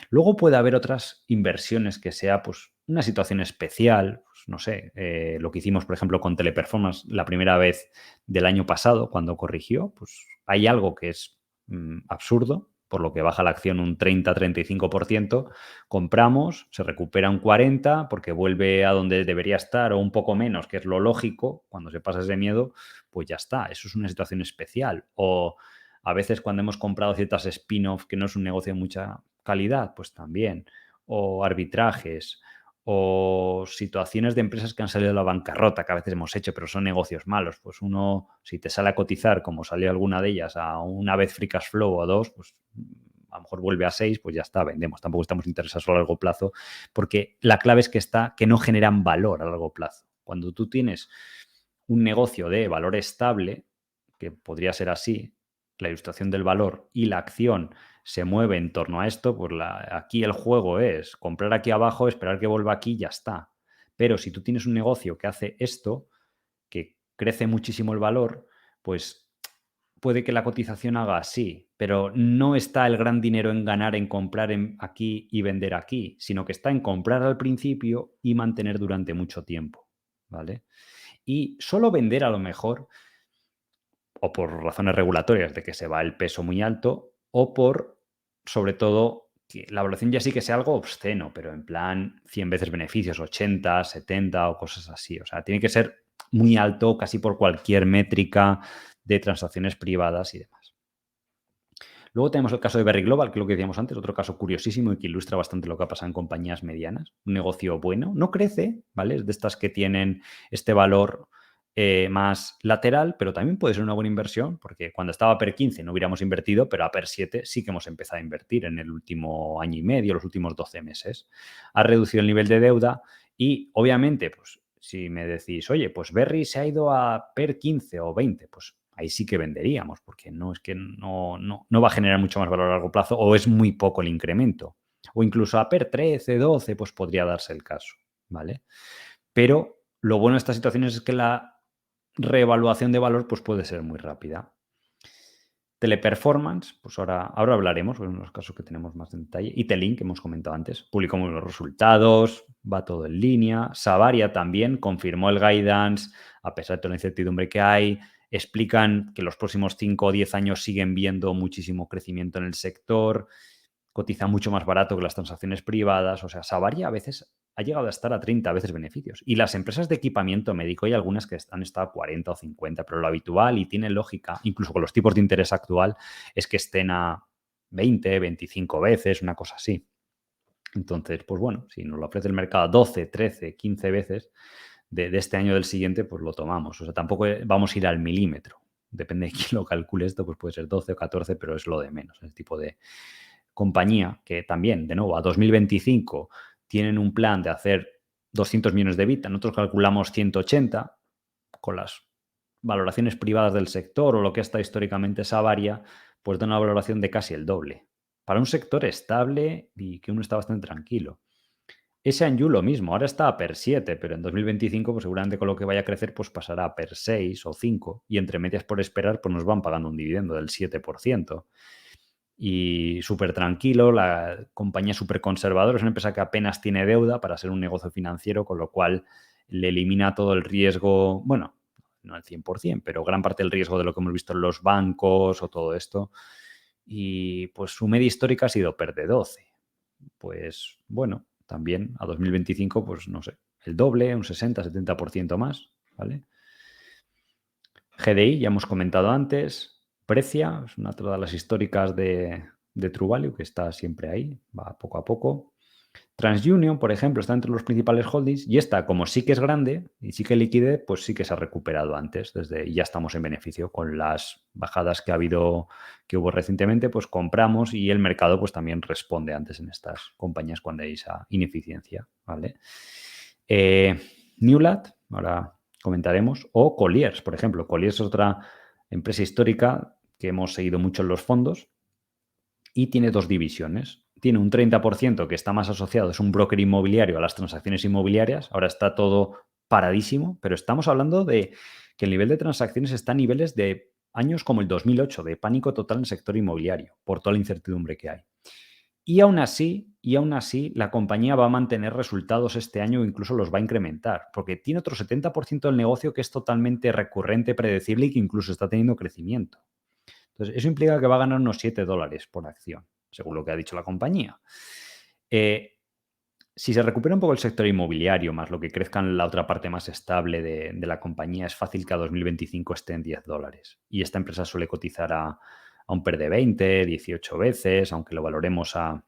luego puede haber otras inversiones que sea pues una situación especial, pues, no sé, lo que hicimos, por ejemplo, con Teleperformance la primera vez del año pasado, cuando corrigió, pues hay algo que es absurdo, por lo que baja la acción un 30-35%, compramos, se recupera un 40% porque vuelve a donde debería estar o un poco menos, que es lo lógico, cuando se pasa ese miedo, pues ya está, eso es una situación especial. O a veces cuando hemos comprado ciertas spin-off que no es un negocio de mucha calidad, pues también. O arbitrajes, o situaciones de empresas que han salido de la bancarrota, que a veces hemos hecho, pero son negocios malos. Pues uno, si te sale a cotizar, como salió alguna de ellas, a una vez free cash flow o dos, pues a lo mejor vuelve a 6, pues ya está, vendemos. Tampoco estamos interesados a largo plazo, porque la clave es que no generan valor a largo plazo. Cuando tú tienes un negocio de valor estable, que podría ser así, la ilustración del valor y la acción se mueve en torno a esto, pues aquí el juego es comprar aquí abajo, esperar que vuelva aquí y ya está. Pero si tú tienes un negocio que hace esto, que crece muchísimo el valor, pues puede que la cotización haga así, pero no está el gran dinero en ganar en comprar aquí y vender aquí, sino que está en comprar al principio y mantener durante mucho tiempo, ¿vale? Y solo vender a lo mejor, o por razones regulatorias de que se va el peso muy alto, o por, sobre todo, que la evaluación ya sí que sea algo obsceno, pero en plan 100 veces beneficios, 80, 70 o cosas así. O sea, tiene que ser muy alto casi por cualquier métrica de transacciones privadas y demás. Luego tenemos el caso de Berry Global, que es lo que decíamos antes, otro caso curiosísimo y que ilustra bastante lo que ha pasado en compañías medianas. Un negocio bueno, no crece, ¿vale? Es de estas que tienen este valor más lateral, pero también puede ser una buena inversión, porque cuando estaba a PER 15 no hubiéramos invertido, pero a PER 7 sí que hemos empezado a invertir en el último año y medio, los últimos 12 meses. Ha reducido el nivel de deuda y, obviamente, pues si me decís, oye, pues Berry se ha ido a PER 15 o 20, pues ahí sí que venderíamos, porque no es que no va a generar mucho más valor a largo plazo o es muy poco el incremento. O incluso a PER 13, 12, pues podría darse el caso, ¿vale? Pero lo bueno de estas situaciones es que la reevaluación de valor pues puede ser muy rápida. Teleperformance, pues ahora hablaremos, en los casos que tenemos más en detalle. Y Telin, que hemos comentado antes, publicamos los resultados, va todo en línea. Savaria también confirmó el guidance, a pesar de toda la incertidumbre que hay. Explican que los próximos 5 o 10 años siguen viendo muchísimo crecimiento en el sector. Cotiza mucho más barato que las transacciones privadas. O sea, Savaria a veces ha llegado a estar a 30 veces beneficios. Y las empresas de equipamiento médico, hay algunas que han estado a 40 o 50, pero lo habitual y tiene lógica, incluso con los tipos de interés actual, es que estén a 20, 25 veces, una cosa así. Entonces, pues bueno, si nos lo ofrece el mercado 12, 13, 15 veces de este año o del siguiente, pues lo tomamos. O sea, tampoco vamos a ir al milímetro. Depende de quién lo calcule esto, pues puede ser 12 o 14, pero es lo de menos. El tipo de compañía que también, de nuevo, a 2025 tienen un plan de hacer 200 millones de EBITDA. Nosotros calculamos 180 con las valoraciones privadas del sector o lo que ha estado históricamente esa varia, pues da una valoración de casi el doble. Para un sector estable y que uno está bastante tranquilo. S&U lo mismo, ahora está a PER 7, pero en 2025 pues seguramente con lo que vaya a crecer pues pasará a PER 6 o 5 y entre medias por esperar pues nos van pagando un dividendo del 7%. Y súper tranquilo, la compañía súper conservadora, es una empresa que apenas tiene deuda para ser un negocio financiero, con lo cual le elimina todo el riesgo, bueno, no al 100%, pero gran parte del riesgo de lo que hemos visto en los bancos o todo esto. Y pues su media histórica ha sido PER de 12. Pues bueno, también a 2025, pues no sé, el doble, un 60-70% más, ¿vale? GDI, ya hemos comentado antes, Precia, es una de todas las históricas de True Value, que está siempre ahí, va poco a poco. TransUnion, por ejemplo, está entre los principales holdings y esta, como sí que es grande y sí que liquide, pues sí que se ha recuperado antes y ya estamos en beneficio con las bajadas que hubo recientemente, pues compramos y el mercado pues también responde antes en estas compañías cuando hay esa ineficiencia, ¿vale? Newlat, ahora comentaremos, o Colliers, por ejemplo. Colliers es otra empresa histórica que hemos seguido mucho en los fondos y tiene dos divisiones. Tiene un 30% que está más asociado, es un broker inmobiliario a las transacciones inmobiliarias. Ahora está todo paradísimo, pero estamos hablando de que el nivel de transacciones está a niveles de años como el 2008, de pánico total en el sector inmobiliario, por toda la incertidumbre que hay. Y aún así, la compañía va a mantener resultados este año o incluso los va a incrementar, porque tiene otro 70% del negocio que es totalmente recurrente, predecible y que incluso está teniendo crecimiento. Entonces, eso implica que va a ganar unos $7 por acción, según lo que ha dicho la compañía. Si se recupera un poco el sector inmobiliario, más lo que crezca en la otra parte más estable de la compañía, es fácil que a 2025 esté en $10. Y esta empresa suele cotizar a un PER de 20, 18 veces, aunque lo valoremos a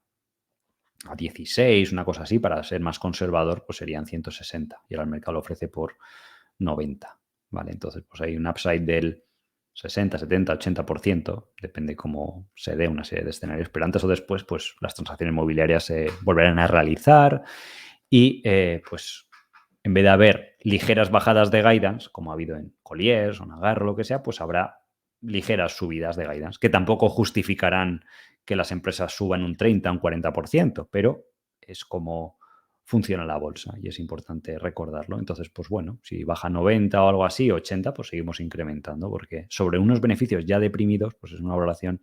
16, una cosa así, para ser más conservador, pues serían 160. Y ahora el mercado lo ofrece por 90. ¿Vale? Entonces, pues hay un upside del 60, 70, 80%, depende cómo se dé una serie de escenarios, pero antes o después, pues las transacciones mobiliarias se volverán a realizar y, pues, en vez de haber ligeras bajadas de guidance, como ha habido en Colliers o Nagarro, lo que sea, pues habrá ligeras subidas de guidance, que tampoco justificarán que las empresas suban un 30, un 40%, pero es como funciona la bolsa y es importante recordarlo. Entonces, pues bueno, si baja 90 o algo así, 80, pues seguimos incrementando, porque sobre unos beneficios ya deprimidos, pues es una valoración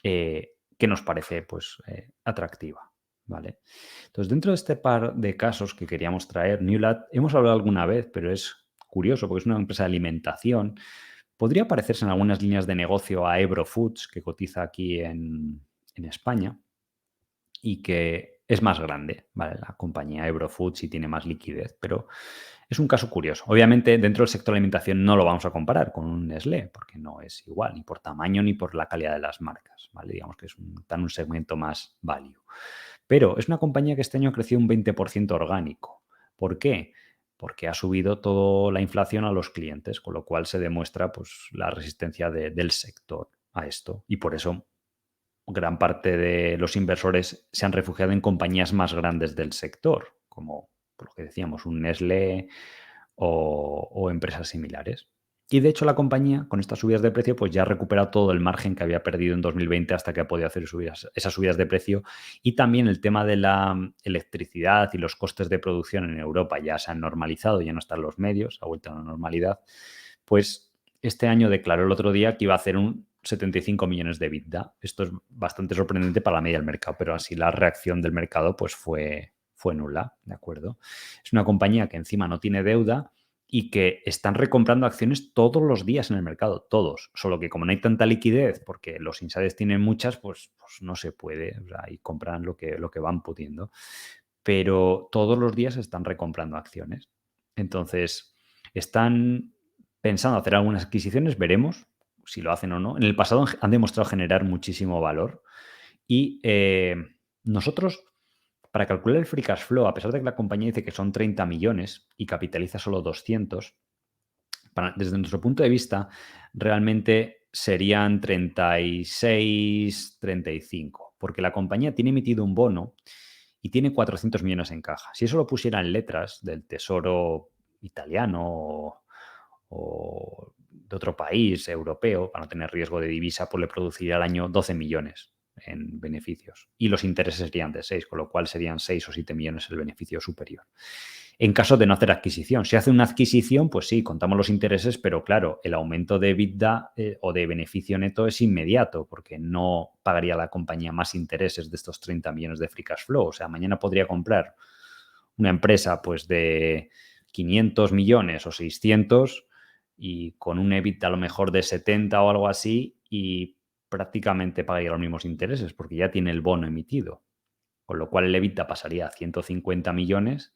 que nos parece pues atractiva. ¿Vale? Entonces, dentro de este par de casos que queríamos traer, Newlat, hemos hablado alguna vez, pero es curioso porque es una empresa de alimentación. Podría parecerse en algunas líneas de negocio a Ebro Foods, que cotiza aquí en España y que es más grande, ¿vale? La compañía Ebro Foods sí tiene más liquidez, pero es un caso curioso. Obviamente, dentro del sector de alimentación no lo vamos a comparar con un Nestlé, porque no es igual, ni por tamaño ni por la calidad de las marcas, ¿vale? Digamos que está en un segmento más value. Pero es una compañía que este año ha crecido un 20% orgánico. ¿Por qué? Porque ha subido toda la inflación a los clientes, con lo cual se demuestra pues, la resistencia del sector a esto. Y por eso gran parte de los inversores se han refugiado en compañías más grandes del sector, como por lo que decíamos, un Nestlé o empresas similares. Y de hecho la compañía, con estas subidas de precio, pues ya ha recuperado todo el margen que había perdido en 2020 hasta que ha podido hacer esas subidas de precio. Y también el tema de la electricidad y los costes de producción en Europa ya se han normalizado, ya no están los medios, ha vuelto a la normalidad. Pues este año declaró el otro día que iba a hacer un 75 millones de EBITDA. Esto es bastante sorprendente para la media del mercado, pero así la reacción del mercado pues fue nula, ¿de acuerdo? Es una compañía que encima no tiene deuda y que están recomprando acciones todos los días en el mercado, todos. Solo que como no hay tanta liquidez, porque los insiders tienen muchas, pues no se puede, o sea, y compran lo que van pudiendo. Pero todos los días están recomprando acciones. Entonces, están pensando hacer algunas adquisiciones, veremos si lo hacen o no. En el pasado han demostrado generar muchísimo valor y nosotros, para calcular el free cash flow, a pesar de que la compañía dice que son 30 millones y capitaliza solo 200, desde nuestro punto de vista, realmente serían 36, 35, porque la compañía tiene emitido un bono y tiene 400 millones en caja. Si eso lo pusiera en letras del Tesoro italiano o de otro país europeo, para no tener riesgo de divisa, pues le produciría al año 12 millones en beneficios. Y los intereses serían de 6, con lo cual serían 6 o 7 millones el beneficio superior. En caso de no hacer adquisición. Si hace una adquisición, pues sí, contamos los intereses, pero claro, el aumento de EBITDA o de beneficio neto es inmediato, porque no pagaría la compañía más intereses de estos 30 millones de free cash flow. O sea, mañana podría comprar una empresa pues de 500 millones o 600 y con un EBITDA a lo mejor de 70 o algo así y prácticamente pagaría los mismos intereses porque ya tiene el bono emitido. Con lo cual el EBITDA pasaría a 150 millones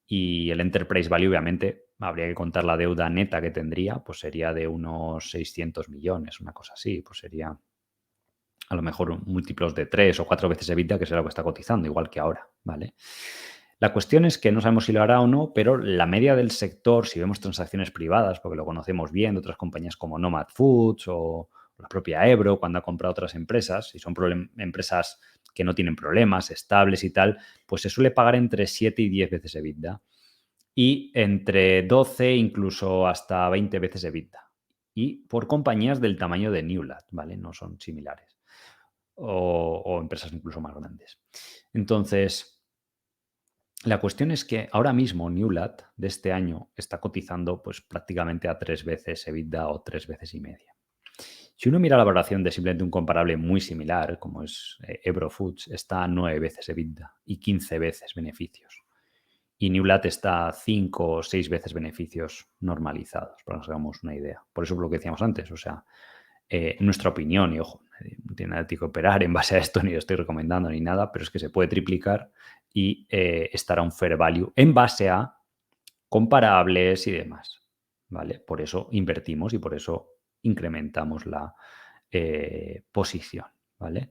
y el enterprise value, obviamente, habría que contar la deuda neta que tendría, pues sería de unos 600 millones, una cosa así, pues sería a lo mejor múltiplos de 3 o 4 veces EBITDA, que será lo que está cotizando, igual que ahora, ¿vale? La cuestión es que no sabemos si lo hará o no, pero la media del sector, si vemos transacciones privadas, porque lo conocemos bien de otras compañías como Nomad Foods o la propia Ebro, cuando ha comprado otras empresas, y son empresas que no tienen problemas, estables y tal, pues se suele pagar entre 7 y 10 veces EBITDA y entre 12 incluso hasta 20 veces EBITDA. Y por compañías del tamaño de Newlat, ¿vale? No son similares. O empresas incluso más grandes. Entonces, la cuestión es que ahora mismo Newlat de este año está cotizando pues prácticamente a 3 veces EBITDA o 3 veces y media. Si uno mira la valoración de simplemente un comparable muy similar, como es Ebro Foods, está a 9 veces EBITDA y 15 veces beneficios. Y Newlat está a 5 o 6 veces beneficios normalizados, para que nos hagamos una idea. Por eso es lo que decíamos antes, o sea, en nuestra opinión, y ojo, no tiene nada que operar en base a esto, ni lo estoy recomendando ni nada, pero es que se puede triplicar y estar a un fair value en base a comparables y demás, ¿vale? Por eso invertimos y por eso incrementamos la posición, ¿vale?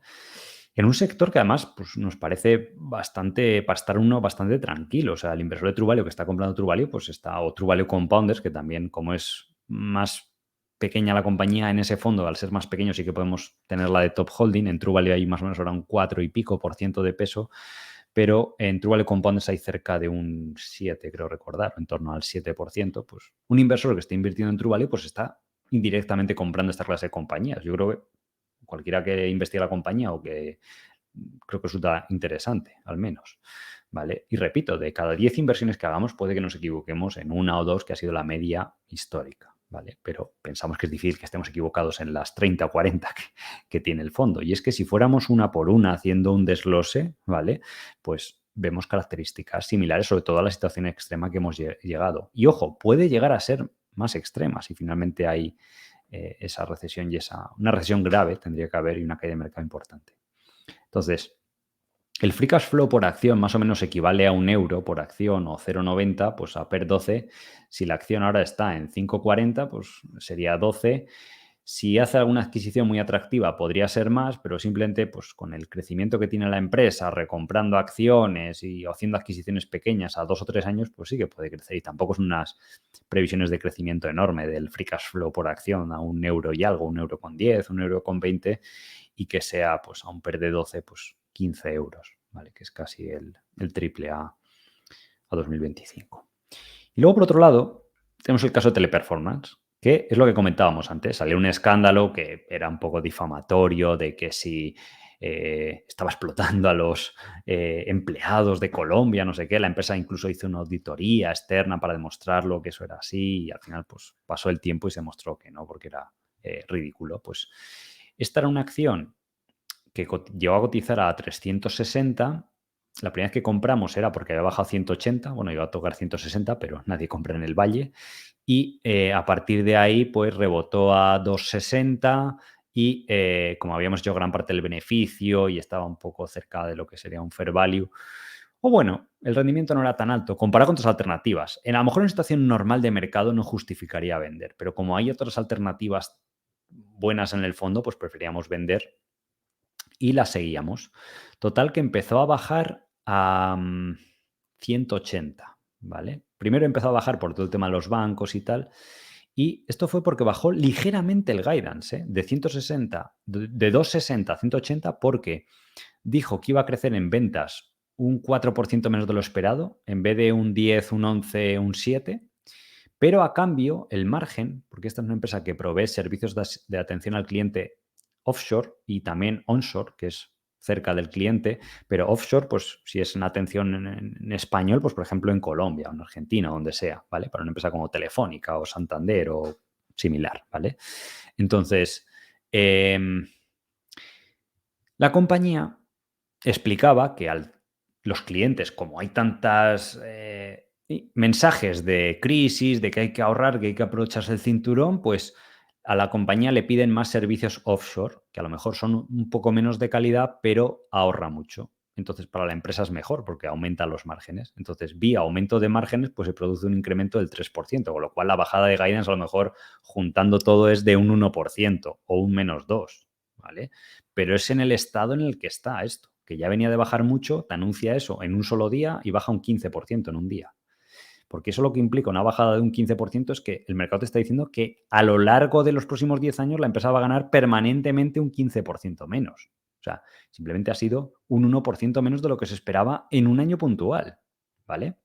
En un sector que además pues, nos parece bastante, para estar uno bastante tranquilo. O sea, el inversor de True Value que está comprando True Value, pues está, o True Value Compounders, que también como es más pequeña la compañía en ese fondo, al ser más pequeño sí que podemos tener la de top holding. En True Value hay más o menos ahora un 4 y pico por ciento de peso, pero en True Value Compounders hay cerca de un 7, creo recordar, en torno al 7%. Pues un inversor que esté invirtiendo en True Value, pues está indirectamente comprando esta clase de compañías. Yo creo que cualquiera que investigue la compañía o que creo que resulta interesante, al menos, ¿vale? Y repito, de cada 10 inversiones que hagamos puede que nos equivoquemos en una o dos, que ha sido la media histórica, ¿vale? Pero pensamos que es difícil que estemos equivocados en las 30 o 40 que tiene el fondo. Y es que si fuéramos una por una haciendo un desglose, ¿vale? Pues vemos características similares, sobre todo a la situación extrema que hemos llegado. Y ojo, puede llegar a ser más extrema si finalmente hay esa recesión y una recesión grave tendría que haber y una caída de mercado importante. Entonces, el free cash flow por acción más o menos equivale a €1 por acción o 0,90, pues a PER 12. Si la acción ahora está en 5,40, pues sería 12. Si hace alguna adquisición muy atractiva podría ser más, pero simplemente pues con el crecimiento que tiene la empresa, recomprando acciones y haciendo adquisiciones pequeñas a 2 o 3 años, pues sí que puede crecer. Y tampoco son unas previsiones de crecimiento enorme del free cash flow por acción a €1 y algo, €1,10, €1,20 y que sea pues a un PER de 12, pues 15 euros, ¿vale? Que es casi el triple a 2025. Y luego, por otro lado, tenemos el caso de Teleperformance, que es lo que comentábamos antes. Salió un escándalo que era un poco difamatorio de que si estaba explotando a los empleados de Colombia, no sé qué. La empresa incluso hizo una auditoría externa para demostrarlo que eso era así y al final pues pasó el tiempo y se mostró que no, porque era ridículo. Pues esta era una acción que llegó a cotizar a 360. La primera vez que compramos era porque había bajado a 180, bueno, iba a tocar 160, pero nadie compra en el valle. Y a partir de ahí, pues rebotó a 260 y como habíamos hecho gran parte del beneficio y estaba un poco cerca de lo que sería un fair value, o bueno, el rendimiento no era tan alto comparado con otras alternativas. A lo mejor en una situación normal de mercado no justificaría vender, pero como hay otras alternativas buenas en el fondo, pues preferíamos vender y las seguíamos. Total que empezó a bajar a 180, ¿vale? Primero empezó a bajar por todo el tema de los bancos y tal, y esto fue porque bajó ligeramente el guidance, ¿eh? De 160, de 260 a 180, porque dijo que iba a crecer en ventas un 4% menos de lo esperado, en vez de un 10, un 11, un 7, pero a cambio el margen, porque esta es una empresa que provee servicios de atención al cliente offshore y también onshore, que es cerca del cliente, pero offshore, pues si es una atención en español, pues por ejemplo en Colombia o en Argentina, donde sea, ¿vale? Para una empresa como Telefónica o Santander o similar, ¿vale? Entonces, la compañía explicaba que los clientes, como hay tantas mensajes de crisis, de que hay que ahorrar, que hay que aprovecharse el cinturón, pues a la compañía le piden más servicios offshore, que a lo mejor son un poco menos de calidad, pero ahorra mucho. Entonces, para la empresa es mejor porque aumenta los márgenes. Entonces, vía aumento de márgenes, pues se produce un incremento del 3%, con lo cual la bajada de guidance a lo mejor juntando todo es de un 1% o un -2%, ¿vale? Pero es en el estado en el que está esto, que ya venía de bajar mucho, te anuncia eso en un solo día y baja un 15% en un día. Porque eso lo que implica una bajada de un 15% es que el mercado te está diciendo que a lo largo de los próximos 10 años la empresa va a ganar permanentemente un 15% menos. O sea, simplemente ha sido un 1% menos de lo que se esperaba en un año puntual, ¿vale?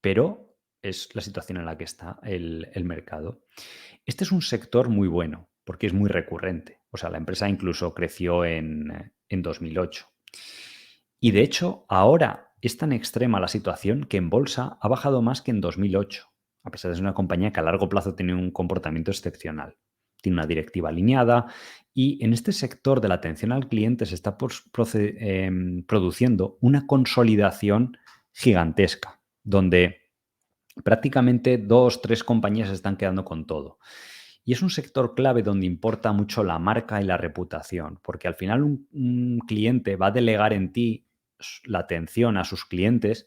Pero es la situación en la que está el mercado. Este es un sector muy bueno porque es muy recurrente. O sea, la empresa incluso creció en 2008. Y de hecho, ahora es tan extrema la situación que en bolsa ha bajado más que en 2008, a pesar de ser una compañía que a largo plazo tiene un comportamiento excepcional. Tiene una directiva alineada y en este sector de la atención al cliente se está produciendo una consolidación gigantesca, donde prácticamente 2, 3 compañías se están quedando con todo. Y es un sector clave donde importa mucho la marca y la reputación, porque al final un cliente va a delegar en ti la atención a sus clientes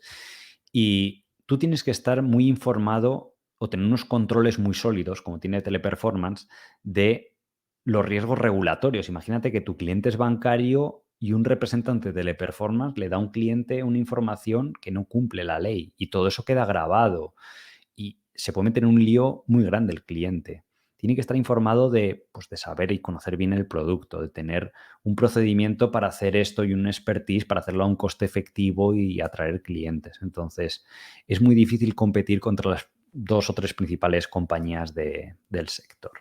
y tú tienes que estar muy informado o tener unos controles muy sólidos, como tiene Teleperformance, de los riesgos regulatorios. Imagínate que tu cliente es bancario y un representante de Teleperformance le da a un cliente una información que no cumple la ley y todo eso queda grabado y se puede meter en un lío muy grande el cliente. Tiene que estar informado de, pues, de saber y conocer bien el producto, de tener un procedimiento para hacer esto y un expertise para hacerlo a un coste efectivo y atraer clientes. Entonces, es muy difícil competir contra las 2 o 3 principales compañías del sector.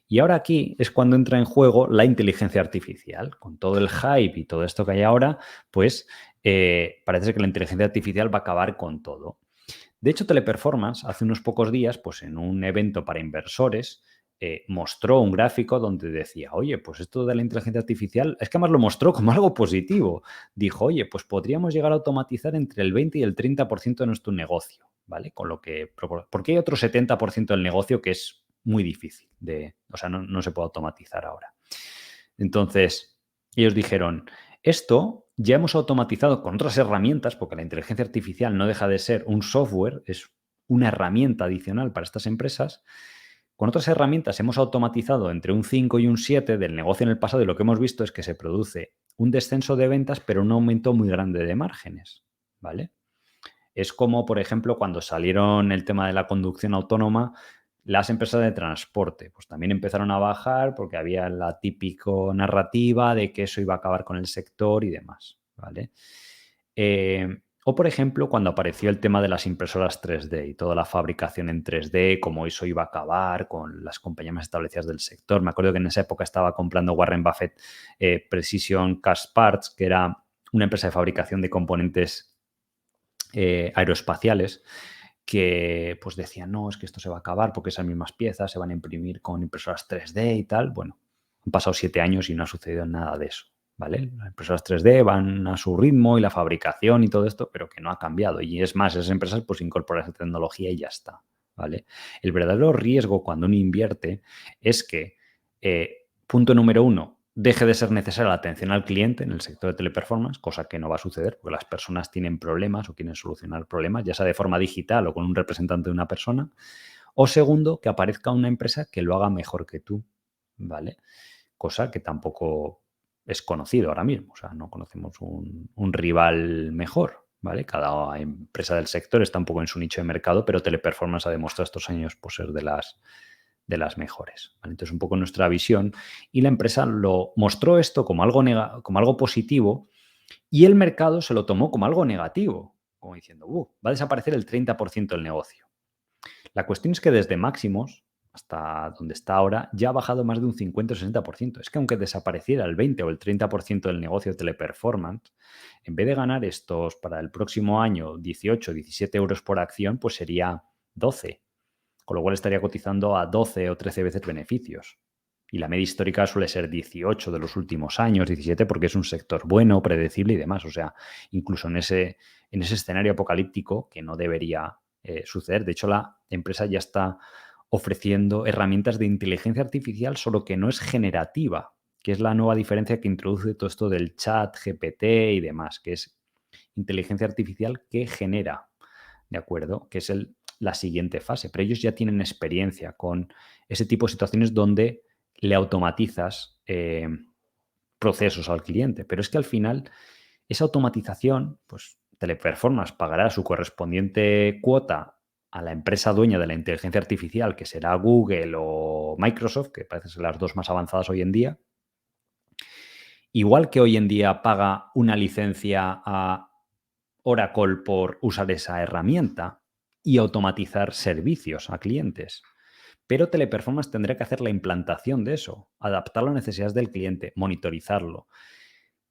Y ahora aquí es cuando entra en juego la inteligencia artificial. Con todo el hype y todo esto que hay ahora, pues parece que la inteligencia artificial va a acabar con todo. De hecho, Teleperformance hace unos pocos días, pues en un evento para inversores, mostró un gráfico donde decía, oye, pues esto de la inteligencia artificial, es que además lo mostró como algo positivo. Dijo, oye, pues podríamos llegar a automatizar entre el 20 y el 30% de nuestro negocio, ¿vale? Con lo que, porque hay otro 70% del negocio que es muy difícil o sea, no se puede automatizar ahora. Entonces, ellos dijeron, esto ya hemos automatizado con otras herramientas, porque la inteligencia artificial no deja de ser un software, es una herramienta adicional para estas empresas. Con otras herramientas hemos automatizado entre un 5 y un 7 del negocio en el pasado y lo que hemos visto es que se produce un descenso de ventas, pero un aumento muy grande de márgenes, ¿vale? Es como, por ejemplo, cuando salieron el tema de la conducción autónoma, las empresas de transporte, pues también empezaron a bajar porque había la típica narrativa de que eso iba a acabar con el sector y demás, ¿vale? O, por ejemplo, cuando apareció el tema de las impresoras 3D y toda la fabricación en 3D, cómo eso iba a acabar con las compañías más establecidas del sector. Me acuerdo que en esa época estaba comprando Warren Buffett Precision Cast Parts, que era una empresa de fabricación de componentes aeroespaciales que pues decían, no, es que esto se va a acabar porque esas mismas piezas se van a imprimir con impresoras 3D y tal. Bueno, han pasado 7 años y no ha sucedido nada de eso, ¿vale? Las impresoras 3D van a su ritmo y la fabricación y todo esto, pero que no ha cambiado. Y es más, esas empresas pues incorporan esa tecnología y ya está, ¿vale? El verdadero riesgo cuando uno invierte es que, punto número 1, deje de ser necesaria la atención al cliente en el sector de teleperformance, cosa que no va a suceder porque las personas tienen problemas o quieren solucionar problemas, ya sea de forma digital o con un representante de una persona. O segundo, que aparezca una empresa que lo haga mejor que tú, ¿vale? Cosa que tampoco es conocido ahora mismo, o sea, no conocemos un rival mejor, ¿vale? Cada empresa del sector está un poco en su nicho de mercado, pero Teleperformance ha demostrado estos años por ser de las mejores, ¿vale? Entonces, un poco nuestra visión, y la empresa lo mostró esto como algo, como algo positivo, y el mercado se lo tomó como algo negativo, como diciendo, va a desaparecer el 30% del negocio. La cuestión es que desde máximos hasta donde está ahora ya ha bajado más de un 50 o 60%. Es que aunque desapareciera el 20 o el 30% del negocio de Teleperformance, en vez de ganar estos para el próximo año 18 o 17 euros por acción, pues sería 12, con lo cual estaría cotizando a 12 o 13 veces beneficios. Y la media histórica suele ser 18 de los últimos años, 17, porque es un sector bueno, predecible y demás. O sea, incluso en ese escenario apocalíptico que no debería suceder. De hecho, la empresa ya está ofreciendo herramientas de inteligencia artificial, solo que no es generativa, que es la nueva diferencia que introduce todo esto del chat, GPT y demás, que es inteligencia artificial que genera, ¿de acuerdo? Que es la siguiente fase. Pero ellos ya tienen experiencia con ese tipo de situaciones donde le automatizas procesos al cliente. Pero es que al final esa automatización, pues Teleperformance pagará su correspondiente cuota a la empresa dueña de la inteligencia artificial, que será Google o Microsoft, que parecen ser las dos más avanzadas hoy en día. Igual que hoy en día paga una licencia a Oracle por usar esa herramienta y automatizar servicios a clientes. Pero Teleperformance tendrá que hacer la implantación de eso, adaptarlo a las necesidades del cliente, monitorizarlo.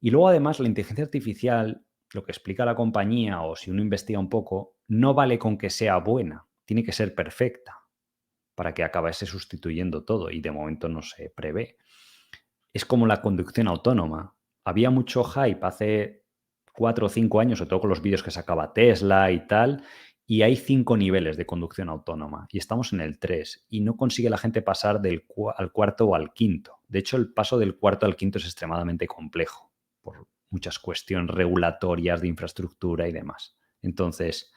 Y luego, además, la inteligencia artificial, lo que explica la compañía, o si uno investiga un poco, no vale con que sea buena, tiene que ser perfecta para que acabase sustituyendo todo, y de momento no se prevé. Es como la conducción autónoma. Había mucho hype hace 4 o 5 años, sobre todo con los vídeos que sacaba Tesla y tal, y hay 5 niveles de conducción autónoma y estamos en el 3 y no consigue la gente pasar al cuarto o al quinto. De hecho, el paso del cuarto al quinto es extremadamente complejo por muchas cuestiones regulatorias de infraestructura y demás. Entonces,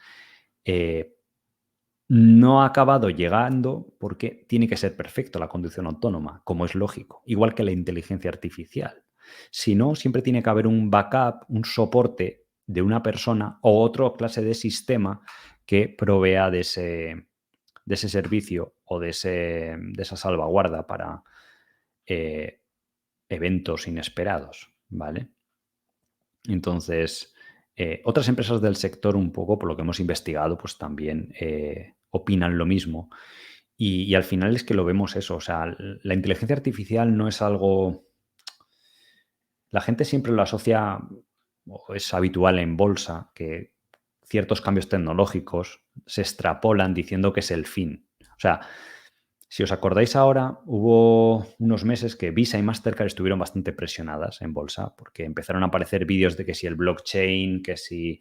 no ha acabado llegando porque tiene que ser perfecto la conducción autónoma, como es lógico, igual que la inteligencia artificial. Si no, siempre tiene que haber un backup, un soporte de una persona o otra clase de sistema que provea de ese servicio o de esa salvaguarda para eventos inesperados, ¿vale? Entonces, otras empresas del sector, un poco por lo que hemos investigado, pues también opinan lo mismo. Y al final es que lo vemos eso. O sea, la inteligencia artificial no es algo. La gente siempre lo asocia, o es habitual en bolsa, que ciertos cambios tecnológicos se extrapolan diciendo que es el fin. O sea, si os acordáis ahora, hubo unos meses que Visa y Mastercard estuvieron bastante presionadas en bolsa porque empezaron a aparecer vídeos de que si el blockchain, que si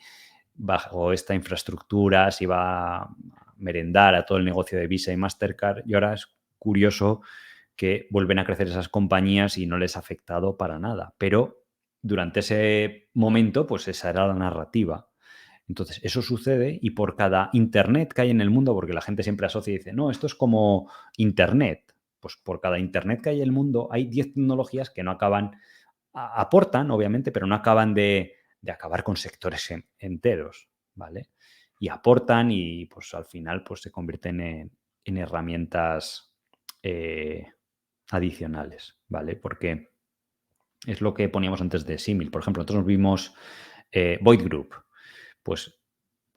bajo esta infraestructura se iba a merendar a todo el negocio de Visa y Mastercard. Y ahora es curioso que vuelven a crecer esas compañías y no les ha afectado para nada. Pero durante ese momento, pues esa era la narrativa. Entonces, eso sucede y por cada Internet que hay en el mundo, porque la gente siempre asocia y dice, no, esto es como Internet. Pues por cada Internet que hay en el mundo hay 10 tecnologías que no acaban, aportan, obviamente, pero no acaban de acabar con sectores enteros, ¿vale? Y aportan y pues al final pues se convierten en herramientas adicionales, ¿vale? Porque es lo que poníamos antes de símil. Por ejemplo, nosotros vimos Void Group. Pues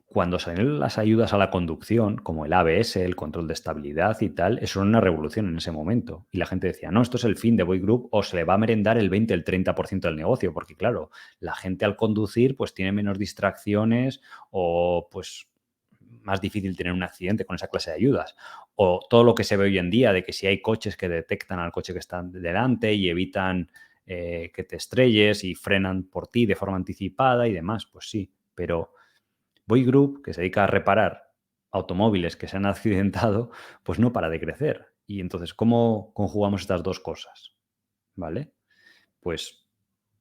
cuando salieron las ayudas a la conducción, como el ABS, el control de estabilidad y tal, eso era una revolución en ese momento. Y la gente decía, no, esto es el fin de Void Group o se le va a merendar el 20, el 30% del negocio, porque claro, la gente al conducir pues tiene menos distracciones o pues más difícil tener un accidente con esa clase de ayudas. O todo lo que se ve hoy en día de que si hay coches que detectan al coche que está delante y evitan que te estrelles y frenan por ti de forma anticipada y demás, pues sí, pero Boy Group, que se dedica a reparar automóviles que se han accidentado, pues no para de crecer. Y entonces, ¿cómo conjugamos estas dos cosas? ¿Vale? Pues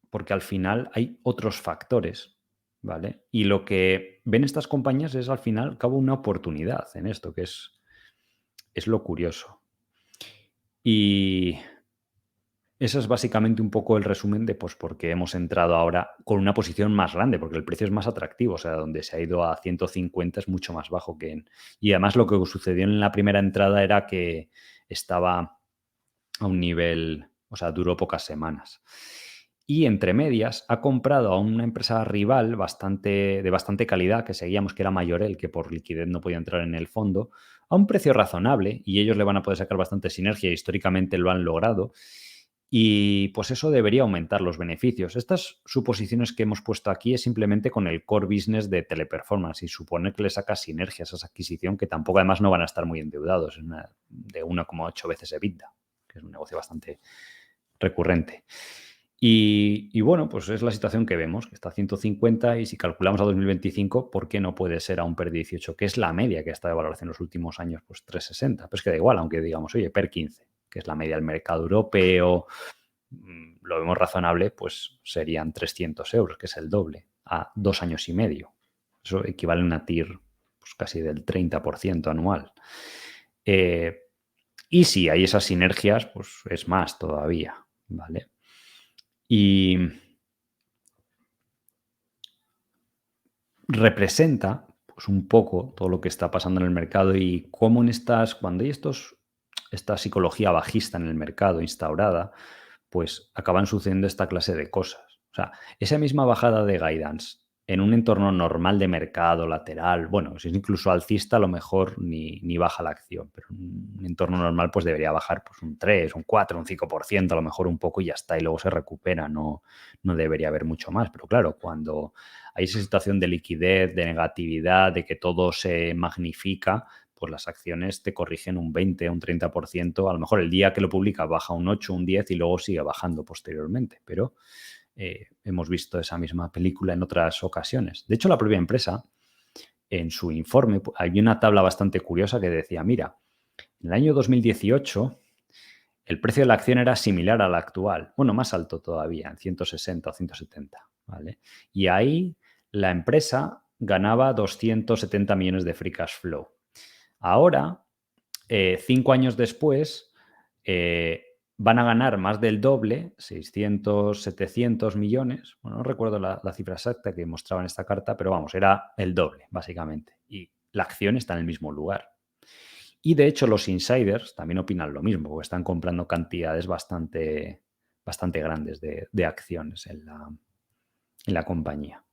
porque al final hay otros factores, ¿vale? Y lo que ven estas compañías es al final, al cabo, una oportunidad en esto, que es lo curioso. Y Eso es básicamente un poco el resumen de pues, por qué hemos entrado ahora con una posición más grande, porque el precio es más atractivo, o sea, donde se ha ido a 150 es mucho más bajo que en... Y además lo que sucedió en la primera entrada era que estaba a un nivel, o sea, duró pocas semanas. Y entre medias ha comprado a una empresa rival de bastante calidad, que seguíamos que era Mayorel, que por liquidez no podía entrar en el fondo, a un precio razonable y ellos le van a poder sacar bastante sinergia, históricamente lo han logrado. Y pues eso debería aumentar los beneficios. Estas suposiciones que hemos puesto aquí es simplemente con el core business de Teleperformance y suponer que le saca sinergias a esa adquisición, que tampoco además no van a estar muy endeudados, de 1,8 veces EBITDA, que es un negocio bastante recurrente. Y bueno, pues es la situación que vemos, que está a 150 y si calculamos a 2025, ¿por qué no puede ser a un PER 18? Que es la media que está de valoración en los últimos años, pues 360. Pero es que da igual, aunque digamos, oye, PER 15, que es la media del mercado europeo, lo vemos razonable, pues serían 300 euros, que es el doble, a 2 años y medio. Eso equivale a una TIR pues casi del 30% anual. Y si hay esas sinergias, pues es más todavía, ¿vale? Y representa pues un poco todo lo que está pasando en el mercado y cómo cuando hay esta psicología bajista en el mercado instaurada, pues acaban sucediendo esta clase de cosas. O sea, esa misma bajada de guidance en un entorno normal de mercado, lateral, bueno, si es incluso alcista, a lo mejor ni baja la acción, pero en un entorno normal pues debería bajar pues un 3, un 4, un 5%, a lo mejor un poco y ya está, y luego se recupera, no debería haber mucho más. Pero claro, cuando hay esa situación de liquidez, de negatividad, de que todo se magnifica, pues las acciones te corrigen un 20, un 30%. A lo mejor el día que lo publica baja un 8, un 10 y luego sigue bajando posteriormente. Pero hemos visto esa misma película en otras ocasiones. De hecho, la propia empresa, en su informe, había una tabla bastante curiosa que decía, mira, en el año 2018 el precio de la acción era similar al actual, bueno, más alto todavía, en 160 o 170, ¿vale? Y ahí la empresa ganaba 270 millones de free cash flow. Ahora, 5 años después, van a ganar más del doble, 600, 700 millones. Bueno, no recuerdo la cifra exacta que mostraba en esta carta, pero vamos, era el doble, básicamente. Y la acción está en el mismo lugar. Y de hecho, los insiders también opinan lo mismo, porque están comprando cantidades bastante grandes de acciones en la compañía.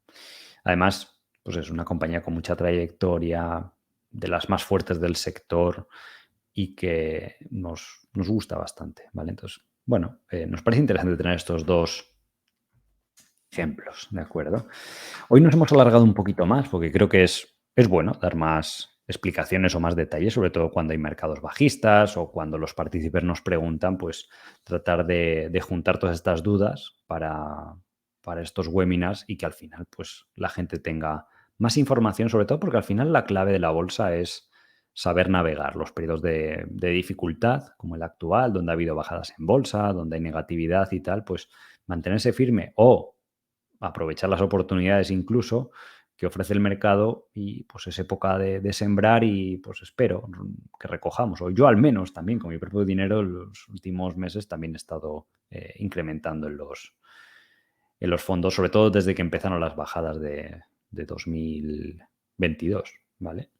Además, pues es una compañía con mucha trayectoria, de las más fuertes del sector y que nos gusta bastante, ¿vale? Entonces, bueno, nos parece interesante tener estos dos ejemplos, ¿de acuerdo? Hoy nos hemos alargado un poquito más porque creo que es bueno dar más explicaciones o más detalles, sobre todo cuando hay mercados bajistas o cuando los partícipes nos preguntan, pues tratar de juntar todas estas dudas para estos webinars y que al final pues la gente tenga más información, sobre todo porque al final la clave de la bolsa es saber navegar los periodos de dificultad, como el actual, donde ha habido bajadas en bolsa, donde hay negatividad y tal, pues mantenerse firme o aprovechar las oportunidades incluso que ofrece el mercado y pues es época de sembrar y pues espero que recojamos. O yo al menos también con mi propio dinero en los últimos meses también he estado incrementando en los fondos, sobre todo desde que empezaron las bajadas de 2022, ¿vale?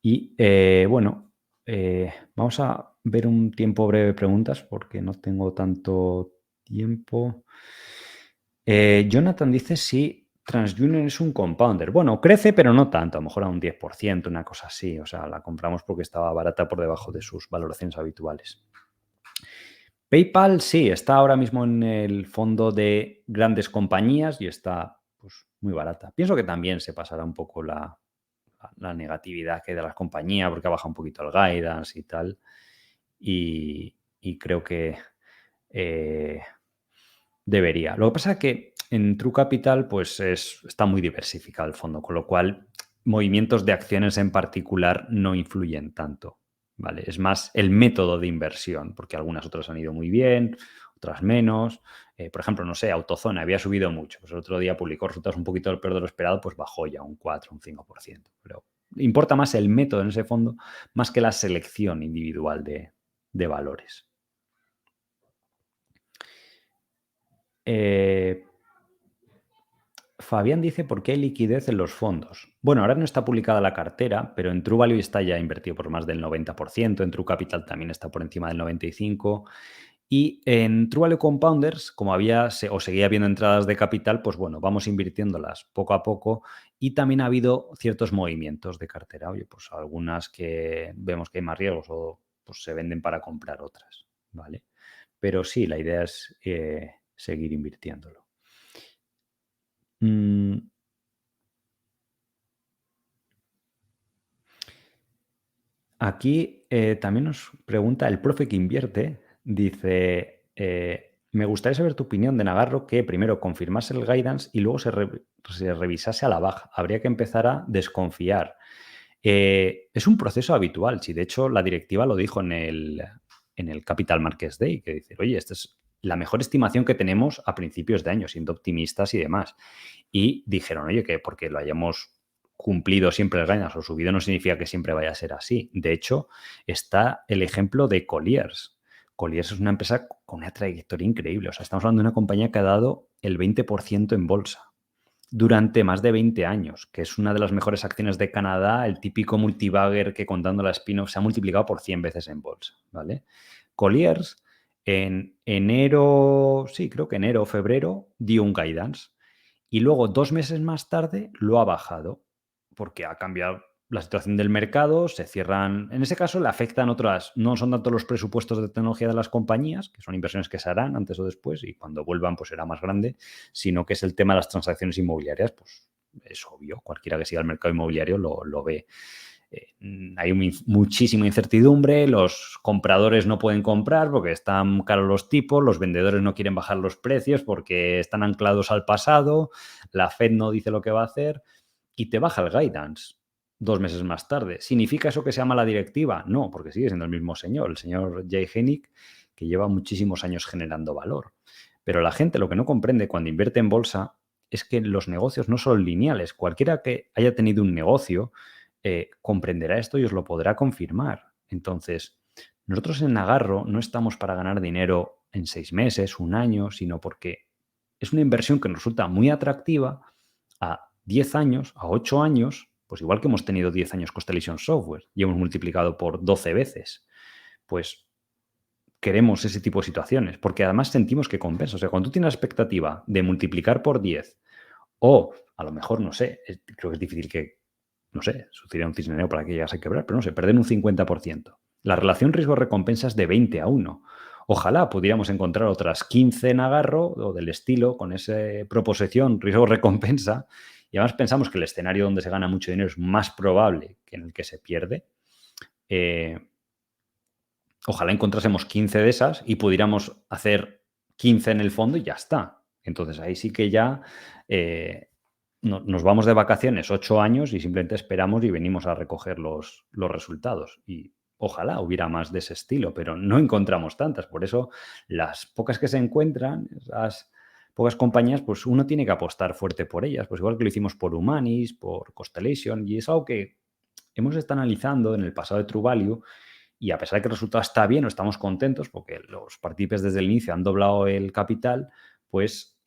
Y bueno, vamos a ver un tiempo breve de preguntas porque no tengo tanto tiempo. Jonathan dice si TransUnion es un compounder. Bueno, crece, pero no tanto, a lo mejor a un 10%, una cosa así. O sea, la compramos porque estaba barata por debajo de sus valoraciones habituales. PayPal sí, está ahora mismo en el fondo de grandes compañías y está pues, muy barata. Pienso que también se pasará un poco la negatividad que hay de las compañías porque ha bajado un poquito el guidance y tal. Y creo que debería. Lo que pasa es que en True Capital pues está muy diversificado el fondo, con lo cual movimientos de acciones en particular no influyen tanto, ¿vale? Es más el método de inversión, porque algunas otras han ido muy bien, otras menos. Por ejemplo, no sé, AutoZone había subido mucho, pues el otro día publicó resultados un poquito peor de lo esperado, pues bajó ya un 4, un 5%. Pero importa más el método en ese fondo más que la selección individual de valores. Eh, Fabián dice por qué hay liquidez en los fondos. Bueno, ahora no está publicada la cartera, pero en True Value está ya invertido por más del 90%, en True Capital también está por encima del 95%. Y en True Value Compounders, como o seguía habiendo entradas de capital, pues bueno, vamos invirtiéndolas poco a poco y también ha habido ciertos movimientos de cartera. Oye, pues algunas que vemos que hay más riesgos o pues se venden para comprar otras, ¿vale? Pero sí, la idea es seguir invirtiéndolo. Aquí también nos pregunta el profe que invierte, dice, me gustaría saber tu opinión de Nagarro que primero confirmase el guidance y luego se revisase a la baja. Habría que empezar a desconfiar. Es un proceso habitual. Si de hecho la directiva lo dijo en el Capital Markets Day, que dice, oye, esta es la mejor estimación que tenemos a principios de año, siendo optimistas y demás. Y dijeron, oye, que porque lo hayamos cumplido siempre el guidance o subido no significa que siempre vaya a ser así. De hecho, está el ejemplo de Colliers. Colliers es una empresa con una trayectoria increíble. O sea, estamos hablando de una compañía que ha dado el 20% en bolsa durante más de 20 años, que es una de las mejores acciones de Canadá, el típico multibagger que contando la spin-off se ha multiplicado por 100 veces en bolsa, ¿vale? Colliers en enero, sí, creo que enero o febrero, dio un guidance y luego 2 meses más tarde lo ha bajado porque ha cambiado la situación del mercado, se cierran, en ese caso le afectan otras, no son tanto los presupuestos de tecnología de las compañías, que son inversiones que se harán antes o después y cuando vuelvan pues será más grande, sino que es el tema de las transacciones inmobiliarias, pues es obvio, cualquiera que siga el mercado inmobiliario lo ve. Hay muchísima incertidumbre, los compradores no pueden comprar porque están caros los tipos, los vendedores no quieren bajar los precios porque están anclados al pasado, la Fed no dice lo que va a hacer y te baja el guidance 2 meses más tarde. ¿Significa eso que sea mala directiva? No, porque sigue siendo el mismo señor, el señor Jay Hennick, que lleva muchísimos años generando valor. Pero la gente lo que no comprende cuando invierte en bolsa es que los negocios no son lineales. Cualquiera que haya tenido un negocio comprenderá esto y os lo podrá confirmar. Entonces, nosotros en Nagarro no estamos para ganar dinero en 6 meses, un año, sino porque es una inversión que nos resulta muy atractiva a 10 años, a 8 años, pues igual que hemos tenido 10 años Constellation Software y hemos multiplicado por 12 veces, pues queremos ese tipo de situaciones, porque además sentimos que compensa. O sea, cuando tú tienes la expectativa de multiplicar por 10 o a lo mejor, no sé, creo que es difícil que, no sé, sucediera un cisne negro para que llegase a quebrar, pero no sé, perder un 50%. La relación riesgo-recompensa es de 20-1. Ojalá pudiéramos encontrar otras 15 en agarro o del estilo con esa proposición riesgo-recompensa. Y además pensamos que el escenario donde se gana mucho dinero es más probable que en el que se pierde. Ojalá encontrásemos 15 de esas y pudiéramos hacer 15 en el fondo y ya está. Entonces ahí sí que ya nos vamos de vacaciones 8 años y simplemente esperamos y venimos a recoger los resultados. Y ojalá hubiera más de ese estilo, pero no encontramos tantas. Por eso las pocas que se encuentran, las pocas compañías, pues uno tiene que apostar fuerte por ellas. Pues igual que lo hicimos por Humanis, por Constellation, y es algo que hemos estado analizando en el pasado de True Value. Y a pesar de que el resultado está bien, no estamos contentos porque los partícipes desde el inicio han doblado el capital, pues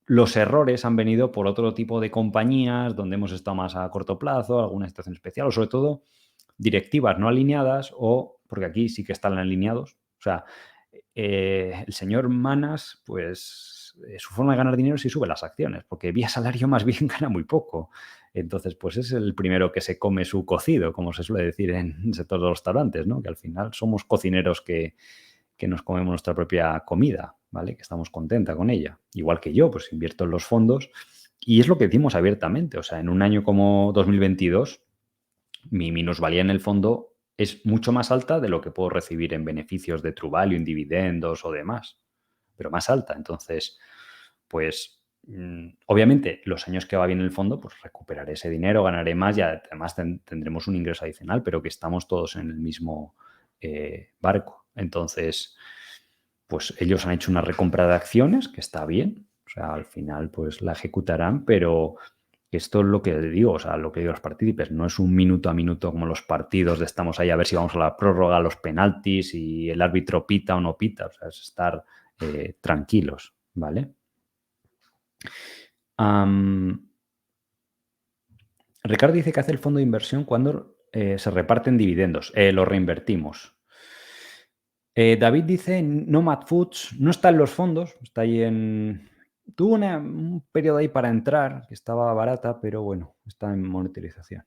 los errores han venido por otro tipo de compañías donde hemos estado más a corto plazo, alguna situación especial o sobre todo directivas no alineadas o, porque aquí sí que están alineados, o sea, el señor Manas, pues su forma de ganar dinero sí sube las acciones, porque vía salario más bien gana muy poco. Entonces, pues es el primero que se come su cocido, como se suele decir en el sector de los restaurantes, ¿no? Que al final somos cocineros que nos comemos nuestra propia comida, ¿vale? Que estamos contentos con ella. Igual que yo, pues invierto en los fondos y es lo que decimos abiertamente. O sea, en un año como 2022, mi minusvalía en el fondo es mucho más alta de lo que puedo recibir en beneficios de True Value, en dividendos o demás, pero más alta. Entonces, pues obviamente los años que va bien el fondo, pues recuperaré ese dinero, ganaré más y además tendremos un ingreso adicional, pero que estamos todos en el mismo barco. Entonces, pues ellos han hecho una recompra de acciones, que está bien, o sea, al final pues la ejecutarán, pero esto es lo que digo, o sea, lo que digo a los partícipes, no es un minuto a minuto como los partidos de estamos ahí a ver si vamos a la prórroga, a los penaltis y el árbitro pita o no pita, o sea, es estar tranquilos. ¿vale? Ricardo dice que hace el fondo de inversión cuando se reparten dividendos, lo reinvertimos. David dice, Nomad Foods no está en los fondos, está ahí en... Tuvo un periodo ahí para entrar, que estaba barata, pero bueno, está en monetización.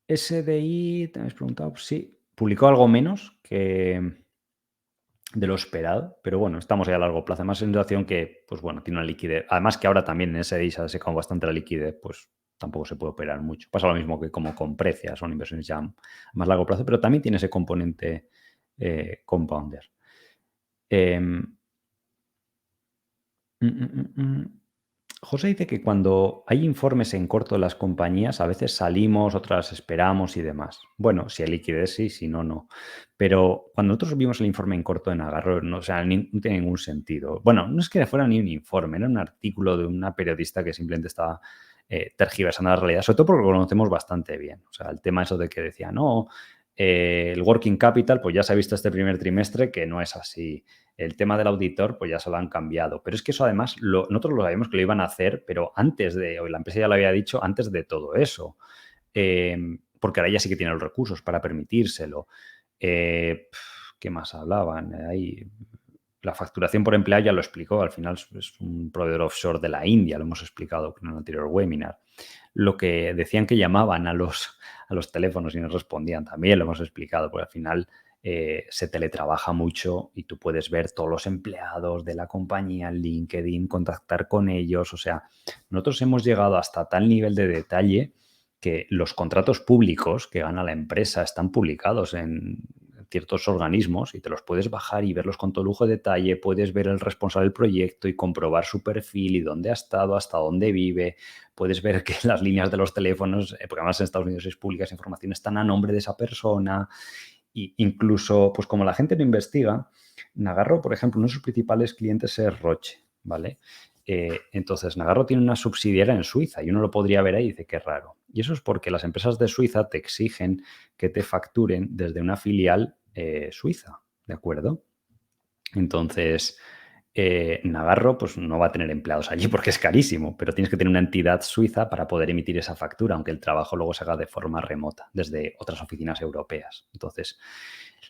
SDI, te habéis preguntado, sí, publicó algo menos que de lo esperado, pero bueno, estamos ahí a largo plazo. Además, sensación que, pues bueno, tiene una liquidez. Además que ahora también en SDI se ha secado bastante la liquidez, pues tampoco se puede operar mucho. Pasa lo mismo que como con Precia, son inversiones ya a más largo plazo, pero también tiene ese componente compounder. Mm, mm, mm, mm. José dice que cuando hay informes en corto de las compañías, a veces salimos, otras esperamos y demás. Bueno, si hay liquidez, sí, si no, no. Pero cuando nosotros vimos el informe en corto de Nagarro, no, o sea, no tiene ningún sentido. Bueno, no es que fuera ni un informe, era un artículo de una periodista que simplemente estaba tergiversando la realidad, sobre todo porque lo conocemos bastante bien. O sea, el tema eso de que decía, no, el working capital, pues ya se ha visto este primer trimestre que no es así. El tema del auditor, pues ya se lo han cambiado. Pero es que eso además, nosotros lo sabíamos que lo iban a hacer, pero antes de, o la empresa ya lo había dicho, antes de todo eso. Porque ahora ya sí que tiene los recursos para permitírselo. ¿Qué más hablaban? Ahí, la facturación por empleado ya lo explicó, al final es un proveedor offshore de la India, lo hemos explicado en el anterior webinar. Lo que decían que llamaban a los teléfonos y no respondían, también lo hemos explicado, porque al final se teletrabaja mucho y tú puedes ver todos los empleados de la compañía en LinkedIn, contactar con ellos. O sea, nosotros hemos llegado hasta tal nivel de detalle que los contratos públicos que gana la empresa están publicados en ciertos organismos y te los puedes bajar y verlos con todo lujo de detalle, puedes ver el responsable del proyecto y comprobar su perfil y dónde ha estado, hasta dónde vive, puedes ver que las líneas de los teléfonos, porque además en Estados Unidos es pública esa información, están a nombre de esa persona. Y incluso, pues como la gente no investiga, Nagarro, por ejemplo, uno de sus principales clientes es Roche, ¿vale? Entonces, Nagarro tiene una subsidiaria en Suiza y uno lo podría ver ahí y dice, qué raro. Y eso es porque las empresas de Suiza te exigen que te facturen desde una filial suiza, ¿de acuerdo? Entonces, Nagarro pues no va a tener empleados allí porque es carísimo, pero tienes que tener una entidad suiza para poder emitir esa factura, aunque el trabajo luego se haga de forma remota desde otras oficinas europeas. Entonces,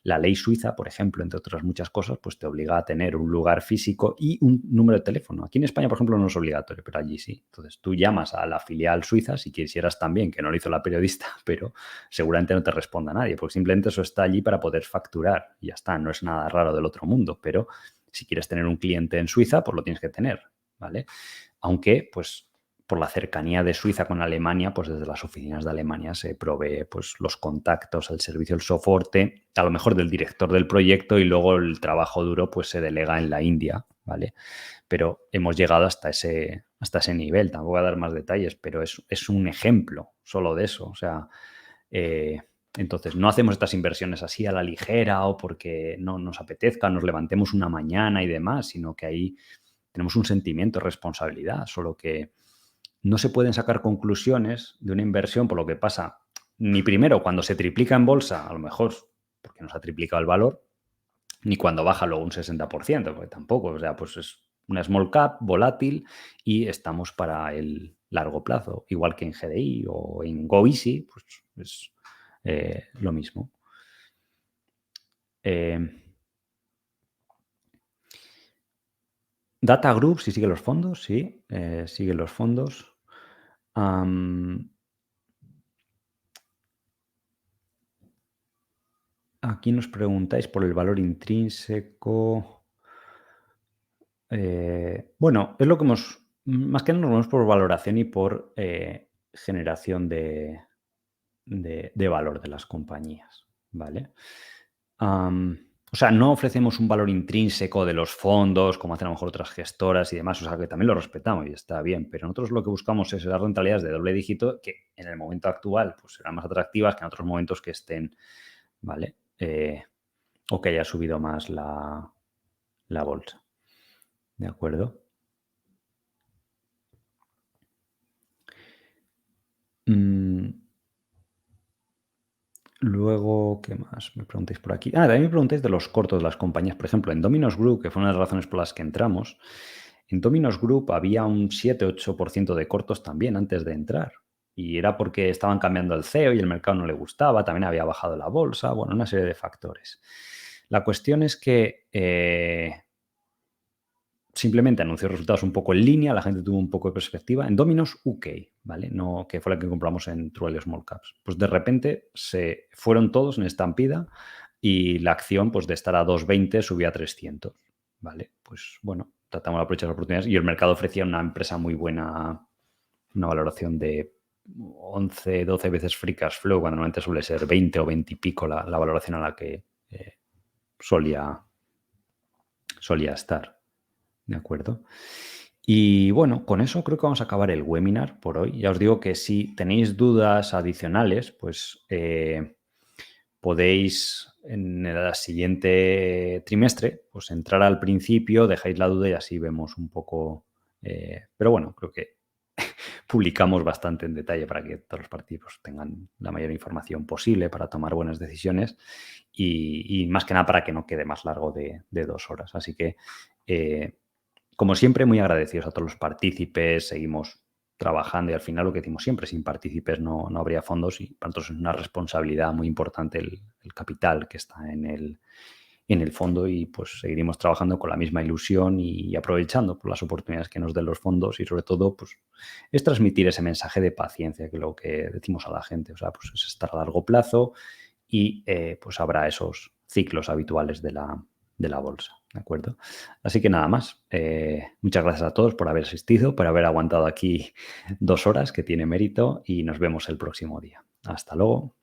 la ley suiza, por ejemplo, entre otras muchas cosas, pues te obliga a tener un lugar físico y un número de teléfono. Aquí en España, por ejemplo, no es obligatorio, pero allí sí. Entonces, tú llamas a la filial suiza si quisieras también, que no lo hizo la periodista, pero seguramente no te responda nadie, porque simplemente eso está allí para poder facturar y ya está, no es nada raro del otro mundo, pero si quieres tener un cliente en Suiza, pues lo tienes que tener, ¿vale? Aunque, pues, por la cercanía de Suiza con Alemania, pues desde las oficinas de Alemania se provee pues, los contactos, el servicio, el soporte, a lo mejor del director del proyecto y luego el trabajo duro pues se delega en la India, ¿vale? Pero hemos llegado hasta ese nivel, tampoco voy a dar más detalles, pero es un ejemplo solo de eso, o sea, entonces no hacemos estas inversiones así a la ligera o porque no nos apetezca, nos levantemos una mañana y demás, sino que ahí tenemos un sentimiento de responsabilidad, solo que no se pueden sacar conclusiones de una inversión por lo que pasa, ni primero cuando se triplica en bolsa, a lo mejor porque nos ha triplicado el valor, ni cuando baja luego un 60%, porque tampoco, o sea, pues es una small cap volátil y estamos para el largo plazo, igual que en GDI o en GoEasy, pues es lo mismo. Data Group, si sigue los fondos, sí, sigue los fondos. Aquí nos preguntáis por el valor intrínseco. Bueno, es lo que más que nada nos vamos por valoración y por generación de valor de las compañías, ¿vale? O sea, no ofrecemos un valor intrínseco de los fondos, como hacen a lo mejor otras gestoras y demás, o sea, que también lo respetamos y está bien, pero nosotros lo que buscamos es dar rentabilidades de doble dígito que en el momento actual pues serán más atractivas que en otros momentos que estén, ¿vale? O que haya subido más la bolsa. ¿De acuerdo? Luego, ¿qué más me preguntáis por aquí? También me preguntáis de los cortos de las compañías. Por ejemplo, en Domino's Group, que fue una de las razones por las que entramos, en Domino's Group había un 7-8% de cortos también antes de entrar. Y era porque estaban cambiando el CEO y el mercado no le gustaba, también había bajado la bolsa, bueno, una serie de factores. La cuestión es que simplemente anunció resultados un poco en línea, la gente tuvo un poco de perspectiva. En Domino's UK, ¿vale? No, que fue la que compramos en True Value Small Caps. Pues de repente se fueron todos en estampida y la acción, pues de estar a 2,20 subió a 300, ¿vale? Pues bueno, tratamos de aprovechar las oportunidades y el mercado ofrecía una empresa muy buena, una valoración de 11, 12 veces free cash flow, cuando normalmente suele ser 20 o 20 y pico la valoración a la que solía estar. ¿De acuerdo? Y bueno, con eso creo que vamos a acabar el webinar por hoy. Ya os digo que si tenéis dudas adicionales, pues podéis en el siguiente trimestre pues entrar al principio, dejáis la duda y así vemos un poco. Pero bueno, creo que publicamos bastante en detalle para que todos los partidos tengan la mayor información posible para tomar buenas decisiones y más que nada para que no quede más largo de 2 horas. Así que como siempre, muy agradecidos a todos los partícipes, seguimos trabajando y al final lo que decimos siempre, sin partícipes no habría fondos y para nosotros es una responsabilidad muy importante el capital que está en el fondo y pues seguiremos trabajando con la misma ilusión y aprovechando por las oportunidades que nos den los fondos y sobre todo pues es transmitir ese mensaje de paciencia que lo que decimos a la gente, o sea, pues es estar a largo plazo y pues habrá esos ciclos habituales de la bolsa, ¿de acuerdo? Así que nada más. Muchas gracias a todos por haber asistido, por haber aguantado aquí 2 horas, que tiene mérito, y nos vemos el próximo día. Hasta luego.